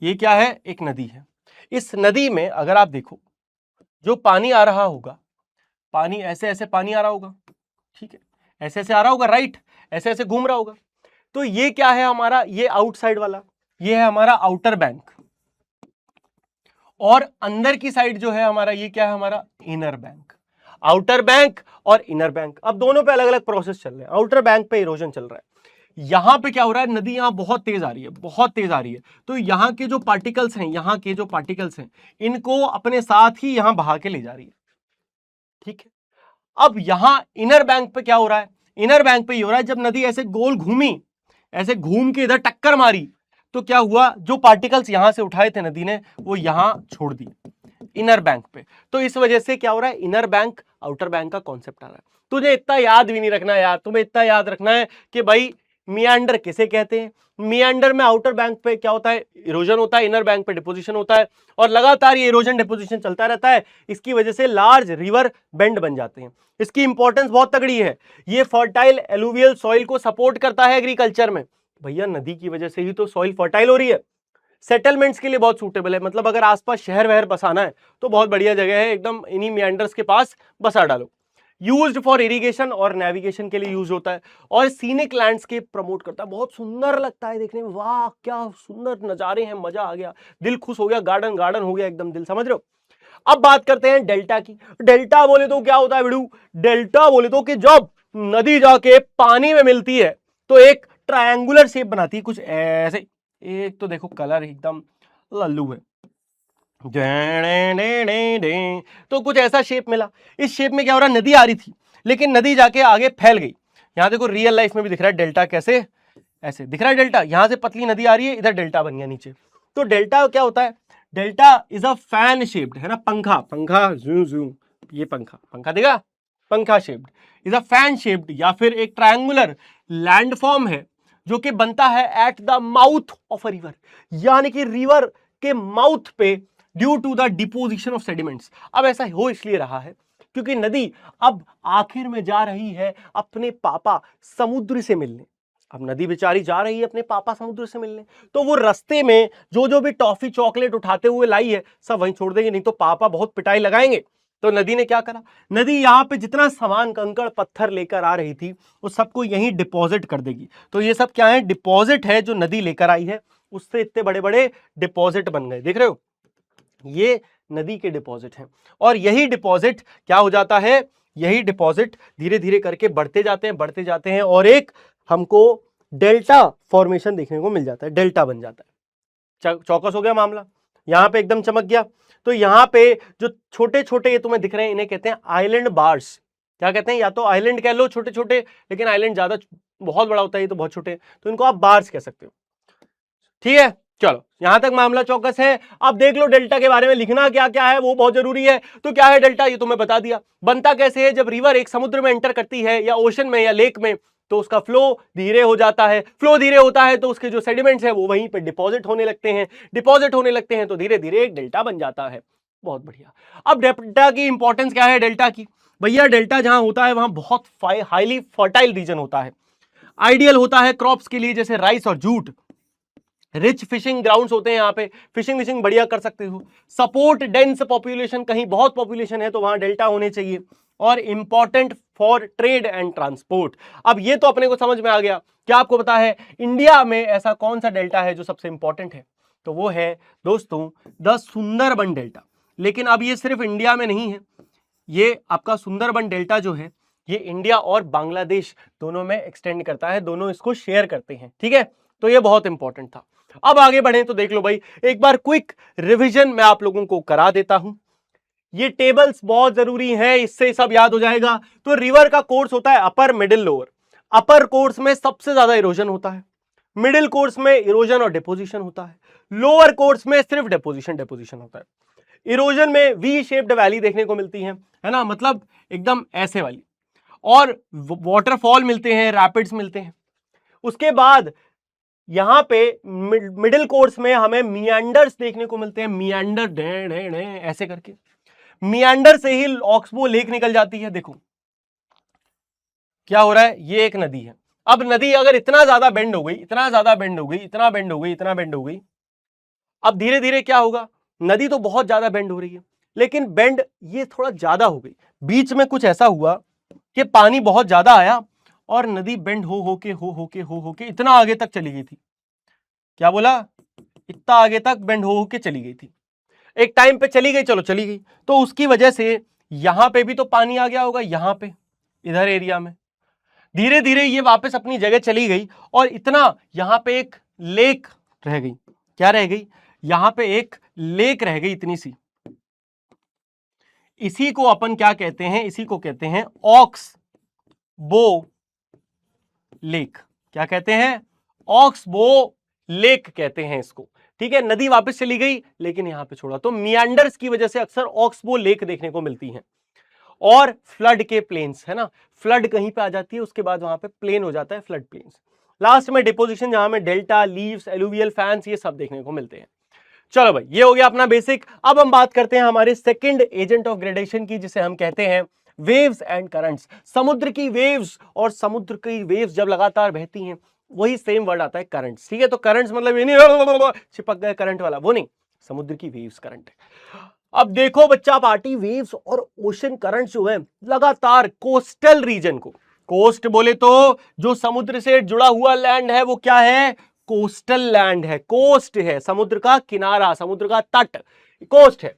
ये क्या है? एक नदी है। इस नदी में अगर आप देखो जो पानी आ रहा होगा, पानी ऐसे ऐसे पानी आ रहा होगा, ठीक है, ऐसे ऐसे आ रहा होगा, राइट, ऐसे ऐसे घूम रहा होगा। तो ये क्या है हमारा? ये आउटसाइड वाला, ये है हमारा आउटर बैंक। और अंदर की साइड जो है हमारा, ये क्या है? हमारा इनर बैंक। आउटर बैंक और इनर बैंक, अब दोनों पे अलग अलग प्रोसेस चल रहे हैं। आउटर बैंक पे इरोजन चल रहा है। यहां पे क्या हो रहा है? नदी यहां बहुत तेज आ रही है, बहुत तेज आ रही है। तो यहां के जो पार्टिकल्स हैं, यहां के जो पार्टिकल्स हैं इनको अपने साथ ही यहां बहा के ले जा रही है। ठीक है, अब यहां इनर बैंक पे क्या हो रहा है, इनर बैंक पे ये हो रहा है जब नदी ऐसे गोल घूमी, ऐसे घूम के इधर टक्कर मारी, तो क्या हुआ, जो पार्टिकल्स यहां से उठाए थे नदी ने वो यहां छोड़ दिए इनर बैंक पे। तो इस वजह से क्या हो रहा है, इनर बैंक आउटर बैंक का कॉन्सेप्ट आ रहा है। तुझे इतना याद भी नहीं रखना यार, तुम्हें इतना याद रखना है कि भाई मियांडर किसे कहते हैं, मियांडर में आउटर बैंक पे क्या होता है, इरोजन होता है, इनर बैंक पे डिपोजिशन होता है, और लगातार ये इरोजन डिपोजिशन चलता रहता है। इसकी वजह से लार्ज रिवर बेंड बन जाते हैं। इसकी इंपॉर्टेंस बहुत तगड़ी है, ये फर्टाइल एलुवियल सॉइल को सपोर्ट करता है एग्रीकल्चर में। भैया नदी की वजह से ही तो सॉइल फर्टाइल हो रही है। सेटलमेंट्स के लिए बहुत सूटेबल है, मतलब अगर आसपास शहर वहर बसाना है तो बहुत बढ़िया जगह है, एकदम इन्हीं मियांडर्स के पास बसा डालो। यूज्ड फॉर इरिगेशन और नेविगेशन के लिए यूज होता है, और सीनिक लैंडस्केप प्रमोट करता है। बहुत सुंदर लगता है देखने में, वाह क्या सुंदर नजारे हैं, मजा आ गया, दिल खुश हो गया, गार्डन गार्डन हो गया एकदम, दिल समझ रहे हो। अब बात करते हैं डेल्टा की। डेल्टा बोले तो क्या होता है बिड़ू, डेल्टा बोले तो कि जब नदी जाके पानी में मिलती है तो एक ट्रायंगुलर शेप बनाती है कुछ ऐसे। एक तो देखो कलर एकदम लल्लू है, तो कुछ ऐसा शेप मिला। इस शेप में क्या हो रहा है, नदी आ रही थी लेकिन नदी जाके आगे फैल गई। यहां देखो रियल लाइफ में भी दिख रहा है डेल्टा, कैसे ऐसे दिख रहा है डेल्टा, यहां से पतली नदी आ रही है, इधर डेल्टा बन गया नीचे। तो डेल्टा क्या होता है, delta is a fan shaped, है ना, पंखा, पंखा जू जू, ये पंखा, पंखा देखा, पंखा shaped is a fan shaped, या फिर एक ट्रायंगुलर लैंडफॉर्म है जो कि बनता है at the mouth of a river, यानी कि रिवर के माउथ पे due to the deposition of sediments. अब ऐसा हो इसलिए रहा है क्योंकि नदी अब आखिर में जा रही है अपने पापा समुद्र से मिलने। अब नदी बेचारी जा रही है अपने पापा समुद्र से मिलने, तो वो रास्ते में जो जो भी टॉफी चॉकलेट उठाते हुए लाई है सब वहीं छोड़ देंगे, नहीं तो पापा बहुत पिटाई लगाएंगे। तो नदी ने क्या करा, नदी यहां पे जितना सामान कंकड़ पत्थर लेकर आ रही थी वो सबको यहीं डिपॉजिट कर देगी। तो ये सब क्या है, डिपॉजिट है जो नदी लेकर आई है, उससे इतने बड़े बड़े डिपॉजिट बन गए, देख रहे हो, ये नदी के डिपॉजिट हैं। और यही डिपॉजिट क्या हो जाता है, यही डिपॉजिट धीरे धीरे करके बढ़ते जाते हैं और एक हमको डेल्टा फॉर्मेशन देखने को मिल जाता है, डेल्टा बन जाता है। चौकस हो गया मामला, यहां पे एकदम चमक गया। तो यहां पे जो छोटे छोटे ये तुम्हें दिख रहे हैं इन्हें कहते हैं आइलैंड बार्स। क्या कहते हैं, या तो आइलैंड कह लो छोटे छोटे, लेकिन आइलैंड ज्यादा बहुत बड़ा होता है, ये तो बहुत छोटे, तो इनको आप बार्स कह सकते हो। ठीक है, चलो यहां तक मामला चौकस है। अब देख लो डेल्टा के बारे में लिखना क्या क्या है, वो बहुत जरूरी है। तो क्या है डेल्टा, ये तुम्हें बता दिया। बनता कैसे है, जब रिवर एक समुद्र में एंटर करती है या ओशन में या लेक में, तो उसका फ्लो धीरे हो जाता है। फ्लो धीरे होता है तो उसके जो सेडिमेंट्स है वो वहीं पे डिपॉजिट होने लगते हैं, डिपॉजिट होने लगते हैं तो धीरे धीरे एक डेल्टा बन जाता है। बहुत बढ़िया। अब डेल्टा की इंपॉर्टेंस क्या है डेल्टा की, भैया डेल्टा जहां होता है वहां बहुत हाईली फर्टाइल रीजन होता है, आइडियल होता है क्रॉप्स के लिए जैसे राइस और जूट। रिच फिशिंग ग्राउंड्स होते हैं, यहाँ पे फिशिंग विशिंग बढ़िया कर सकते हो। सपोर्ट डेंस पॉपुलेशन, कहीं बहुत पॉपुलेशन है तो वहां डेल्टा होने चाहिए। और important for trade and transport. अब ये तो अपने को समझ में आ गया। क्या आपको पता है इंडिया में ऐसा कौन सा डेल्टा है जो सबसे इंपॉर्टेंट है, तो वो है दोस्तों द सुंदरबन डेल्टा। लेकिन अब ये सिर्फ इंडिया में नहीं है, ये आपका सुंदरबन डेल्टा जो है ये इंडिया और बांग्लादेश दोनों में एक्सटेंड करता है, दोनों इसको शेयर करते हैं। ठीक है, तो ये बहुत इंपॉर्टेंट था। अब आगे बढ़े तो देख लो भाई, एक बार क्विक रिवीजन मैं आप लोगों को करा देता हूं। ये टेबल्स बहुत जरूरी हैं, इससे सब याद हो जाएगा। तो रिवर का कोर्स होता है अपर मिडिल लोअर। अपर कोर्स में सबसे ज्यादा इरोजन होता है, मिडिल कोर्स में इरोजन और डिपोजिशन होता है, लोअर कोर्स में सिर्फ डिपोजिशन होता है। इरोजन में वी शेप्ड वैली देखने को मिलती है ना, मतलब एकदम ऐसे वाली, और वाटरफॉल मिलते हैं, रैपिड्स मिलते हैं। उसके बाद यहां पे मिडिल कोर्स में हमें मियांडर्स देखने को मिलते हैं, मियांडर ऐसे करके, मियांडर से ही ऑक्सबो लेक निकल जाती है। देखो क्या हो रहा है, ये एक नदी है। अब नदी अगर इतना ज्यादा बेंड हो गई, इतना ज्यादा बेंड हो गई, इतना बेंड हो गई, इतना बेंड हो गई, अब धीरे धीरे क्या होगा, नदी तो बहुत ज्यादा बेंड हो रही है, लेकिन बेंड ये थोड़ा ज्यादा हो गई। बीच में कुछ ऐसा हुआ कि पानी बहुत ज्यादा आया और नदी बेंड हो होके इतना आगे तक चली गई थी। क्या बोला, इतना आगे तक बेंड हो के चली गई थी। एक टाइम पे चली गई, चलो चली गई, तो उसकी वजह से यहां पे भी तो पानी आ गया होगा, यहां पे इधर एरिया में धीरे धीरे ये वापस अपनी जगह चली गई, और इतना यहां पे एक लेक रह गई। क्या रह गई, यहां पे एक लेक रह गई इतनी सी। इसी को अपन क्या कहते हैं, इसी को कहते हैं ऑक्स बो लेक। क्या कहते हैं, ऑक्स बो लेक कहते हैं इसको। ठीक है, नदी वापस चली गई लेकिन यहां पे छोड़ा, तो मियांडर्स की वजह से अक्सर ऑक्सबो लेक देखने को मिलती है। और फ्लड के प्लेन्स है ना, फ्लड कहीं पे आ जाती है, उसके बाद वहां पे प्लेन हो जाता है, फ्लड प्लेन्स। लास्ट में डिपोजिशन, जहां में डेल्टा, लीव्स, एलुवियल फैंस, ये सब देखने को मिलते हैं। चलो भाई, ये हो गया अपना बेसिक। अब हम बात करते हैं हमारे सेकंड एजेंट ऑफ ग्रेडेशन की, जिसे हम कहते हैं वेव्स एंड करंट्स। समुद्र की वेव्स, और समुद्र की वेव्स जब लगातार बहती हैं, वही सेम वर्ड आता है करंट्स। ठीक है, तो करंट्स मतलब ये नहीं चिपक गए करंट वाला, वो नहीं, समुद्र की वेव्स करंट है। अब देखो बच्चा पार्टी, वेव्स और ओशन करंट जो है लगातार कोस्टल रीजन को, कोस्ट बोले तो जो समुद्र से जुड़ा हुआ लैंड है वो क्या है, कोस्टल लैंड है। कोस्ट है समुद्र का किनारा, समुद्र का तट, कोस्ट है।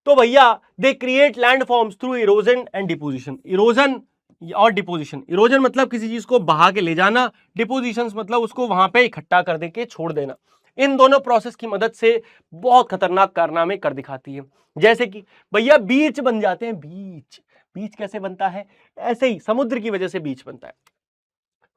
तो भैया they create land forms through erosion and deposition. Erosion और डिपोजिशन, इरोजन मतलब किसी चीज को बहा के ले जाना, डिपोजिशन मतलब उसको वहां पे इकट्ठा कर देके छोड़ देना। इन दोनों प्रोसेस की मदद से बहुत खतरनाक कारनामे कर दिखाती है। जैसे कि भैया बीच बन जाते हैं, बीच। बीच कैसे बनता है, ऐसे ही समुद्र की वजह से बीच बनता है।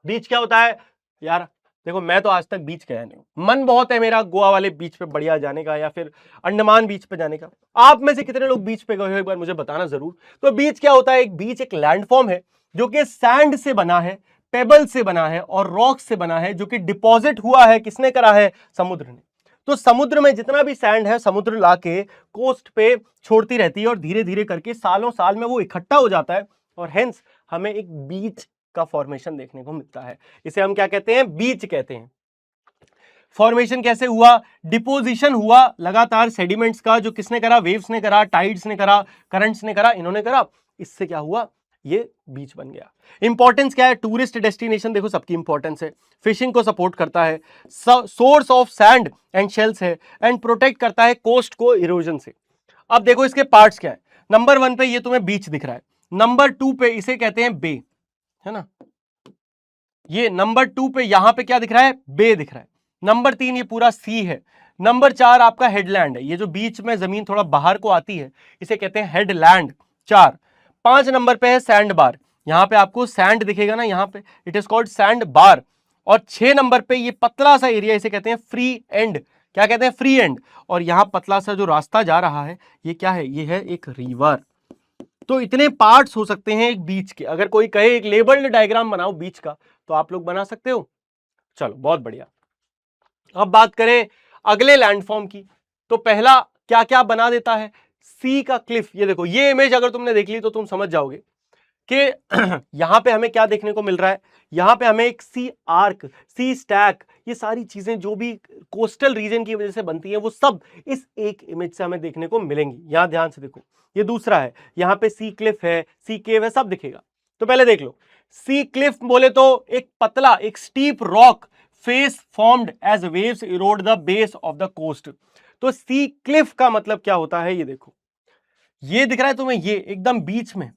बीच क्या होता है यार, देखो मैं तो आज तक बीच गया नहीं हूं, मन बहुत है मेरा गोवा वाले बीच पे बढ़िया जाने का, या फिर अंडमान बीच पे जाने का। आप में से कितने लोग बीच पे गए हो, एक बार मुझे बताना जरूर। तो बीच क्या होता है, एक बीच एक लैंडफॉर्म है जो कि सैंड से बना है, पेबल से बना है और रॉक से बना है, जो कि डिपॉजिट हुआ है, किसने करा है, समुद्र ने। तो समुद्र में जितना भी सैंड है, समुद्र लाके कोस्ट पे छोड़ती रहती है, और धीरे धीरे करके सालों साल में वो इकट्ठा हो जाता है, और हेंस हमें एक बीच का फॉर्मेशन देखने को मिलता है। इसे हम क्या कहते हैं, बीच कहते हैं। फॉर्मेशन कैसे हुआ, डिपोजिशन हुआ लगातार सेडिमेंट्स का, जो किसने करा, वेव्स ने करा, टाइड्स ने करा, करंट्स ने करा, इन्होंने करा। इससे क्या हुआ, ये बीच बन गया। इंपॉर्टेंस क्या है, टूरिस्ट डेस्टिनेशन देखो सबकी इंपॉर्टेंस है, फिशिंग को सपोर्ट करता है, source of sand and shells है, एंड प्रोटेक्ट करता है कोस्ट को इरोजन से। अब देखो इसके पार्ट्स क्या है। नंबर 1 पे ये तुम्हें बीच दिख रहा है, नंबर 2 पे इसे कहते हैं बे, है ना। ये नंबर 2 पे यहां पे क्या दिख रहा है, बे दिख रहा है। नंबर 3 ये पूरा सी है। नंबर 4 आपका हेडलैंड है, ये जो बीच में जमीन थोड़ा बाहर को आती है, इसे कहते हैं हेडलैंड। 4 5 नंबर पे है सैंड बार, यहां पे आपको सैंड दिखेगा ना, यहां पे इट इज कॉल्ड सैंड बार। और 6 नंबर पे ये पतला सा एरिया, इसे कहते हैं फ्री एंड। क्या कहते हैं, फ्री एंड। और यहां पतला सा जो रास्ता जा रहा है, ये क्या है, ये है एक रिवर। तो इतने पार्ट्स हो सकते हैं एक बीच के। अगर कोई कहे एक लेबल्ड डायग्राम बनाओ बीच का, तो आप लोग बना सकते हो। चलो बहुत बढ़िया। अब बात करें अगले लैंडफॉर्म की, तो पहला क्या क्या बना देता है, सी का क्लिफ। ये देखो, ये इमेज अगर तुमने देख ली तो तुम समझ जाओगे कि यहां पे हमें क्या देखने को मिल रहा है। यहां पे हमें एक सी आर्क, सी स्टैक, ये सारी चीजें जो भी कोस्टल रीजन की वजह से बनती हैं, वो सब इस एक इमेज से हमें देखने को मिलेंगी। यहां ध्यान से देखो, ये दूसरा है, यहां पे सी क्लिफ है, सी केव है, सब दिखेगा। तो पहले देख लो, सी क्लिफ बोले तो एक पतला, एक steep rock face formed as waves erode the base of the coast. तो सी क्लिफ का मतलब क्या होता है, ये देखो, ये दिख रहा है तुम्हें, ये एकदम बीच में,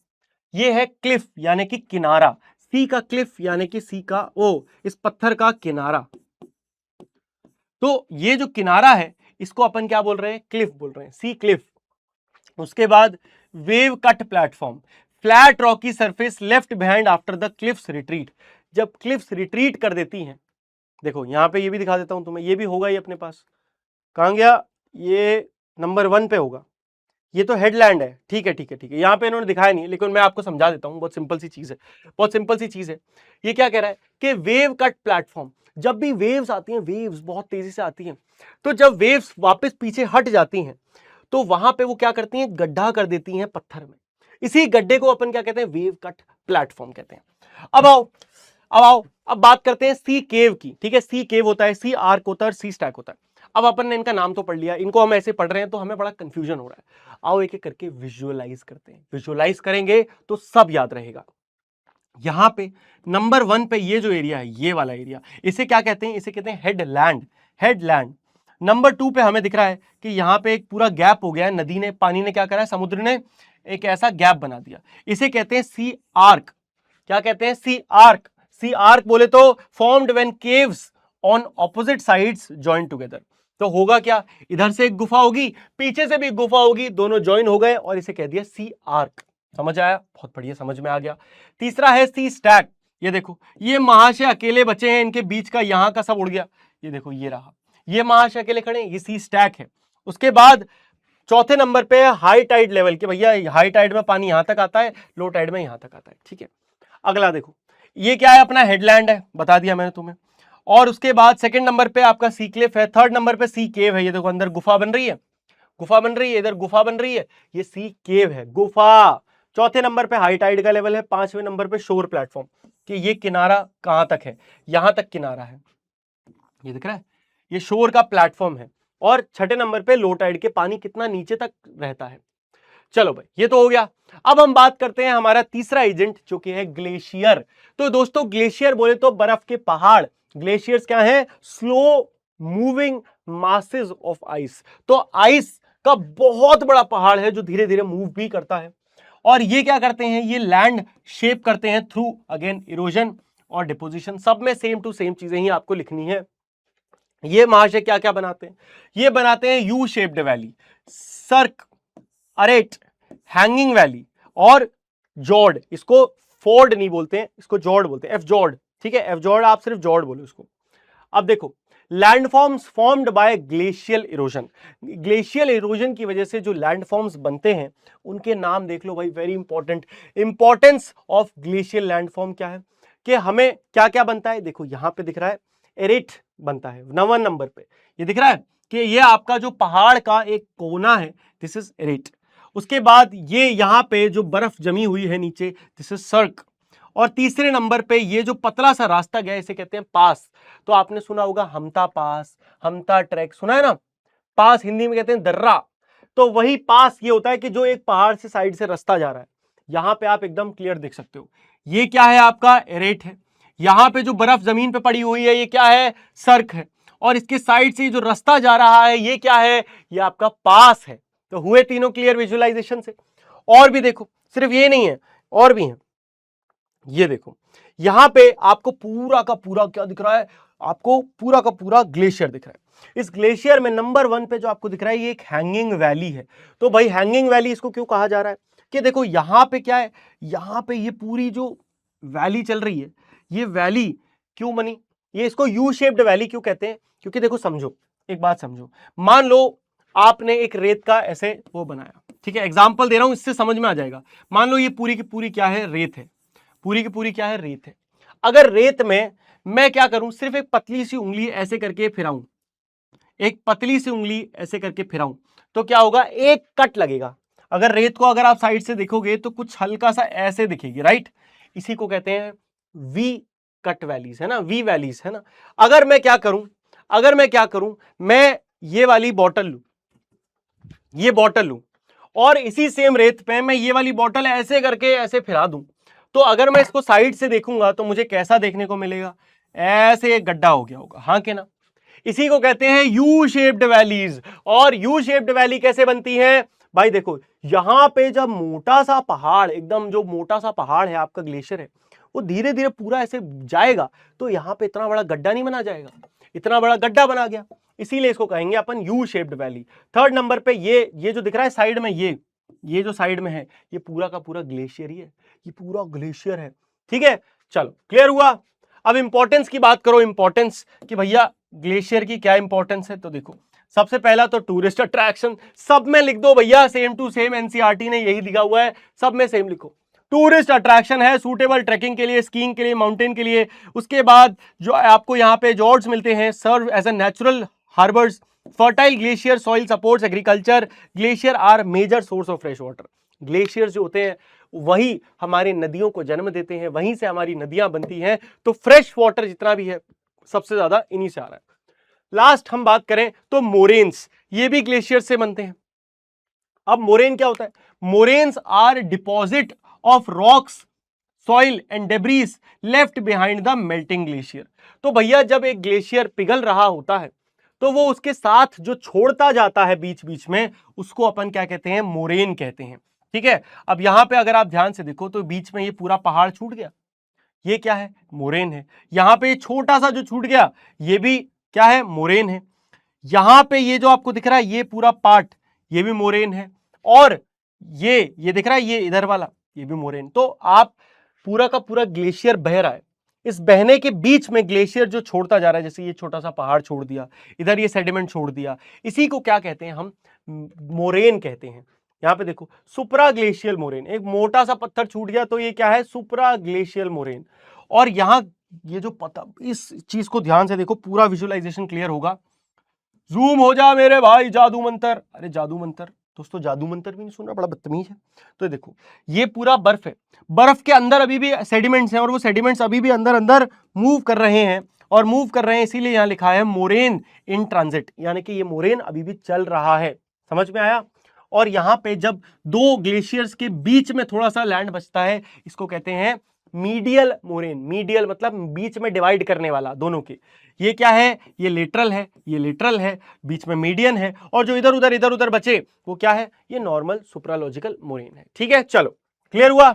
ये है क्लिफ यानी कि किनारा। सी का क्लिफ यानी कि सी का ओ, इस पत्थर का किनारा। तो ये जो किनारा है, इसको अपन क्या बोल रहे हैं, क्लिफ बोल रहे हैं, सी क्लिफ। उसके बाद wave cut platform, flat Rocky surface left behind after the cliffs retreat. जब क्लिफ्स रिट्रीट कर देती हैं, देखो यहां पे ये भी दिखा देता हूं तुम्हें, ये भी होगा, ये अपने पास कहां गया, ये नंबर 1 पे होगा। ये तो हेडलैंड है, ठीक है ठीक है ठीक है, यहां पे इन्होंने दिखाया नहीं, लेकिन मैं आपको समझा देता हूं, बहुत सिंपल सी चीज है, बहुत सिंपल सी चीज है। ये क्या कह रहा है कि वेव कट प्लेटफॉर्म, जब भी वेव्स आती हैं, वेव्स बहुत तेजी से आती हैं, तो जब वेव्स वापस पीछे हट जाती हैं, तो वहां पे वो क्या करती हैं, गड्ढा कर देती हैं पत्थर में। इसी गड्ढे को अपन क्या कहते हैं, वेव कट प्लेटफॉर्म कहते हैं। अब बात करते हैं सी केव की। ठीक है, सी केव होता है, सी आर्क होता है और सी स्टैक होता है। अब अपन ने इनका नाम तो पढ़ लिया, इनको हम ऐसे पढ़ रहे हैं तो हमें बड़ा कंफ्यूजन हो रहा है। आओ एक एक करके विजुअलाइज करते हैं, विजुअलाइज करेंगे तो सब याद रहेगा। यहां पे नंबर 1 पे ये जो एरिया है, ये वाला एरिया, इसे क्या कहते हैं, इसे कहते हैं हेडलैंड, हेडलैंड। नंबर 2 पे हमें दिख रहा है कि यहां पे एक पूरा गैप हो गया है, नदी ने, पानी ने क्या करा है, समुद्र ने एक ऐसा गैप बना दिया, इसे कहते हैं सी आर्क। क्या कहते हैं, सी आर्क। सी आर्क बोले तो formed when caves on opposite sides join together. तो होगा क्या, इधर से एक गुफा होगी, पीछे से भी एक गुफा होगी, दोनों ज्वाइन हो गए और इसे कह दिया सी आर्क। समझ आया, बहुत बढ़िया, समझ में आ गया। तीसरा है सी स्टैक। ये देखो, ये महाशय अकेले बचे हैं, इनके बीच का यहां का सब उड़ गया। ये देखो, ये रहा, ये महाशय अकेले खड़े हैं, ये सी स्टैक है। उसके बाद चौथे नंबर पे हाई टाइड लेवल के, भैया हाई टाइड में पानी यहां तक आता है, लो टाइड में यहां तक आता है, ठीक है। अगला देखो, ये क्या है, अपना हेडलैंड है, बता दिया मैंने तुम्हें। और उसके बाद सेकंड नंबर पे आपका सी क्लिफ है, थर्ड नंबर पे सी केव है। ये देखो, अंदर गुफा बन रही है, गुफा बन रही है, इधर गुफा बन रही है, ये सी केव है, गुफा। चौथे नंबर पे हाई टाइड का लेवल है, पांचवें नंबर पे शोर प्लेटफॉर्म, कि ये किनारा कहां तक है, यहां तक किनारा है, ये दिख रहा है, ये शोर का प्लेटफॉर्म है। और छठे नंबर पे लो टाइड के पानी कितना नीचे तक रहता है। चलो भाई, ये तो हो गया। अब हम बात करते हैं हमारा तीसरा एजेंट, जो कि है ग्लेशियर। तो दोस्तों, ग्लेशियर बोले तो बर्फ के पहाड़। ग्लेशियर्स क्या है, slow moving masses of ice. तो आइस का बहुत बड़ा पहाड़ है जो धीरे धीरे मूव भी करता है। और ये क्या करते हैं, ये लैंड शेप करते हैं थ्रू अगेन इरोजन और डिपोजिशन। सब में सेम टू सेम चीजें ही आपको लिखनी है। ये महाशय क्या क्या बनाते हैं, ये बनाते हैं you shaped valley, SERC, अरेट, hanging valley और जॉर्ड। इसको फोर्ड नहीं बोलते हैं, इसको जॉर्ड बोलते हैं, एफ जॉर्ड, ठीक है, एफ जॉर्ड, आप सिर्फ जॉर्ड बोलो इसको। अब देखो, landforms formed by glacial erosion. Glacial erosion की वजह से जो लैंडफॉर्म्स बनते हैं उनके नाम देख लो भाई, very important. Importance of glacial landform क्या है, कि हमें क्या क्या बनता है। देखो यहां पे दिख रहा है, एरिट बनता है 9 नंबर पे, ये दिख रहा है कि ये आपका जो पहाड़ का एक कोना है, दिस इज एरिट। उसके बाद ये यहां पे जो बर्फ जमी हुई है नीचे, दिस इज सर्क। और तीसरे नंबर पे ये जो पतला सा रास्ता गया, इसे कहते हैं पास। तो आपने सुना होगा हमता पास, हमता ट्रैक, सुना है ना। पास हिंदी में कहते हैं दर्रा। तो वही पास ये होता है कि जो एक पहाड़ से साइड से रास्ता जा रहा है। यहां पे आप एकदम क्लियर देख सकते हो, ये क्या है, आपका एरेट है। यहां पे जो बर्फ जमीन पे पड़ी हुई है, ये क्या है, सर्क है। और इसके साइड से जो रास्ता जा रहा है, ये क्या है, ये आपका पास है। तो हुए तीनों क्लियर विजुअलाइजेशन से। और भी देखो, सिर्फ ये नहीं है, और भी है। ये देखो, यहां पे आपको पूरा का पूरा क्या दिख रहा है, आपको पूरा का पूरा ग्लेशियर दिख रहा है। इस ग्लेशियर में नंबर 1 पे जो आपको दिख रहा है, ये एक हैंगिंग वैली है। तो भाई हैंगिंग वैली इसको क्यों कहा जा रहा है, कि देखो यहां पे क्या है, यहां पे ये पूरी जो वैली चल रही है, ये वैली क्यों बनी, ये इसको यू शेप्ड वैली क्यों कहते हैं, क्योंकि देखो समझो, एक बात समझो। मान लो आपने एक रेत का ऐसे वो बनाया, ठीक है, एग्जाम्पल दे रहा हूं, इससे समझ में आ जाएगा। मान लो ये पूरी की पूरी क्या है, रेत है, पूरी की पूरी क्या है, रेत है। अगर रेत में मैं क्या करूं, सिर्फ एक पतली सी उंगली ऐसे करके फिराऊं, एक पतली सी उंगली ऐसे करके फिराऊं, तो क्या होगा, एक कट लगेगा। अगर रेत को अगर आप साइड से देखोगे तो कुछ हल्का सा ऐसे दिखेगी, राइट। इसी को कहते हैं वी कट वैलीज, है ना, वी वैलीज, है ना। अगर मैं क्या करूं, अगर मैं क्या करूं, मैं ये वाली बॉटल लूं, ये बॉटल लूं, और इसी सेम रेत पे मैं ये वाली बॉटल ऐसे करके ऐसे फिरा दूं, तो अगर मैं इसको साइड से देखूंगा तो मुझे कैसा देखने को मिलेगा, ऐसे एक गड्ढा हो गया होगा, हाँ के ना। इसी को कहते हैं यू शेप्ड वैलीज। और यू शेप्ड वैली कैसे बनती है भाई, देखो यहां पे जब मोटा सा पहाड़, एकदम जो मोटा सा पहाड़ है आपका ग्लेशियर है, वो धीरे धीरे पूरा ऐसे जाएगा, तो यहां पे इतना बड़ा गड्ढा नहीं बना जाएगा, इतना बड़ा गड्ढा बना गया, इसीलिए इसको कहेंगे अपन U shaped valley. Third number पे ये जो दिख रहा है साइड में, ये जो साइड में है, ये पूरा का पूरा ग्लेशियर ही है, ये पूरा ग्लेशियर है, ठीक है। चलो क्लियर हुआ। अब इंपॉर्टेंस की बात करो, इंपॉर्टेंस कि भैया ग्लेशियर की क्या इंपॉर्टेंस है। तो देखो, सबसे पहला तो टूरिस्ट अट्रैक्शन, सब में लिख दो भैया, सेम टू सेम, एनसीईआरटी ने यही दिखा हुआ है, सब में सेम लिखो। टूरिस्ट अट्रैक्शन है, सूटेबल ट्रैकिंग के लिए, स्कीइंग के लिए, माउंटेन के लिए। उसके बाद जो आपको यहाँ पे जॉर्ड्स मिलते हैं, serve as a natural harbours. Fertile glacier soil supports agriculture. Glacier are major source of fresh water. Glaciers जो होते हैं वही हमारी नदियों को जन्म देते हैं, वहीं से हमारी नदियां बनती हैं। तो फ्रेश वाटर जितना भी है सबसे ज्यादा इन्हीं से आ रहा है। लास्ट हम बात करें तो मोरेन्स, ये भी ग्लेशियर से बनते हैं। अब मोरेन क्या होता है, moraines are deposit of rocks, soil and debris left behind the melting glacier. तो भैया जब एक ग्लेशियर पिघल रहा होता है तो वो उसके साथ जो छोड़ता जाता है बीच बीच में, उसको अपन क्या कहते हैं, मोरेन कहते हैं, ठीक है। अब यहां पे अगर आप ध्यान से देखो तो बीच में ये पूरा पहाड़ छूट गया, ये क्या है, मोरेन है। यहां पे छोटा सा जो छूट गया, ये भी क्या है, मोरेन है। यहां पे ये जो आपको दिख रहा है ये पूरा पार्ट ये भी मोरेन है, और ये दिख रहा है ये इधर वाला ये भी मोरेन। तो आप पूरा का पूरा ग्लेशियर बह रहा है, इस बहने के बीच में ग्लेशियर जो छोड़ता जा रहा है, जैसे ये छोटा सा पहाड़ छोड़ दिया, इधर ये सेडिमेंट छोड़ दिया, इसी को क्या कहते हैं हम, मोरेन कहते हैं। यहां पे देखो सुप्रा ग्लेशियल मोरेन, एक मोटा सा पत्थर छूट गया तो ये क्या है, सुप्रा ग्लेशियल मोरेन। और यहां ये जो पता, इस चीज को ध्यान से देखो, पूरा विजुअलाइजेशन क्लियर होगा। जूम हो जा मेरे भाई, जादू मंतर, अरे जादू मंतर दोस्तों, जादू मंतर भी नहीं सुन रहा, बड़ा बदतमीज है। तो ये देखो ये पूरा बर्फ है, बर्फ के अंदर अभी भी सेडिमेंट्स हैं, और वो सेडिमेंट्स अभी भी अंदर अंदर मूव कर रहे हैं, और मूव कर रहे हैं इसीलिए यहां लिखा है मोरेन इन ट्रांजिट, यानी कि ये मोरेन अभी भी चल रहा है। समझ में आया? और यहां पे जब दो ग्लेशियर्स के बीच में थोड़ा सा लैंड बचता है, इसको कहते हैं मीडियल मोरेन। मीडियल मतलब बीच में डिवाइड करने वाला दोनों के। ये क्या है, ये लेटरल है, ये लेटरल है, बीच में मीडियन है, और जो इधर उधर बचे वो क्या है, ये नॉर्मल सुप्रालॉजिकल मोरेन है। ठीक है, चलो क्लियर हुआ,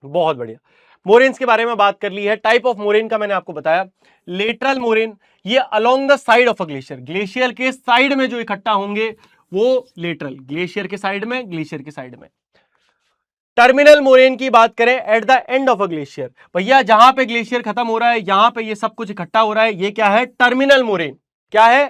बहुत बढ़िया। मोरेन्स के बारे में बात कर ली है। टाइप ऑफ मोरेन का मैंने आपको बताया, लेटरल मोरेन, ये along the side of a glacier, glacier के साइड में जो इकट्ठा होंगे वो लेटरल, ग्लेशियर के साइड में, ग्लेशियर के साइड में। टर्मिनल मोरेन की बात करें, at the end of a glacier, भैया जहां पे ग्लेशियर खत्म हो रहा है, यहां पे ये सब कुछ इकट्ठा हो रहा है, ये क्या है, टर्मिनल मोरेन। क्या है,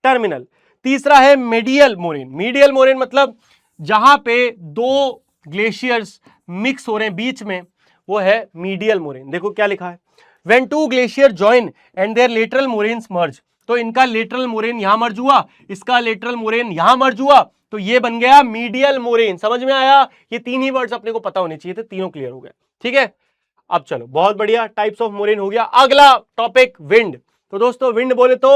टर्मिनल। तीसरा है मीडियल मोरेन। मीडियल मोरेन मतलब जहां पे दो ग्लेशियर्स मिक्स हो रहे हैं बीच में, वो है मीडियल मोरेन। देखो क्या लिखा है, when two glacier join and their lateral moraines merge, तो इनका लेटरल मोरेन यहां मर्ज हुआ, इसका लेटरल मोरेन यहां मर्ज हुआ, तो ये बन गया मीडियल मोरेन। समझ में आया? ये तीन ही वर्ड्स अपने को पता होने चाहिए थे, तीनों क्लियर हो गए। ठीक है, अब चलो बहुत बढ़िया, टाइप्स ऑफ मोरेन हो गया। अगला टॉपिक विंड। तो दोस्तों विंड बोले तो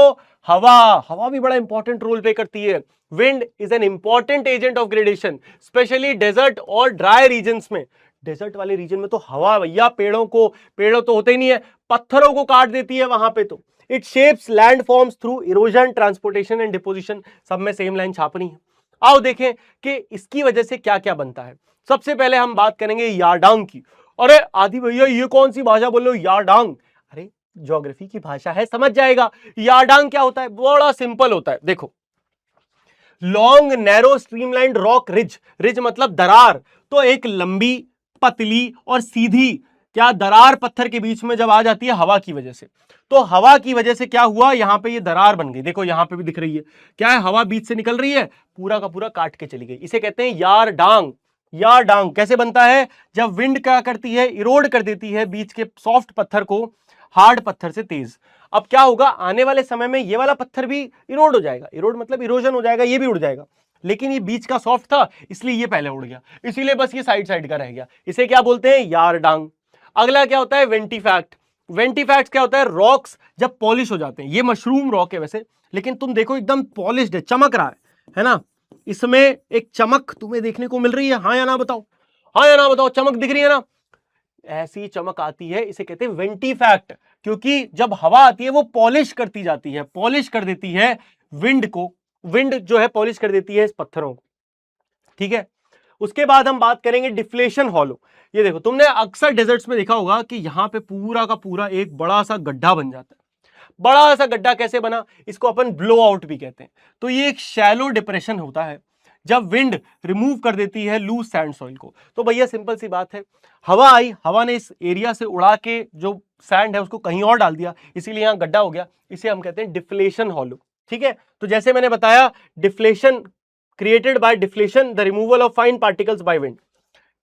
हवा, हवा भी बड़ा इंपॉर्टेंट रोल प्ले करती है। Wind is an important agent of gradation, specially desert और ड्राई रीजन में। डेजर्ट वाले रीजन में तो हवा भैया पेड़ों तो होते ही नहीं है, पत्थरों को काट देती है वहां पे। तो it shapes land forms through erosion, transportation and deposition. सब में सेम लाइन छापनी है। आओ देखें कि इसकी वजह से क्या क्या बनता है। सबसे पहले हम बात करेंगे यारडांग की। अरे आदि भैया ये कौन सी भाषा बोल रहे हो, यारडांग? अरे ज्योग्राफी की भाषा है, समझ जाएगा। यारडांग क्या होता है, बड़ा सिंपल होता है। देखो, long narrow streamline rock ridge, ridge मतलब दरार, तो एक लंबी पतली और सीधी क्या दरार पत्थर के बीच में जब आ जाती है हवा की वजह से, तो हवा की वजह से क्या हुआ, यहां पे ये दरार बन गई। देखो यहां पे भी दिख रही है, क्या है, हवा बीच से निकल रही है, पूरा का पूरा काट के चली गई। इसे कहते हैं यारडांग। यारडांग कैसे बनता है, जब विंड क्या करती है, इरोड कर देती है बीच के सॉफ्ट पत्थर को हार्ड पत्थर से तेज। अब क्या होगा, आने वाले समय में ये वाला पत्थर भी इरोड हो जाएगा, इरोड मतलब इरोजन हो जाएगा, ये भी उड़ जाएगा, लेकिन ये बीच का सॉफ्ट था इसलिए ये पहले उड़ गया, इसीलिए बस ये साइड साइड का रह गया। इसे क्या बोलते हैं, यारडांग। अगला क्या होता है, वेंटिफैक्ट। वेंटिफैक्ट क्या होता है, रॉक्स जब पॉलिश हो जाते हैं, ये मशरूम रॉक है वैसे, लेकिन तुम देखो एकदम पॉलिश्ड है, चमक रहा है ना, इसमें एक चमक तुम्हें देखने को मिल रही है, हाँ या ना बताओ, हाँ या ना बताओ, चमक दिख रही है ना, ऐसी चमक आती है, इसे कहते हैं वेंटिफैक्ट। क्योंकि जब हवा आती है वो पॉलिश करती जाती है, पॉलिश कर देती है विंड को, विंड जो है पॉलिश कर देती है इस पत्थरों को। ठीक है, उसके बाद हम बात करेंगे डिफ्लेशन हॉलो। ये देखो, तुमने अक्सर डेजर्ट्स में देखा होगा कि यहां पे पूरा का पूरा एक बड़ा सा गड्ढा बन जाता है। बड़ा सा गड्ढा कैसे बना, इसको अपन ब्लो आउट भी कहते हैं। तो ये एक शैलो डिप्रेशन होता है जब विंड रिमूव कर देती है लूज सैंड सॉइल को। तो भैया सिंपल सी बात है, हवा आई, हवा ने इस एरिया से उड़ा के जो सैंड है उसको कहीं और डाल दिया, इसीलिए यहां गड्ढा हो गया, इसे हम कहते हैं डिफ्लेशन हॉलो। ठीक है, तो जैसे मैंने बताया, deflation created by deflation, the removal of fine particles by wind.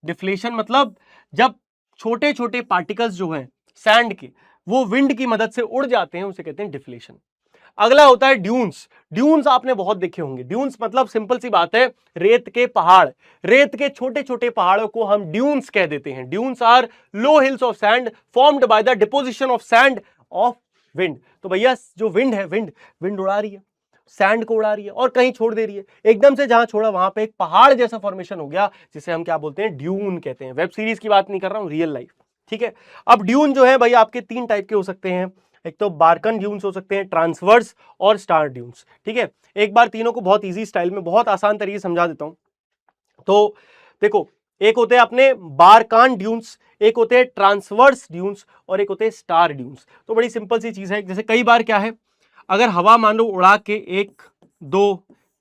Deflation मतलब जब छोटे छोटे पार्टिकल्स जो हैं सैंड के, वो विंड की मदद से उड़ जाते हैं, उसे कहते हैं डिफ्लेशन। अगला होता है ड्यून्स। ड्यून्स आपने बहुत देखे होंगे। ड्यून्स मतलब सिंपल सी बात है, रेत के पहाड़, रेत के छोटे छोटे पहाड़ों को हम ड्यून्स कह देते हैं। Dunes are low hills of sand formed by the deposition of sand of wind. तो भैया जो विंड है, विंड उड़ा रही है, सैंड को उड़ा रही है और कहीं छोड़ दे रही है, एकदम से जहां छोड़ा वहां पे एक पहाड़ जैसा फॉर्मेशन हो गया, जिसे हम क्या बोलते हैं, ड्यून कहते हैं। वेब सीरीज की बात नहीं कर रहा हूं, रियल लाइफ। ठीक है, अब ड्यून जो है भाई आपके तीन टाइप के हो सकते हैं, एक तो बार्कन ड्यून्स हो सकते हैं, ट्रांसवर्स और स्टार ड्यून्स। ठीक है, एक बार तीनों को बहुत इजी स्टाइल में, बहुत आसान तरीके से समझा देता हूं। तो देखो, एक होते हैं अपने बारकान ड्यून्स, एक होते हैं ट्रांसवर्स ड्यून्स और एक होते हैं स्टार ड्यून्स। तो बड़ी सिंपल सी चीज है, जैसे कई बार क्या है, अगर हवा मान लो उड़ा के 1 2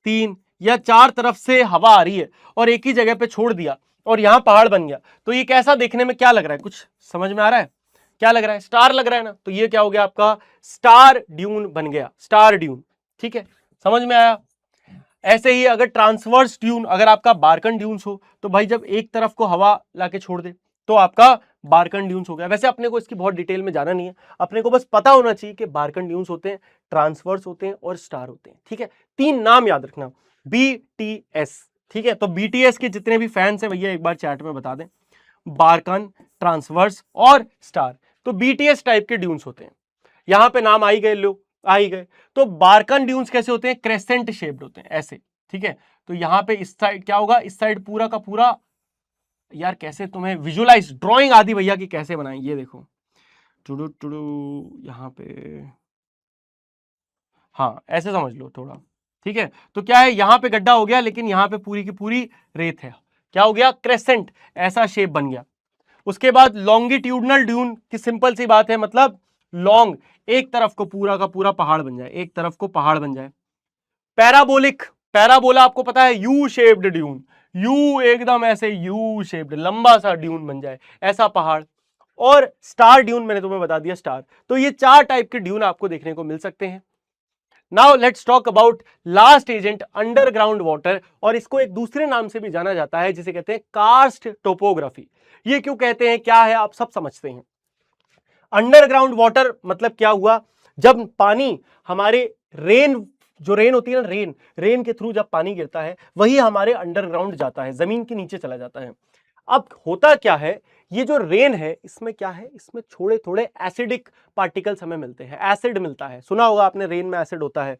3 या 4 तरफ से हवा आ रही है और एक ही जगह पे छोड़ दिया और यहां पहाड़ बन गया, तो ये कैसा देखने में क्या लग रहा है? कुछ समझ में आ रहा है? क्या लग रहा है? स्टार लग रहा है ना। तो ये क्या हो गया आपका? स्टार ड्यून बन गया, स्टार ड्यून। ठीक है, समझ में आया? ऐसे ही अगर ट्रांसवर्स ड्यून, अगर आपका बारकन ड्यून्स हो, तो भाई जब एक तरफ को हवा लाके छोड़ दे तो आपका बारकन ड्यून्स हो गया। वैसे अपने को इसकी बहुत डिटेल में जाना नहीं है, अपने को बस पता होना चाहिए कि बारकन ड्यून्स होते हैं, ट्रांसवर्स होते हैं और स्टार होते हैं। ठीक है, 3 नाम याद रखना, BTS। ठीक है, तो BTS के जितने भी फैंस हैं भैया एक बार चैट में बता दें, बारकन, ट्रांसवर्स और स्टार, तो BTS टाइप के ड्यून्स होते हैं। यहां पे नाम आई गए, लोग आ ही गए। तो बारकन ड्यून्स कैसे होते हैं? क्रेसेंट शेप्ड होते हैं, ऐसे। ठीक है, तो यहां पे इस साइड क्या होगा? इस साइड पूरा का पूरा, यार कैसे तुम्हें विजुअलाइज, ड्राइंग आदि भैया की कैसे बनाएं, ये देखो, टुडू टुडू यहां पे, हाँ ऐसे समझ लो थोड़ा। ठीक है, तो क्या है, यहां पे गड्ढा हो गया लेकिन यहां पे पूरी की पूरी रेत है। क्या हो गया? क्रेसेंट, ऐसा शेप बन गया। उसके बाद लॉन्गिट्यूडनल ड्यून की सिंपल सी बात है, मतलब लॉन्ग, एक तरफ को पूरा का पूरा पहाड़ बन जाए, एक तरफ को पहाड़ बन जाए। पैराबोलिक, पैराबोला आपको पता है, यू शेप्ड ड्यून, यू एकदम ऐसे यू शेप्ड लंबा सा ड्यून बन जाए, ऐसा पहाड़। और स्टार ड्यून मैंने तुम्हें बता दिया, स्टार। तो ये 4 टाइप के ड्यून आपको देखने को मिल सकते हैं। Now let's talk about last agent, underground water, और इसको एक दूसरे नाम से भी जाना जाता है जिसे कहते हैं कार्स्ट टोपोग्राफी। ये क्यों कहते हैं, क्या है, आप सब समझते हैं। अंडरग्राउंड वाटर मतलब क्या हुआ? जब पानी हमारे रेन, जो रेन होती है ना, रेन के थ्रू जब पानी गिरता है वही हमारे अंडरग्राउंड जाता है, जमीन के नीचे चला जाता है। अब होता क्या है, ये जो रेन है इसमें क्या है, इसमें थोड़े थोड़े एसिडिक पार्टिकल्स हमें मिलते हैं, एसिड मिलता है, सुना होगा आपने रेन में एसिड होता है।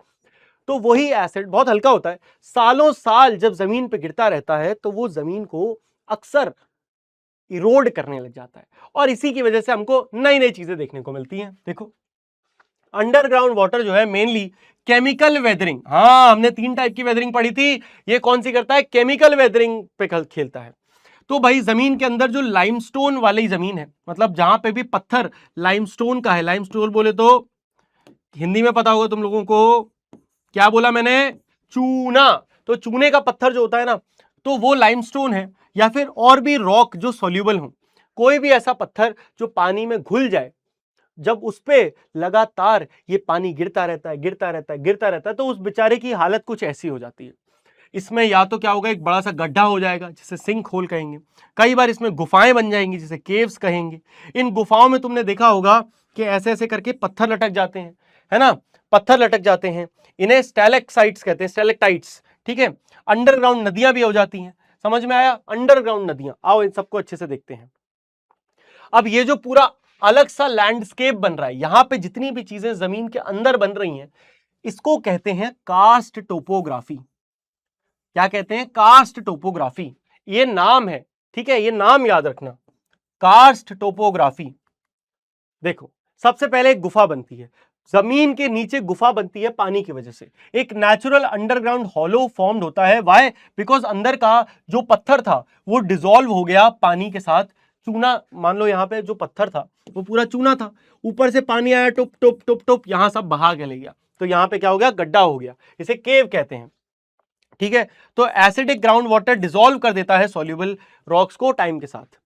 तो वही एसिड बहुत हल्का होता है, सालों साल जब जमीन पे गिरता रहता है तो वो जमीन को अक्सर इरोड करने लग जाता है, और इसी की वजह से हमको नई नई चीजें देखने को मिलती हैं। देखो, अंडरग्राउंड वाटर जो है मेनली केमिकल वेदरिंग, हाँ हमने 3 टाइप की वेदरिंग पढ़ी थी, ये कौन सी करता है? केमिकल वेदरिंग पे खेलता है। तो भाई जमीन के अंदर जो लाइमस्टोन वाली जमीन है, मतलब जहां पे भी पत्थर लाइमस्टोन का है, लाइमस्टोन बोले तो हिंदी में पता होगा तुम लोगों को, क्या बोला मैंने? चूना। तो चूने का पत्थर जो होता है ना, तो वो लाइमस्टोन है, या फिर और भी रॉक जो सॉल्यूबल हो, कोई भी ऐसा पत्थर जो पानी में घुल जाए, जब उस पे लगातार ये पानी गिरता रहता है, गिरता रहता है, गिरता रहता है, तो उस बेचारे की हालत कुछ ऐसी हो जाती है। इसमें या तो क्या होगा, एक बड़ा सा गड्ढा हो जाएगा जिसे सिंक होल कहेंगे, कई बार इसमें गुफाएं बन जाएंगी जिसे केव्स कहेंगे। इन गुफाओं में तुमने देखा होगा कि ऐसे ऐसे करके पत्थर लटक जाते हैं, है ना, पत्थर लटक जाते हैं, इन्हें स्टैलेक्साइट्स कहते हैं, स्टैलेक्टाइट्स। ठीक है, अंडरग्राउंड नदियां भी हो जाती हैं, समझ में आया? अंडरग्राउंड नदियां, आओ इन सबको अच्छे से देखते हैं। अब ये जो पूरा अलग सा लैंडस्केप बन रहा है, यहां पे जितनी भी चीजें जमीन के अंदर बन रही हैं, इसको कहते हैं कार्स्ट टोपोग्राफी। क्या कहते हैं? कार्स्ट टोपोग्राफी, ये नाम है। ठीक है, ये नाम याद रखना, कार्स्ट टोपोग्राफी। देखो, सबसे पहले एक गुफा बनती है, जमीन के नीचे गुफा बनती है पानी की वजह से, एक नेचुरल अंडरग्राउंड हॉलो फॉर्म्ड होता है। वाई? बिकॉज अंदर का जो पत्थर था वो डिसॉल्व हो गया पानी के साथ, चूना, मान लो यहाँ पे जो पत्थर था वो पूरा चूना था, ऊपर से पानी आया, टुप टुप टुप टुप, यहां सब बहा के ले गया, तो यहां पे क्या हो गया? गड्ढा हो गया, इसे केव कहते हैं। ठीक है, तो एसिडिक ग्राउंड वाटर डिसॉल्व कर देता है सॉल्युबल रॉक्स को टाइम के साथ।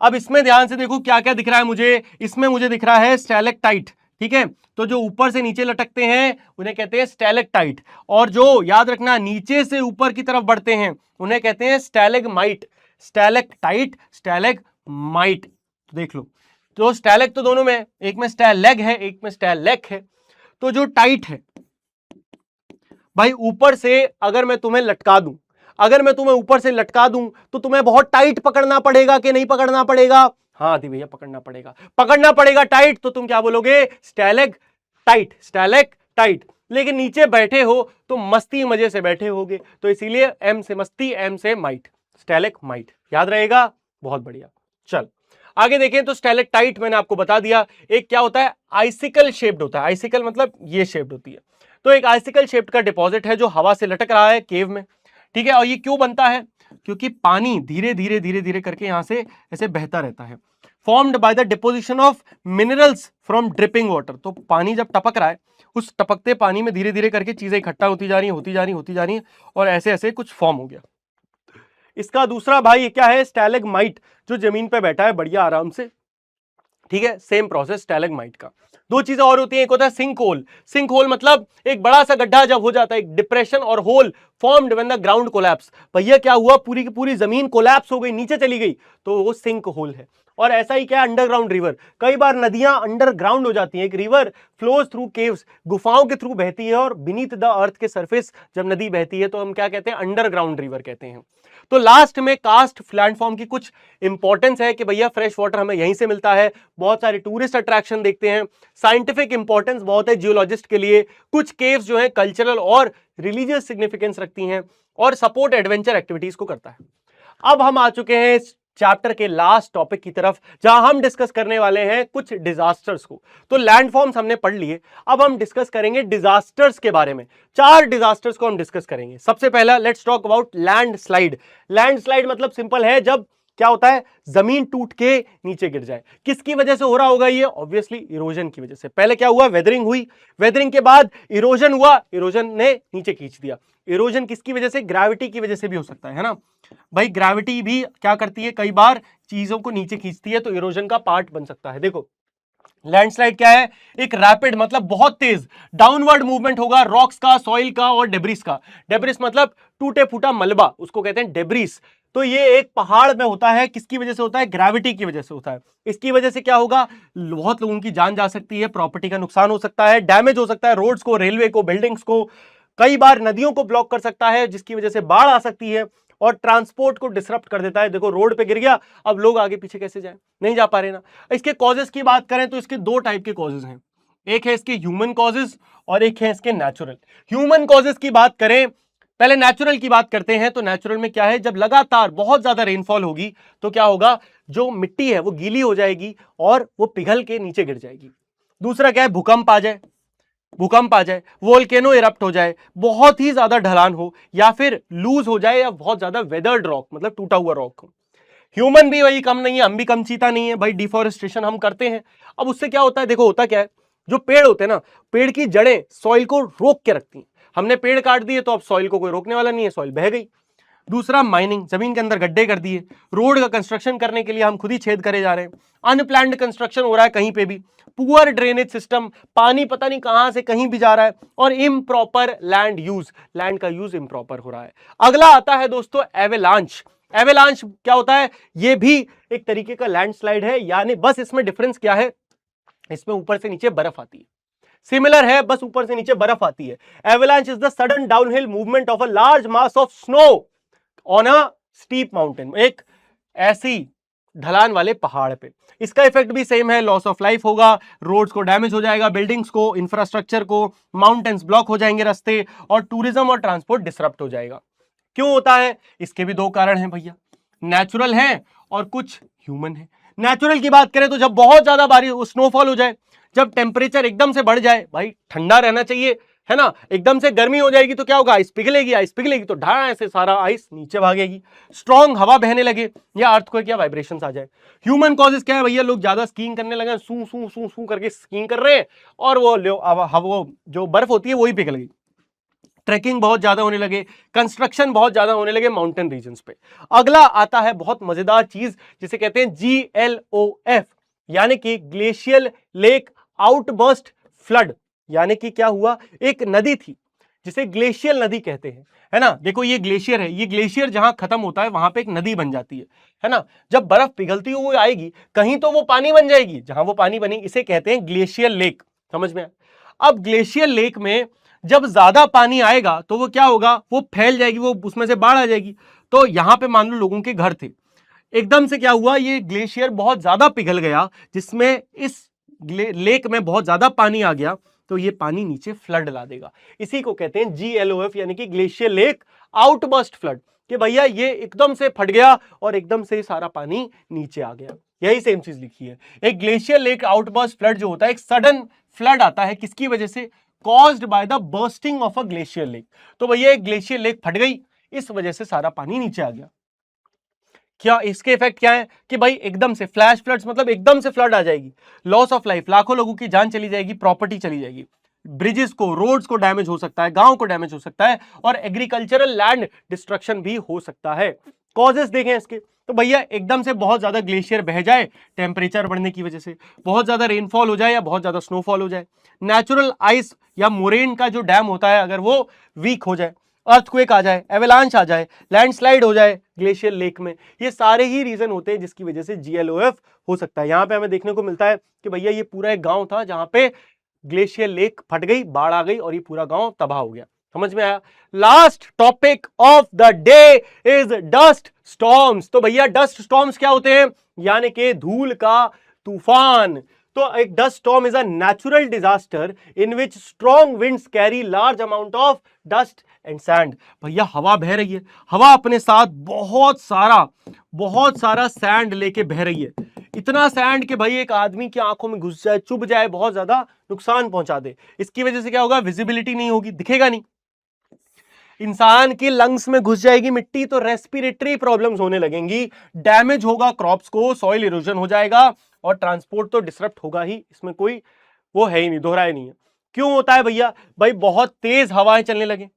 अब इसमें ध्यान से देखो क्या क्या दिख रहा है मुझे, इसमें मुझे दिख रहा है स्टैलेक्टाइट। ठीक है, तो जो ऊपर से नीचे लटकते हैं उन्हें कहते हैं स्टैलेक्टाइट, और जो याद रखना नीचे से ऊपर की तरफ बढ़ते हैं उन्हें कहते हैं स्टैलेगमाइट। स्टैलेक्टाइट, स्टैलेगमाइट, देख लो, तो स्टैलेक तो दोनों में, एक में स्टैलेग है, एक में स्टैलेक है। तो जो टाइट है भाई, ऊपर से अगर मैं तुम्हें लटका दूं, अगर मैं तुम्हें ऊपर से लटका दूं तो तुम्हें बहुत टाइट पकड़ना पड़ेगा कि नहीं पकड़ना पड़ेगा? हाँ दी भैया, पकड़ना पड़ेगा, पकड़ना पड़ेगा टाइट, तो तुम क्या बोलोगे? स्टैलेग टाइट, स्टैलेग टाइट। लेकिन नीचे बैठे हो तो मस्ती मजे से बैठे होगे, तो इसीलिए एम से मस्ती, एम से माइट, स्टैलेग माइट, याद रहेगा? बहुत बढ़िया। चल आगे देखें, तो स्टैलेक्टाइट मैंने आपको बता दिया, एक क्या होता है? आइसिकल शेप्ड होता है, आइसिकल मतलब ये शेप्ड होती है। तो एक आइसिकल शेप्ड का डिपॉजिट है जो हवा से लटक रहा है केव में। ठीक है। और ये क्यों बनता है? क्योंकि पानी धीरे धीरे धीरे धीरे करके यहां से ऐसे बहता रहता है। Formed by the deposition of minerals from dripping water. तो पानी जब टपक रहा है, उस टपकते पानी में धीरे धीरे करके चीजें इकट्ठा होती जा रही हैं, होती जा रही हैं, होती जा रही हैं, और ऐसे ऐसे कुछ फॉर्म हो गया। इसका दूसरा भाई क्या है? स्टैलेगमाइट, जो जमीन पे बैठा है बढ़िया आराम से। ठीक है, सेम प्रोसेस स्टैलेगमाइट का। दो चीजें और होती हैं, एक होता है सिंक होल। सिंक होल मतलब एक बड़ा सा गड्ढा जब हो जाता है, एक depression or hole formed when the ground collapse. भैया क्या हुआ? पूरी की पूरी जमीन कोलैप्स हो गई, नीचे चली गई, तो वो सिंक होल है। और ऐसा ही क्या है? Underground river. कई बार नदियां अंडरग्राउंड हो जाती हैं। एक रिवर फ्लोज थ्रू केव्स, गुफाओं के थ्रू बहती है, और बीनीथ द अर्थ के सरफेस जब नदी बहती है तो हम क्या कहते हैं? अंडरग्राउंड रिवर कहते हैं। तो लास्ट में कास्ट लैंडफॉर्म की कुछ इंपॉर्टेंस है कि भैया फ्रेश वाटर हमें यहीं से मिलता है, बहुत सारे टूरिस्ट अट्रैक्शन देखते हैं, साइंटिफिक इंपॉर्टेंस बहुत है जियोलॉजिस्ट के लिए, कुछ केव्स जो है कल्चरल और रिलीजियस सिग्निफिकेंस रखती हैं, और सपोर्ट एडवेंचर एक्टिविटीज को करता है। अब हम आ चुके हैं चैप्टर के लास्ट टॉपिक की तरफ, जहां हम डिस्कस करने वाले हैं कुछ डिजास्टर्स को। तो लैंडफॉर्म्स हमने पढ़ लिए, अब हम डिस्कस करेंगे डिजास्टर्स के बारे में। 4 डिजास्टर्स को हम डिस्कस करेंगे। सबसे पहला, let's talk about landslide. Landslide मतलब सिंपल है, जब क्या होता है? जमीन टूट के नीचे गिर जाए। किसकी वजह से हो रहा होगा ये? ऑब्वियसली इरोजन की वजह से। पहले क्या हुआ? वेदरिंग हुई, वेदरिंग के बाद इरोजन हुआ, इरोजन ने नीचे खींच दिया। इरोजन किसकी वजह से? ग्रेविटी की वजह से भी हो सकता है ना भाई। ग्रेविटी भी क्या करती है? कई बार चीजों को नीचे खींचती है, तो इरोजन का पार्ट बन सकता है। देखो, लैंडस्लाइड क्या है? एक रैपिड मतलब बहुत तेज डाउनवर्ड मूवमेंट होगा रॉक्स का, सॉइल का और डेब्रिस का। डेब्रिस मतलब टूटे फूटा मलबा, उसको कहते हैं डेब्रिस। तो ये एक पहाड़ में होता है, किसकी वजह से होता है? ग्रेविटी की वजह से होता है। इसकी वजह से क्या होगा? बहुत लोगों की जान जा सकती है, प्रॉपर्टी का नुकसान हो सकता है, डैमेज हो सकता है, रोड्स को, रेलवे को, बिल्डिंग्स को, कई बार नदियों को ब्लॉक कर सकता है, जिसकी वजह से बाढ़ आ सकती है, और ट्रांसपोर्ट को डिसरप्ट कर देता है। देखो, रोड पे गिर गया, अब लोग आगे पीछे कैसे जाएं? नहीं जा पा रहे ना। इसके कॉजेस की बात करें तो इसके 2 टाइप के कॉजेस हैं। एक है इसके ह्यूमन कॉजेस और एक है इसके नेचुरल। ह्यूमन कॉजेस की बात करें, पहले नेचुरल की बात करते हैं। तो नेचुरल में क्या है? जब लगातार बहुत ज्यादा रेनफॉल होगी तो क्या होगा? जो मिट्टी है वो गीली हो जाएगी और वो पिघल के नीचे गिर जाएगी। दूसरा क्या है? भूकंप आ जाए, भूकंप आ जाए, वोल्केनो इरप्ट हो जाए, बहुत ही ज्यादा ढलान हो, या फिर लूज हो जाए, या बहुत ज्यादा वेदर्ड रॉक मतलब टूटा हुआ रॉक हो। ह्यूमन भी वही कम नहीं है, हम भी कम चीता नहीं है भाई। डिफॉरेस्टेशन हम करते हैं। अब उससे क्या होता है? देखो, होता क्या है, जो पेड़ होते हैं ना, पेड़ की जड़ें सॉइल को रोक के रखती हैं। हमने पेड़ काट दिए तो अब सॉइल को कोई रोकने वाला नहीं है, सॉइल बह गई। दूसरा, माइनिंग, जमीन के अंदर गड्ढे कर दिए, रोड का कंस्ट्रक्शन करने के लिए हम खुद ही छेद करे जा रहे हैं, अनप्लैन्ड कंस्ट्रक्शन हो रहा है कहीं पे भी, पुअर ड्रेनेज सिस्टम, पानी पता नहीं कहां से कहीं भी जा रहा है, और इम्प्रॉपर लैंड यूज, लैंड का यूज इम्प्रॉपर हो रहा है। अगला आता है दोस्तों एवेलांच। एवेलांच क्या होता है? ये भी एक तरीके का लैंडस्लाइड है, यानी बस इसमें डिफरेंस क्या है? इसमें ऊपर से नीचे बर्फ आती है, सिमिलर है, बस ऊपर से नीचे बर्फ आती है। Avalanche is the sudden downhill movement of a large mass of snow on a steep mountain, एक ऐसी ढलान वाले पहाड़ पे। इसका इफेक्ट भी सेम है, लॉस ऑफ लाइफ होगा, रोड्स को डैमेज हो जाएगा, बिल्डिंग्स को, इंफ्रास्ट्रक्चर को, माउंटेन्स ब्लॉक हो जाएंगे रास्ते, और टूरिज्म और ट्रांसपोर्ट डिसरप्ट हो जाएगा। क्यों होता है? इसके भी 2 कारण हैं भैया, नेचुरल है और कुछ ह्यूमन है। नेचुरल की बात करें तो जब बहुत ज्यादा बारिश, स्नोफॉल हो जाए, जब टेम्परेचर एकदम से बढ़ जाए, भाई ठंडा रहना चाहिए, है ना, एकदम से गर्मी हो जाएगी तो क्या होगा? आइस पिघलेगी, आइस पिघलेगी तो ढां से सारा आइस नीचे भागेगी, स्ट्रॉन्ग हवा बहने लगे, या अर्थक्वेक या वाइब्रेशंस आ जाए। ह्यूमन कॉजेस क्या है भैया? लोग ज्यादा स्कीइंग करने लगे, सू सू सू सू करके स्कीइंग कर रहे हैं, और वो जो बर्फ होती है वही पिघल गई। ट्रैकिंग बहुत ज्यादा होने लगे, कंस्ट्रक्शन बहुत ज्यादा होने लगे माउंटेन रीजन्स पे। अगला आता है बहुत मजेदार चीज, जिसे कहते हैं GLOF, यानी कि ग्लेशियल लेक आउटबर्स्ट फ्लड। यानी कि क्या हुआ? एक नदी थी जिसे ग्लेशियल नदी कहते हैं, है ना। देखो, ये ग्लेशियर है, ये ग्लेशियर जहां खत्म होता है वहां पे एक नदी बन जाती है ना। जब बर्फ पिघलती हुई आएगी कहीं तो वो पानी बन जाएगी, जहां वो पानी बनी इसे कहते हैं ग्लेशियल लेक। समझ में आया? अब ग्लेशियल लेक में जब ज्यादा पानी आएगा तो वो क्या होगा? वो फैल जाएगी, वो उसमें से बाढ़ आ जाएगी। तो यहां पे मान लो लोगों के घर थे, एकदम से क्या हुआ? ये ग्लेशियर बहुत ज्यादा पिघल गया, जिसमें इस लेक में बहुत ज्यादा पानी आ गया, तो ये पानी नीचे फ्लड ला देगा। इसी को कहते हैं GLOF, यानी कि ग्लेशियर लेक आउटबर्स्ट फ्लड, कि भैया ये एकदम से फट गया और एकदम से सारा पानी नीचे आ गया। यही सेम चीज लिखी है। एक ग्लेशियर लेक आउटबर्स्ट फ्लड जो होता है, एक सडन फ्लड आता है, किसकी वजह से? Caused by the bursting of a glacier lake. तो भैया एक ग्लेशियर लेक फट गई, इस वजह से सारा पानी नीचे आ गया। क्या इसके इफेक्ट क्या है कि भाई एकदम से फ्लैश फ्लड्स, मतलब एकदम से फ्लड आ जाएगी, लॉस ऑफ लाइफ, लाखों लोगों की जान चली जाएगी, प्रॉपर्टी चली जाएगी, ब्रिजेस को, रोड्स को डैमेज हो सकता है, गांव को डैमेज हो सकता है, और एग्रीकल्चरल लैंड डिस्ट्रक्शन भी हो सकता है। कॉजेस देखें इसके, तो भैया एकदम से बहुत ज्यादा ग्लेशियर बह जाए टेम्परेचर बढ़ने की वजह से, बहुत ज्यादा रेनफॉल हो जाए या बहुत ज्यादा स्नोफॉल हो जाए, नेचुरल आइस या मोरेन का जो डैम होता है अगर वो वीक हो जाए, अर्थक्वेक आ जाए, एवेलांच आ जाए, लैंडस्लाइड हो जाए ग्लेशियर लेक में, ये सारे ही रीजन होते हैं जिसकी वजह से GLOF हो सकता है। यहां पे हमें देखने को मिलता है कि भैया ये पूरा एक गांव था जहां पे ग्लेशियर लेक फट गई, बाढ़ आ गई और ये पूरा गांव तबाह हो गया। समझ में आया? Last topic of the day is dust storms. तो भैया डस्ट स्टॉर्म्स क्या होते हैं? यानी कि धूल का तूफान। तो एक dust storm is a natural disaster in which strong winds carry large amount of dust and sand. भैया हवा बह रही है, हवा अपने साथ बहुत सारा सैंड लेके बह रही है, इतना सैंड कि भाई एक आदमी की आंखों में घुस जाए, चुभ जाए, बहुत ज्यादा नुकसान पहुंचा दे। इसकी वजह से क्या होगा? विजिबिलिटी नहीं होगी, दिखेगा नहीं, इंसान की लंग्स में घुस जाएगी मिट्टी तो रेस्पिरेटरी प्रॉब्लम्स होने लगेंगी, डैमेज होगा क्रॉप्स को, सॉइल इरोजन हो जाएगा और ट्रांसपोर्ट तो डिसरप्ट होगा ही, इसमें कोई वो है ही नहीं, दोहराए नहीं है। क्यों होता है भैया? भाई बहुत तेज हवाएं चलने लगे,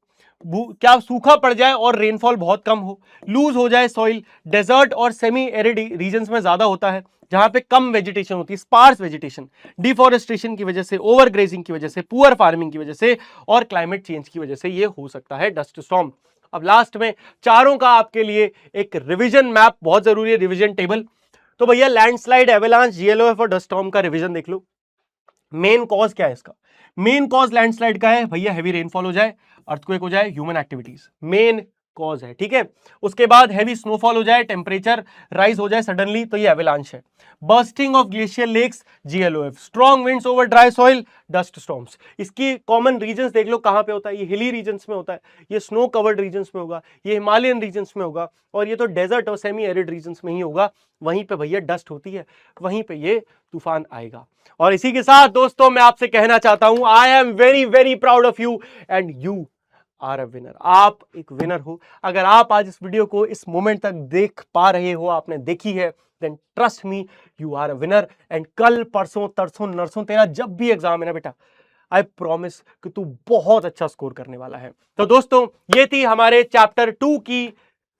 क्या सूखा पड़ जाए और रेनफॉल बहुत कम हो, लूज हो जाए सॉइल, डेजर्ट और सेमी एरिड रीजन्स में ज्यादा होता है जहां पे कम वेजिटेशन होती है, स्पार्स वेजिटेशन, डिफॉरेस्टेशन की वजह से, ओवर ग्रेजिंग की वजह से, पुअर फार्मिंग की वजह से और क्लाइमेट चेंज की वजह से ये हो सकता है डस्ट स्टॉर्म। अब लास्ट में चारों का आपके लिए एक रिवीजन मैप बहुत जरूरी है, रिवीजन टेबल। तो भैया लैंडस्लाइड, एवेलांच, GLOF और डस्ट स्टॉर्म का रिवीजन देख लो। मेन कॉज क्या है इसका? मेन कॉज लैंडस्लाइड का है भैया हेवी रेनफॉल हो जाए, अर्थक्वेक हो जाए, ह्यूमन एक्टिविटीज मेन कॉज है, ठीक है। उसके बाद हेवी स्नोफॉल हो जाए, टेम्परेचर राइज हो जाए सडनली, तो ये एवेलांच है। Bursting of glacier lakes, GLOF। Strong winds over dry soil, dust storms. इसकी कॉमन रीजन्स देख लो कहां पे होता है, ये हिली रीजन्स में होता है, ये स्नो कवर्ड रीजन्स में होगा, ये हिमालयन रीजन्स में होगा, और ये तो डेजर्ट और सेमी एरिड रीजन्स में ही होगा। वहीं पे भैया डस्ट होती है, वहीं पे ये तूफान आएगा। और इसी के साथ दोस्तों मैं आपसे कहना चाहता हूं, I am very very proud of you and you are a winner. आप एक विनर हो। अगर आप आज इस वीडियो को इस मोमेंट तक देख पा रहे हो, आपने देखी है, then trust me you are a winner. And कल परसों तरसों नरसों तेरा जब भी एग्जाम है ना बेटा, आई प्रॉमिस कि तू बहुत अच्छा स्कोर करने वाला है। तो दोस्तों ये थी हमारे चैप्टर 2 की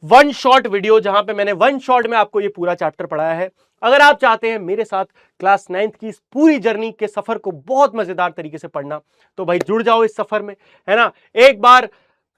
वन शॉट वीडियो, जहां पे मैंने वन शॉट में आपको ये पूरा चैप्टर पढ़ाया है। अगर आप चाहते हैं मेरे साथ क्लास 9th की इस पूरी जर्नी के सफर को बहुत मजेदार तरीके से पढ़ना, तो भाई जुड़ जाओ इस सफर में, है ना। एक बार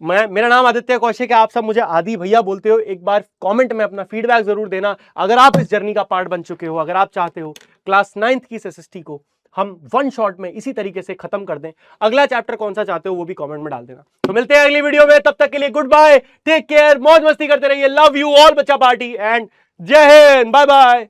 मेरा नाम आदित्य कौशिक है, आप सब मुझे आदि भैया बोलते हो। एक बार कमेंट में अपना फीडबैक जरूर देना अगर आप इस जर्नी का पार्ट बन चुके हो, अगर आप चाहते हो क्लास 9th की SST को हम वन शॉट में इसी तरीके से खत्म कर दें। अगला चैप्टर कौन सा चाहते हो वो भी कमेंट में डाल देना। तो मिलते हैं अगली वीडियो में, तब तक के लिए गुड बाय, टेक केयर, मौज मस्ती करते रहिए, लव यू ऑल बच्चा पार्टी एंड जय हिंद, बाय बाय।